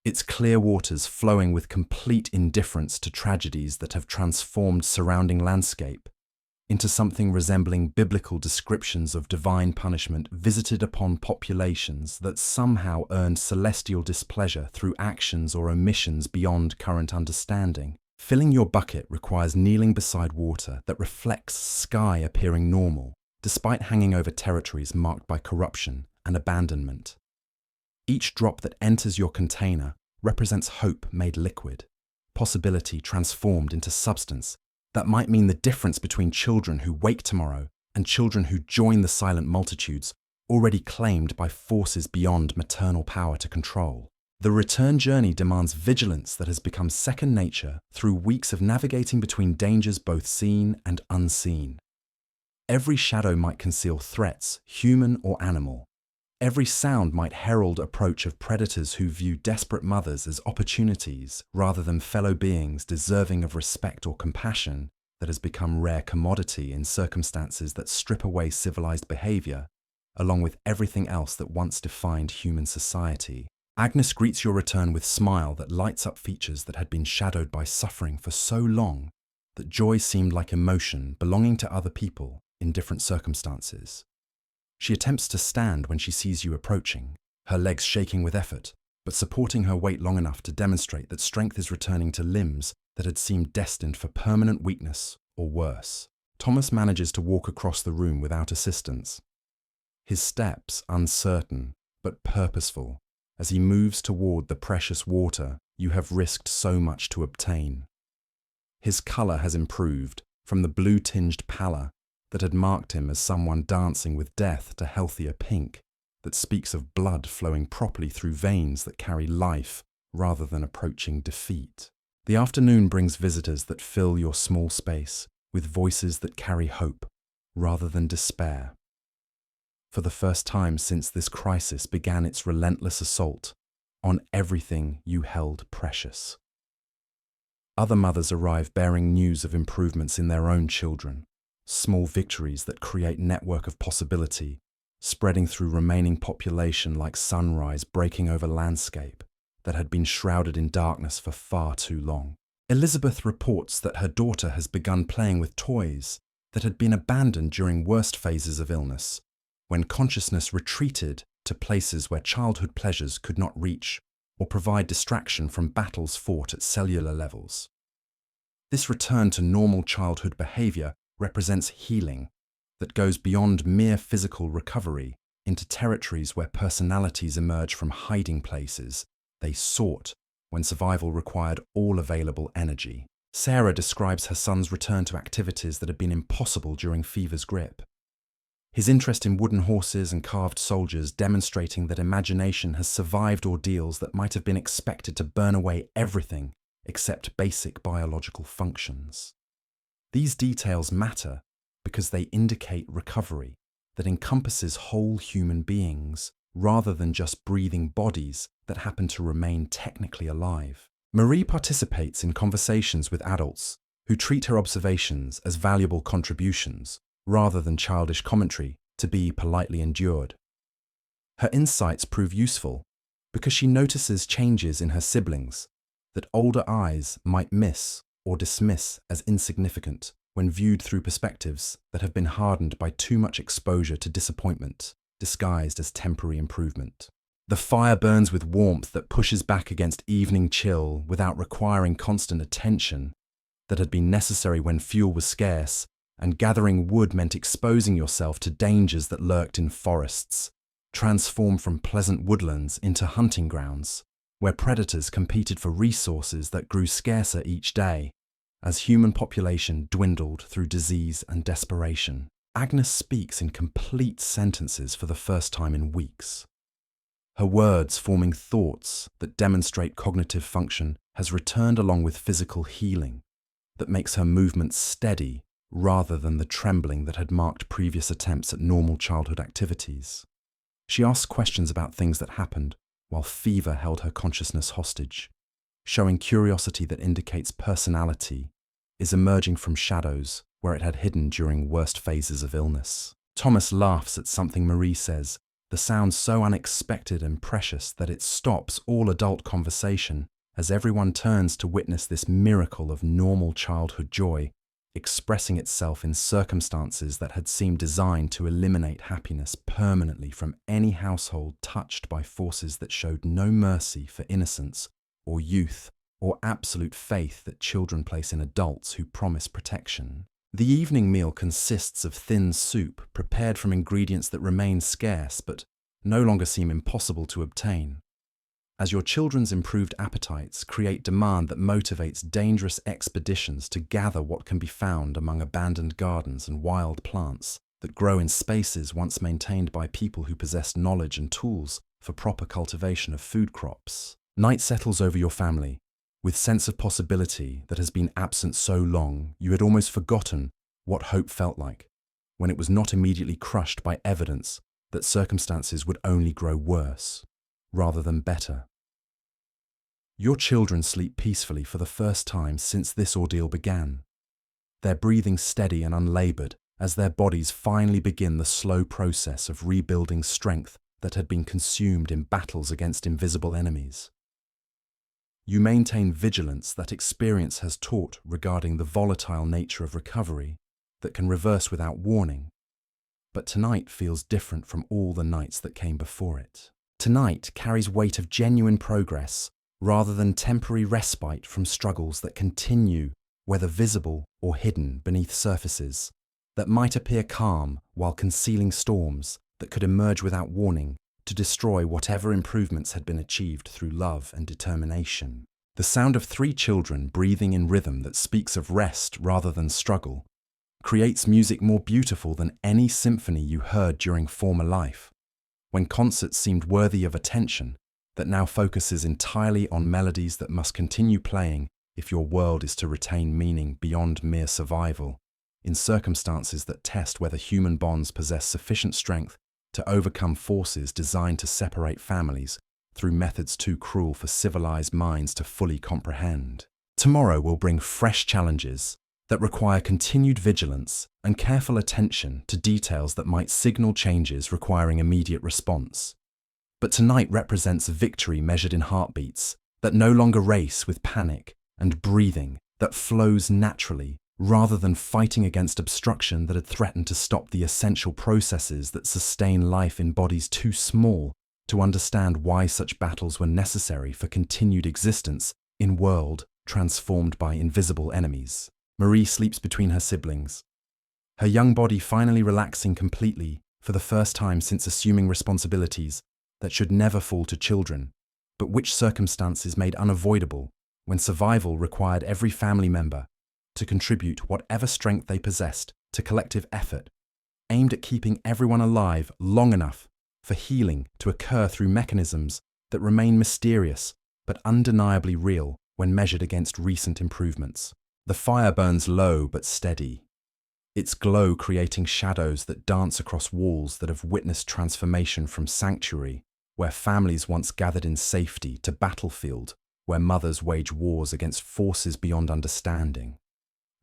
its clear waters flowing with complete indifference to tragedies that have transformed surrounding landscape into something resembling biblical descriptions of divine punishment visited upon populations that somehow earned celestial displeasure through actions or omissions beyond current understanding. Filling your bucket requires kneeling beside water that reflects sky appearing normal, despite hanging over territories marked by corruption and abandonment. Each drop that enters your container represents hope made liquid, possibility transformed into substance that might mean the difference between children who wake tomorrow and children who join the silent multitudes already claimed by forces beyond maternal power to control. The return journey demands vigilance that has become second nature through weeks of navigating between dangers both seen and unseen. Every shadow might conceal threats, human or animal. Every sound might herald approach of predators who view desperate mothers as opportunities rather than fellow beings deserving of respect or compassion that has become rare commodity in circumstances that strip away civilized behavior, along with everything else that once defined human society. Agnes greets your return with smile that lights up features that had been shadowed by suffering for so long that joy seemed like emotion belonging to other people in different circumstances. She attempts to stand when she sees you approaching, her legs shaking with effort, but supporting her weight long enough to demonstrate that strength is returning to limbs that had seemed destined for permanent weakness or worse. Thomas manages to walk across the room without assistance, his steps uncertain but purposeful as he moves toward the precious water you have risked so much to obtain. His color has improved from the blue-tinged pallor that had marked him as someone dancing with death to healthier pink that speaks of blood flowing properly through veins that carry life rather than approaching defeat. The afternoon brings visitors that fill your small space with voices that carry hope rather than despair. For the first time since this crisis began its relentless assault on everything you held precious. Other mothers arrive bearing news of improvements in their own children, small victories that create network of possibility, spreading through remaining population like sunrise breaking over landscape that had been shrouded in darkness for far too long. Elizabeth reports that her daughter has begun playing with toys that had been abandoned during worst phases of illness, when consciousness retreated to places where childhood pleasures could not reach or provide distraction from battles fought at cellular levels. This return to normal childhood behavior represents healing that goes beyond mere physical recovery into territories where personalities emerge from hiding places they sought when survival required all available energy. Sarah describes her son's return to activities that had been impossible during fever's grip. His interest in wooden horses and carved soldiers demonstrating that imagination has survived ordeals that might have been expected to burn away everything except basic biological functions. These details matter because they indicate recovery that encompasses whole human beings rather than just breathing bodies that happen to remain technically alive. Marie participates in conversations with adults who treat her observations as valuable contributions rather than childish commentary to be politely endured. Her insights prove useful because she notices changes in her siblings that older eyes might miss or dismiss as insignificant when viewed through perspectives that have been hardened by too much exposure to disappointment, disguised as temporary improvement. The fire burns with warmth that pushes back against evening chill without requiring constant attention that had been necessary when fuel was scarce, and gathering wood meant exposing yourself to dangers that lurked in forests, transformed from pleasant woodlands into hunting grounds, where predators competed for resources that grew scarcer each day, as human population dwindled through disease and desperation. Agnes speaks in complete sentences for the first time in weeks. Her words forming thoughts that demonstrate cognitive function has returned along with physical healing that makes her movements steady rather than the trembling that had marked previous attempts at normal childhood activities. She asks questions about things that happened while fever held her consciousness hostage, showing curiosity that indicates personality is emerging from shadows where it had hidden during worst phases of illness. Thomas laughs at something Marie says, the sound so unexpected and precious that it stops all adult conversation as everyone turns to witness this miracle of normal childhood joy, expressing itself in circumstances that had seemed designed to eliminate happiness permanently from any household touched by forces that showed no mercy for innocence or youth or absolute faith that children place in adults who promise protection. The evening meal consists of thin soup prepared from ingredients that remain scarce but no longer seem impossible to obtain. As your children's improved appetites create demand that motivates dangerous expeditions to gather what can be found among abandoned gardens and wild plants that grow in spaces once maintained by people who possess knowledge and tools for proper cultivation of food crops. Night settles over your family, with sense of possibility that has been absent so long you had almost forgotten what hope felt like, when it was not immediately crushed by evidence that circumstances would only grow worse, rather than better. Your children sleep peacefully for the first time since this ordeal began, their breathing steady and unlaboured as their bodies finally begin the slow process of rebuilding strength that had been consumed in battles against invisible enemies. You maintain vigilance that experience has taught regarding the volatile nature of recovery that can reverse without warning, but tonight feels different from all the nights that came before it. Tonight carries weight of genuine progress rather than temporary respite from struggles that continue, whether visible or hidden beneath surfaces, that might appear calm while concealing storms that could emerge without warning to destroy whatever improvements had been achieved through love and determination. The sound of 3 children breathing in rhythm that speaks of rest rather than struggle creates music more beautiful than any symphony you heard during former life, when concerts seemed worthy of attention, that now focuses entirely on melodies that must continue playing if your world is to retain meaning beyond mere survival, in circumstances that test whether human bonds possess sufficient strength to overcome forces designed to separate families through methods too cruel for civilized minds to fully comprehend. Tomorrow will bring fresh challenges that require continued vigilance and careful attention to details that might signal changes requiring immediate response. But tonight represents a victory measured in heartbeats that no longer race with panic, and breathing that flows naturally rather than fighting against obstruction that had threatened to stop the essential processes that sustain life in bodies too small to understand why such battles were necessary for continued existence in a world transformed by invisible enemies. Marie sleeps between her siblings, her young body finally relaxing completely for the first time since assuming responsibilities that should never fall to children, but which circumstances made unavoidable when survival required every family member to contribute whatever strength they possessed to collective effort, aimed at keeping everyone alive long enough for healing to occur through mechanisms that remain mysterious but undeniably real when measured against recent improvements. The fire burns low but steady, its glow creating shadows that dance across walls that have witnessed transformation from sanctuary, where families once gathered in safety, to battlefield, where mothers wage wars against forces beyond understanding,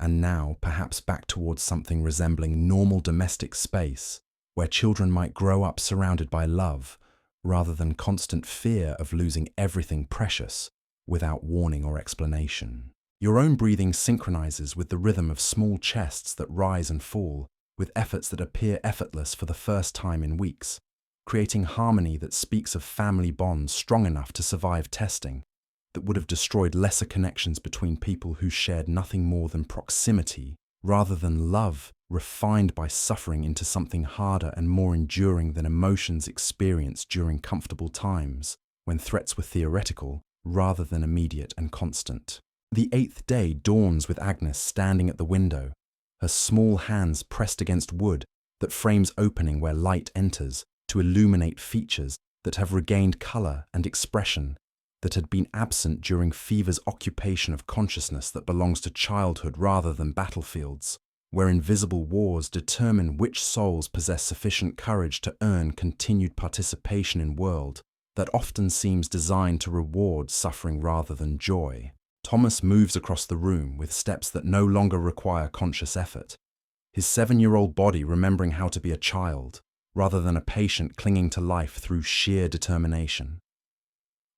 and now perhaps back towards something resembling normal domestic space, where children might grow up surrounded by love, rather than constant fear of losing everything precious without warning or explanation. Your own breathing synchronizes with the rhythm of small chests that rise and fall, with efforts that appear effortless for the first time in weeks, creating harmony that speaks of family bonds strong enough to survive testing, that would have destroyed lesser connections between people who shared nothing more than proximity, rather than love refined by suffering into something harder and more enduring than emotions experienced during comfortable times, when threats were theoretical rather than immediate and constant. The 8th day dawns with Agnes standing at the window, her small hands pressed against wood that frames opening where light enters to illuminate features that have regained colour and expression that had been absent during fever's occupation of consciousness that belongs to childhood rather than battlefields, where invisible wars determine which souls possess sufficient courage to earn continued participation in a world that often seems designed to reward suffering rather than joy. Thomas moves across the room with steps that no longer require conscious effort, his 7-year-old body remembering how to be a child, rather than a patient clinging to life through sheer determination.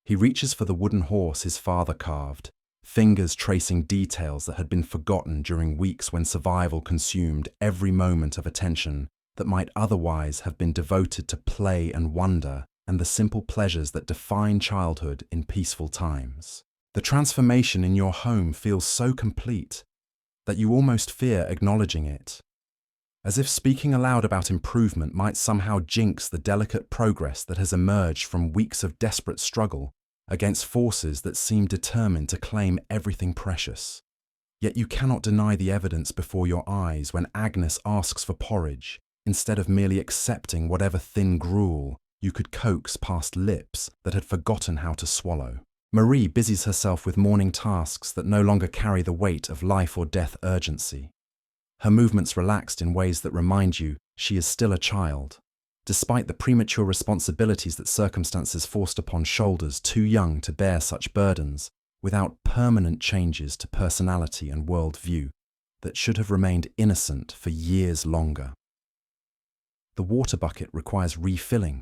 He reaches for the wooden horse his father carved, fingers tracing details that had been forgotten during weeks when survival consumed every moment of attention that might otherwise have been devoted to play and wonder and the simple pleasures that define childhood in peaceful times. The transformation in your home feels so complete that you almost fear acknowledging it, as if speaking aloud about improvement might somehow jinx the delicate progress that has emerged from weeks of desperate struggle against forces that seem determined to claim everything precious. Yet you cannot deny the evidence before your eyes when Agnes asks for porridge, instead of merely accepting whatever thin gruel you could coax past lips that had forgotten how to swallow. Marie busies herself with morning tasks that no longer carry the weight of life or death urgency. Her movements relaxed in ways that remind you she is still a child, despite the premature responsibilities that circumstances forced upon shoulders too young to bear such burdens, without permanent changes to personality and worldview that should have remained innocent for years longer. The water bucket requires refilling,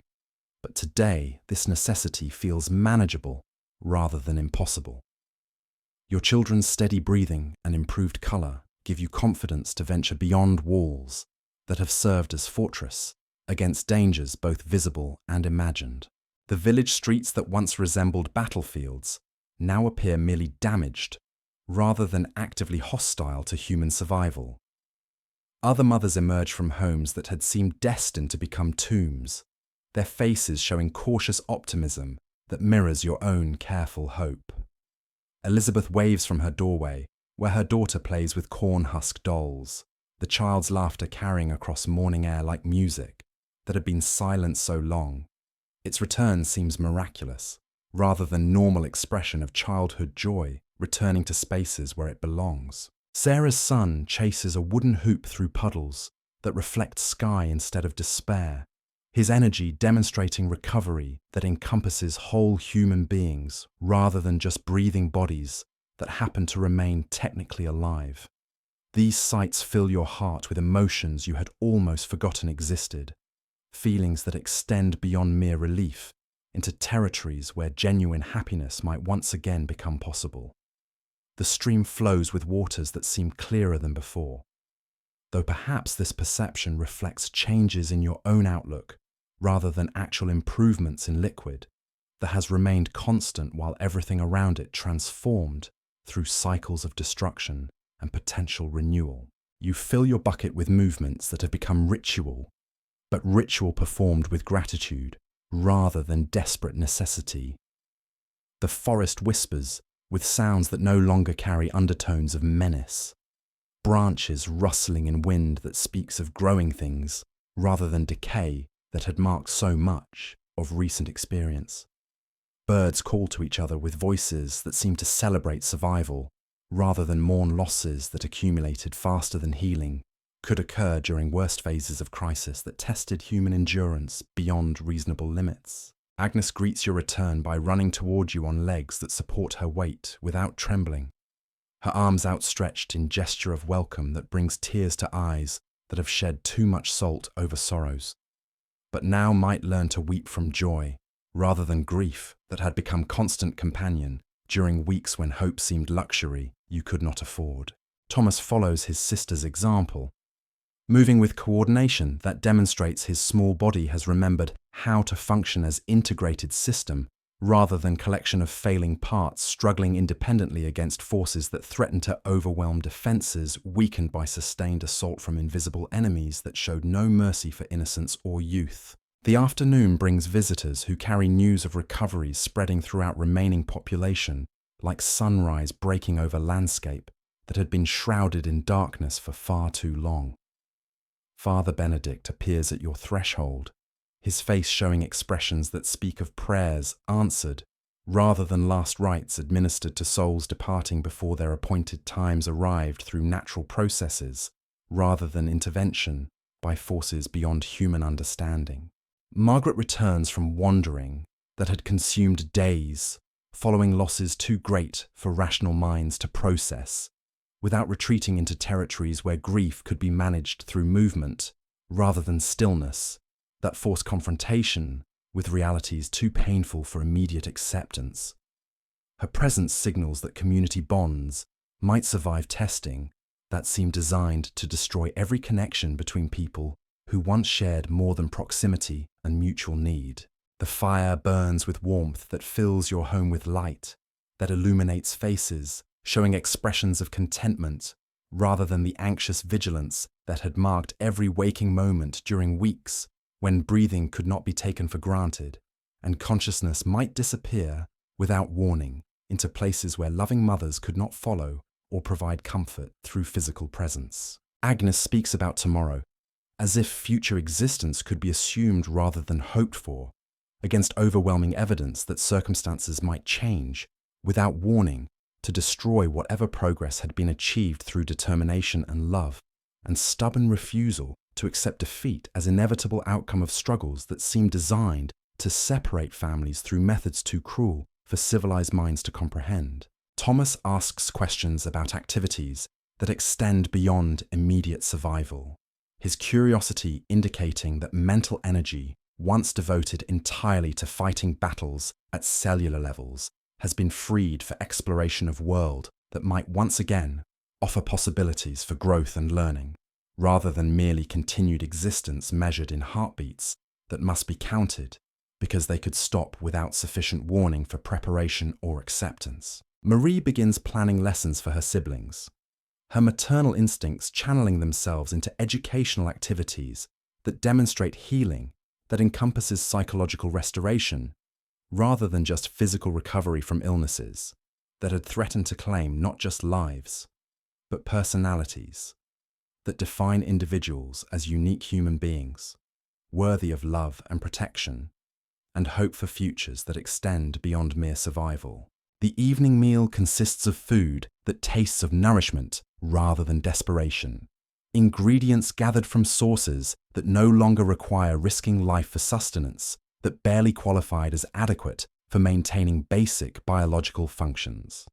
but today this necessity feels manageable rather than impossible. Your children's steady breathing and improved colour give you confidence to venture beyond walls that have served as fortress against dangers both visible and imagined. The village streets that once resembled battlefields now appear merely damaged, rather than actively hostile to human survival. Other mothers emerge from homes that had seemed destined to become tombs, their faces showing cautious optimism that mirrors your own careful hope. Elizabeth waves from her doorway, where her daughter plays with corn-husk dolls, the child's laughter carrying across morning air like music that had been silent so long. Its return seems miraculous, rather than normal expression of childhood joy returning to spaces where it belongs. Sarah's son chases a wooden hoop through puddles that reflect sky instead of despair, his energy demonstrating recovery that encompasses whole human beings rather than just breathing bodies that happen to remain technically alive. These sights fill your heart with emotions you had almost forgotten existed, feelings that extend beyond mere relief into territories where genuine happiness might once again become possible. The stream flows with waters that seem clearer than before, though perhaps this perception reflects changes in your own outlook rather than actual improvements in liquid that has remained constant while everything around it transformed through cycles of destruction and potential renewal. You fill your bucket with movements that have become ritual, but ritual performed with gratitude rather than desperate necessity. The forest whispers with sounds that no longer carry undertones of menace, branches rustling in wind that speaks of growing things rather than decay that had marked so much of recent experience. Birds call to each other with voices that seem to celebrate survival rather than mourn losses that accumulated faster than healing could occur during worst phases of crisis that tested human endurance beyond reasonable limits. Agnes greets your return by running toward you on legs that support her weight without trembling, her arms outstretched in gesture of welcome that brings tears to eyes that have shed too much salt over sorrows, but now might learn to weep from joy rather than grief that had become constant companion during weeks when hope seemed luxury you could not afford. Thomas follows his sister's example, moving with coordination that demonstrates his small body has remembered how to function as integrated system rather than collection of failing parts struggling independently against forces that threaten to overwhelm defenses weakened by sustained assault from invisible enemies that showed no mercy for innocence or youth. The afternoon brings visitors who carry news of recoveries spreading throughout remaining population, like sunrise breaking over landscape that had been shrouded in darkness for far too long. Father Benedict appears at your threshold, his face showing expressions that speak of prayers answered rather than last rites administered to souls departing before their appointed times arrived through natural processes rather than intervention by forces beyond human understanding. Margaret returns from wandering that had consumed days, following losses too great for rational minds to process, without retreating into territories where grief could be managed through movement rather than stillness, that force confrontation with realities too painful for immediate acceptance. Her presence signals that community bonds might survive testing that seem designed to destroy every connection between people who once shared more than proximity and mutual need. The fire burns with warmth that fills your home with light, that illuminates faces, showing expressions of contentment rather than the anxious vigilance that had marked every waking moment during weeks when breathing could not be taken for granted, and consciousness might disappear without warning into places where loving mothers could not follow or provide comfort through physical presence. Agnes speaks about tomorrow, as if future existence could be assumed rather than hoped for, against overwhelming evidence that circumstances might change without warning to destroy whatever progress had been achieved through determination and love, and stubborn refusal to accept defeat as inevitable outcome of struggles that seem designed to separate families through methods too cruel for civilized minds to comprehend. Thomas asks questions about activities that extend beyond immediate survival, his curiosity indicating that mental energy, once devoted entirely to fighting battles at cellular levels, has been freed for exploration of world that might once again offer possibilities for growth and learning, rather than merely continued existence measured in heartbeats that must be counted because they could stop without sufficient warning for preparation or acceptance. Marie begins planning lessons for her siblings, her maternal instincts channeling themselves into educational activities that demonstrate healing that encompasses psychological restoration rather than just physical recovery from illnesses that had threatened to claim not just lives, but personalities that define individuals as unique human beings, worthy of love and protection, and hope for futures that extend beyond mere survival. The evening meal consists of food that tastes of nourishment rather than desperation, ingredients gathered from sources that no longer require risking life for sustenance, that barely qualified as adequate for maintaining basic biological functions.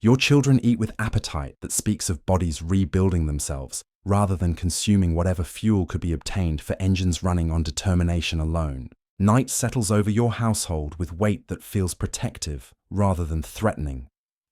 Your children eat with appetite that speaks of bodies rebuilding themselves rather than consuming whatever fuel could be obtained for engines running on determination alone. Night settles over your household with weight that feels protective rather than threatening,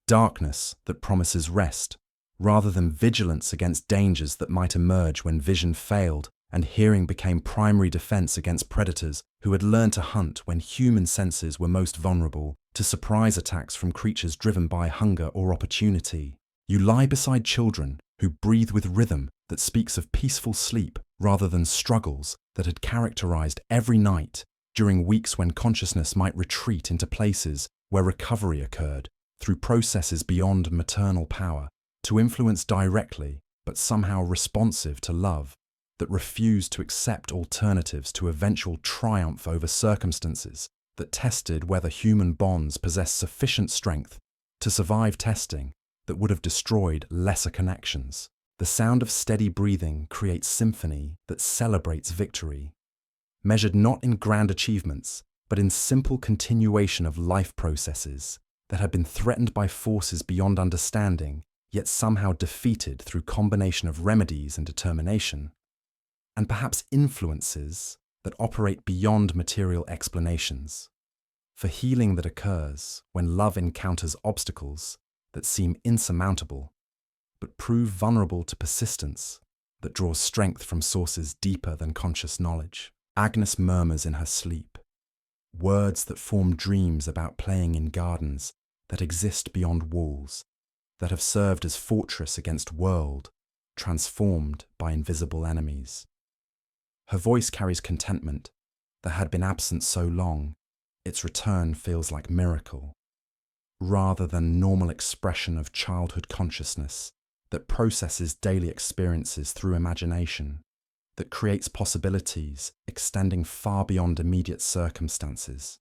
darkness that promises rest rather than vigilance against dangers that might emerge when vision failed and hearing became primary defense against predators who had learned to hunt when human senses were most vulnerable to surprise attacks from creatures driven by hunger or opportunity. You lie beside children who breathe with rhythm that speaks of peaceful sleep rather than struggles that had characterized every night during weeks when consciousness might retreat into places where recovery occurred through processes beyond maternal power to influence directly but somehow responsive to love that refused to accept alternatives to eventual triumph over circumstances that tested whether human bonds possess sufficient strength to survive testing that would have destroyed lesser connections. The sound of steady breathing creates symphony that celebrates victory, measured not in grand achievements, but in simple continuation of life processes that had been threatened by forces beyond understanding, yet somehow defeated through combination of remedies and determination, and perhaps influences that operate beyond material explanations, for healing that occurs when love encounters obstacles that seem insurmountable, but prove vulnerable to persistence that draws strength from sources deeper than conscious knowledge. Agnes murmurs in her sleep, words that form dreams about playing in gardens that exist beyond walls, that have served as fortress against world transformed by invisible enemies. Her voice carries contentment that had been absent so long, its return feels like miracle, rather than normal expression of childhood consciousness that processes daily experiences through imagination, that creates possibilities extending far beyond immediate circumstances.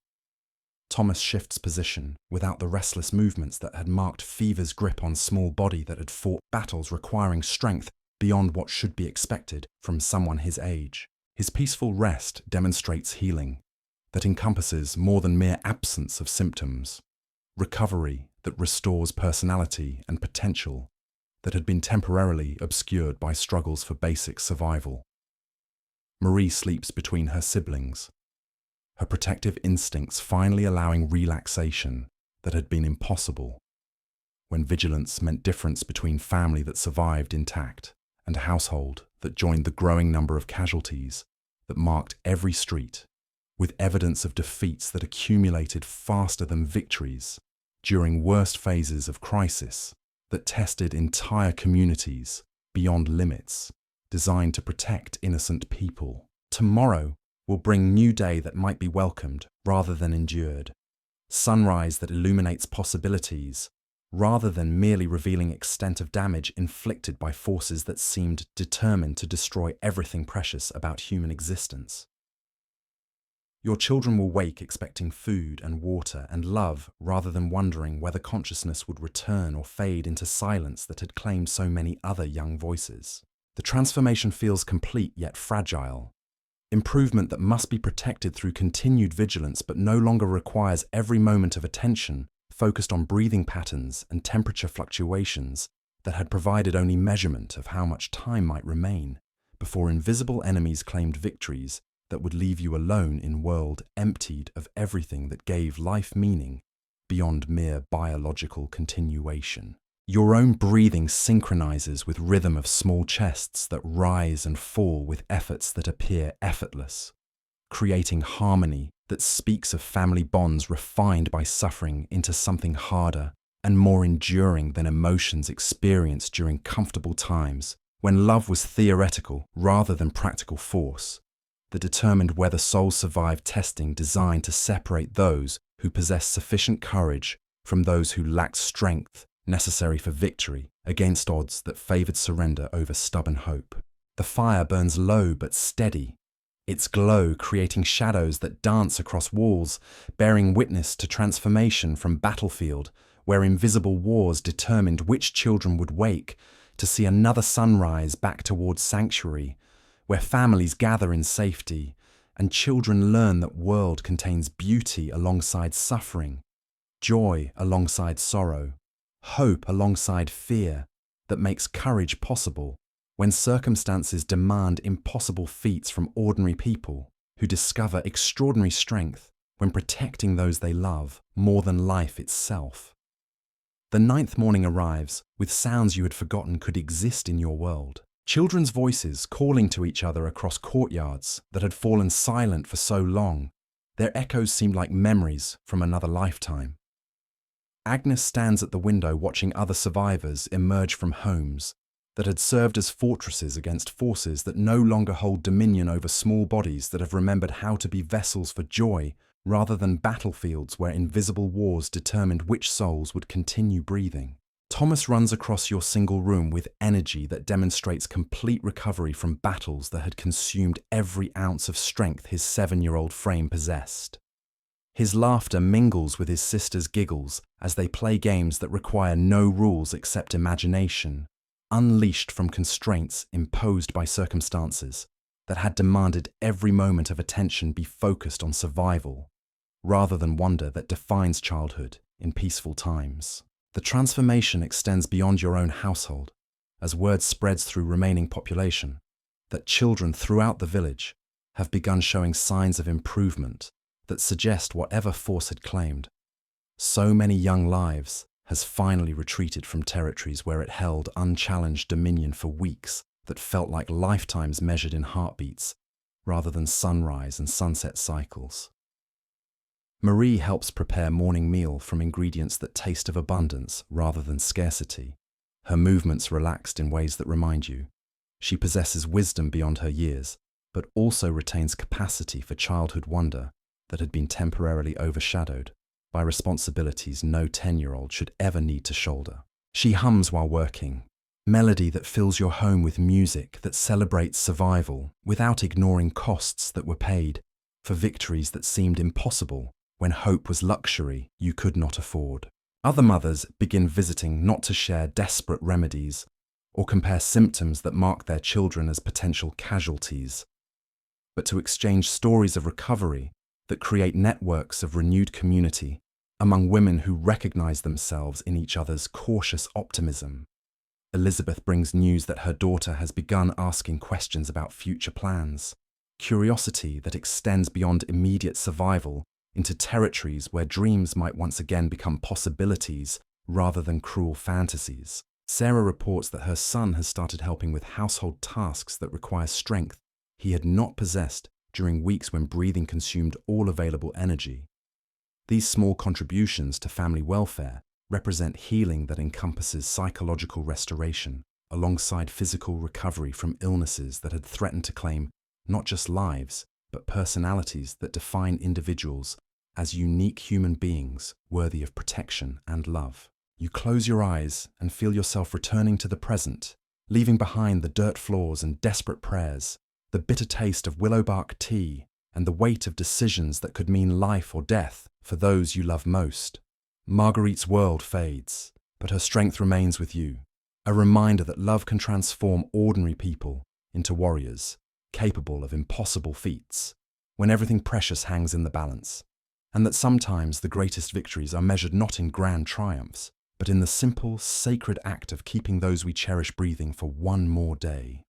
Thomas shifts position without the restless movements that had marked fever's grip on small body that had fought battles requiring strength beyond what should be expected from someone his age. His peaceful rest demonstrates healing that encompasses more than mere absence of symptoms, recovery that restores personality and potential that had been temporarily obscured by struggles for basic survival. Marie sleeps between her siblings, her protective instincts finally allowing relaxation that had been impossible when vigilance meant difference between family that survived intact and a household that joined the growing number of casualties that marked every street, with evidence of defeats that accumulated faster than victories during worst phases of crisis that tested entire communities beyond limits designed to protect innocent people. Tomorrow will bring new day that might be welcomed rather than endured, sunrise that illuminates possibilities rather than merely revealing extent of damage inflicted by forces that seemed determined to destroy everything precious about human existence. Your children will wake expecting food and water and love rather than wondering whether consciousness would return or fade into silence that had claimed so many other young voices. The transformation feels complete yet fragile. Improvement that must be protected through continued vigilance but no longer requires every moment of attention focused on breathing patterns and temperature fluctuations that had provided only measurement of how much time might remain before invisible enemies claimed victories that would leave you alone in world emptied of everything that gave life meaning beyond mere biological continuation. Your own breathing synchronizes with rhythm of small chests that rise and fall with efforts that appear effortless, creating harmony that speaks of family bonds refined by suffering into something harder and more enduring than emotions experienced during comfortable times, when love was theoretical rather than practical force, that determined whether souls survived testing designed to separate those who possessed sufficient courage from those who lacked strength necessary for victory against odds that favored surrender over stubborn hope. The fire burns low but steady, its glow creating shadows that dance across walls, bearing witness to transformation from battlefield where invisible wars determined which children would wake to see another sunrise back towards sanctuary, where families gather in safety and children learn that world contains beauty alongside suffering, joy alongside sorrow, hope alongside fear that makes courage possible when circumstances demand impossible feats from ordinary people who discover extraordinary strength when protecting those they love more than life itself. The 9th morning arrives with sounds you had forgotten could exist in your world. Children's voices calling to each other across courtyards that had fallen silent for so long, their echoes seemed like memories from another lifetime. Agnes stands at the window watching other survivors emerge from homes that had served as fortresses against forces that no longer hold dominion over small bodies that have remembered how to be vessels for joy rather than battlefields where invisible wars determined which souls would continue breathing. Thomas runs across your single room with energy that demonstrates complete recovery from battles that had consumed every ounce of strength his 7-year-old frame possessed. His laughter mingles with his sister's giggles as they play games that require no rules except imagination, unleashed from constraints imposed by circumstances that had demanded every moment of attention be focused on survival, rather than wonder that defines childhood in peaceful times. The transformation extends beyond your own household, as word spreads through remaining population, that children throughout the village have begun showing signs of improvement that suggest whatever force had claimed so many young lives has finally retreated from territories where it held unchallenged dominion for weeks that felt like lifetimes measured in heartbeats rather than sunrise and sunset cycles. Marie helps prepare morning meal from ingredients that taste of abundance rather than scarcity, her movements relaxed in ways that remind you she possesses wisdom beyond her years, but also retains capacity for childhood wonder that had been temporarily overshadowed by responsibilities no 10-year-old should ever need to shoulder. She hums while working, melody that fills your home with music that celebrates survival without ignoring costs that were paid for victories that seemed impossible when hope was luxury you could not afford. Other mothers begin visiting not to share desperate remedies or compare symptoms that mark their children as potential casualties, but to exchange stories of recovery that create networks of renewed community among women who recognize themselves in each other's cautious optimism. Elizabeth brings news that her daughter has begun asking questions about future plans, curiosity that extends beyond immediate survival into territories where dreams might once again become possibilities rather than cruel fantasies. Sarah reports that her son has started helping with household tasks that require strength he had not possessed during weeks when breathing consumed all available energy. These small contributions to family welfare represent healing that encompasses psychological restoration alongside physical recovery from illnesses that had threatened to claim not just lives, but personalities that define individuals as unique human beings worthy of protection and love. You close your eyes and feel yourself returning to the present, leaving behind the dirt floors and desperate prayers, the bitter taste of willow bark tea, and the weight of decisions that could mean life or death for those you love most. Marguerite's world fades, but her strength remains with you, a reminder that love can transform ordinary people into warriors, capable of impossible feats, when everything precious hangs in the balance, and that sometimes the greatest victories are measured not in grand triumphs, but in the simple, sacred act of keeping those we cherish breathing for one more day.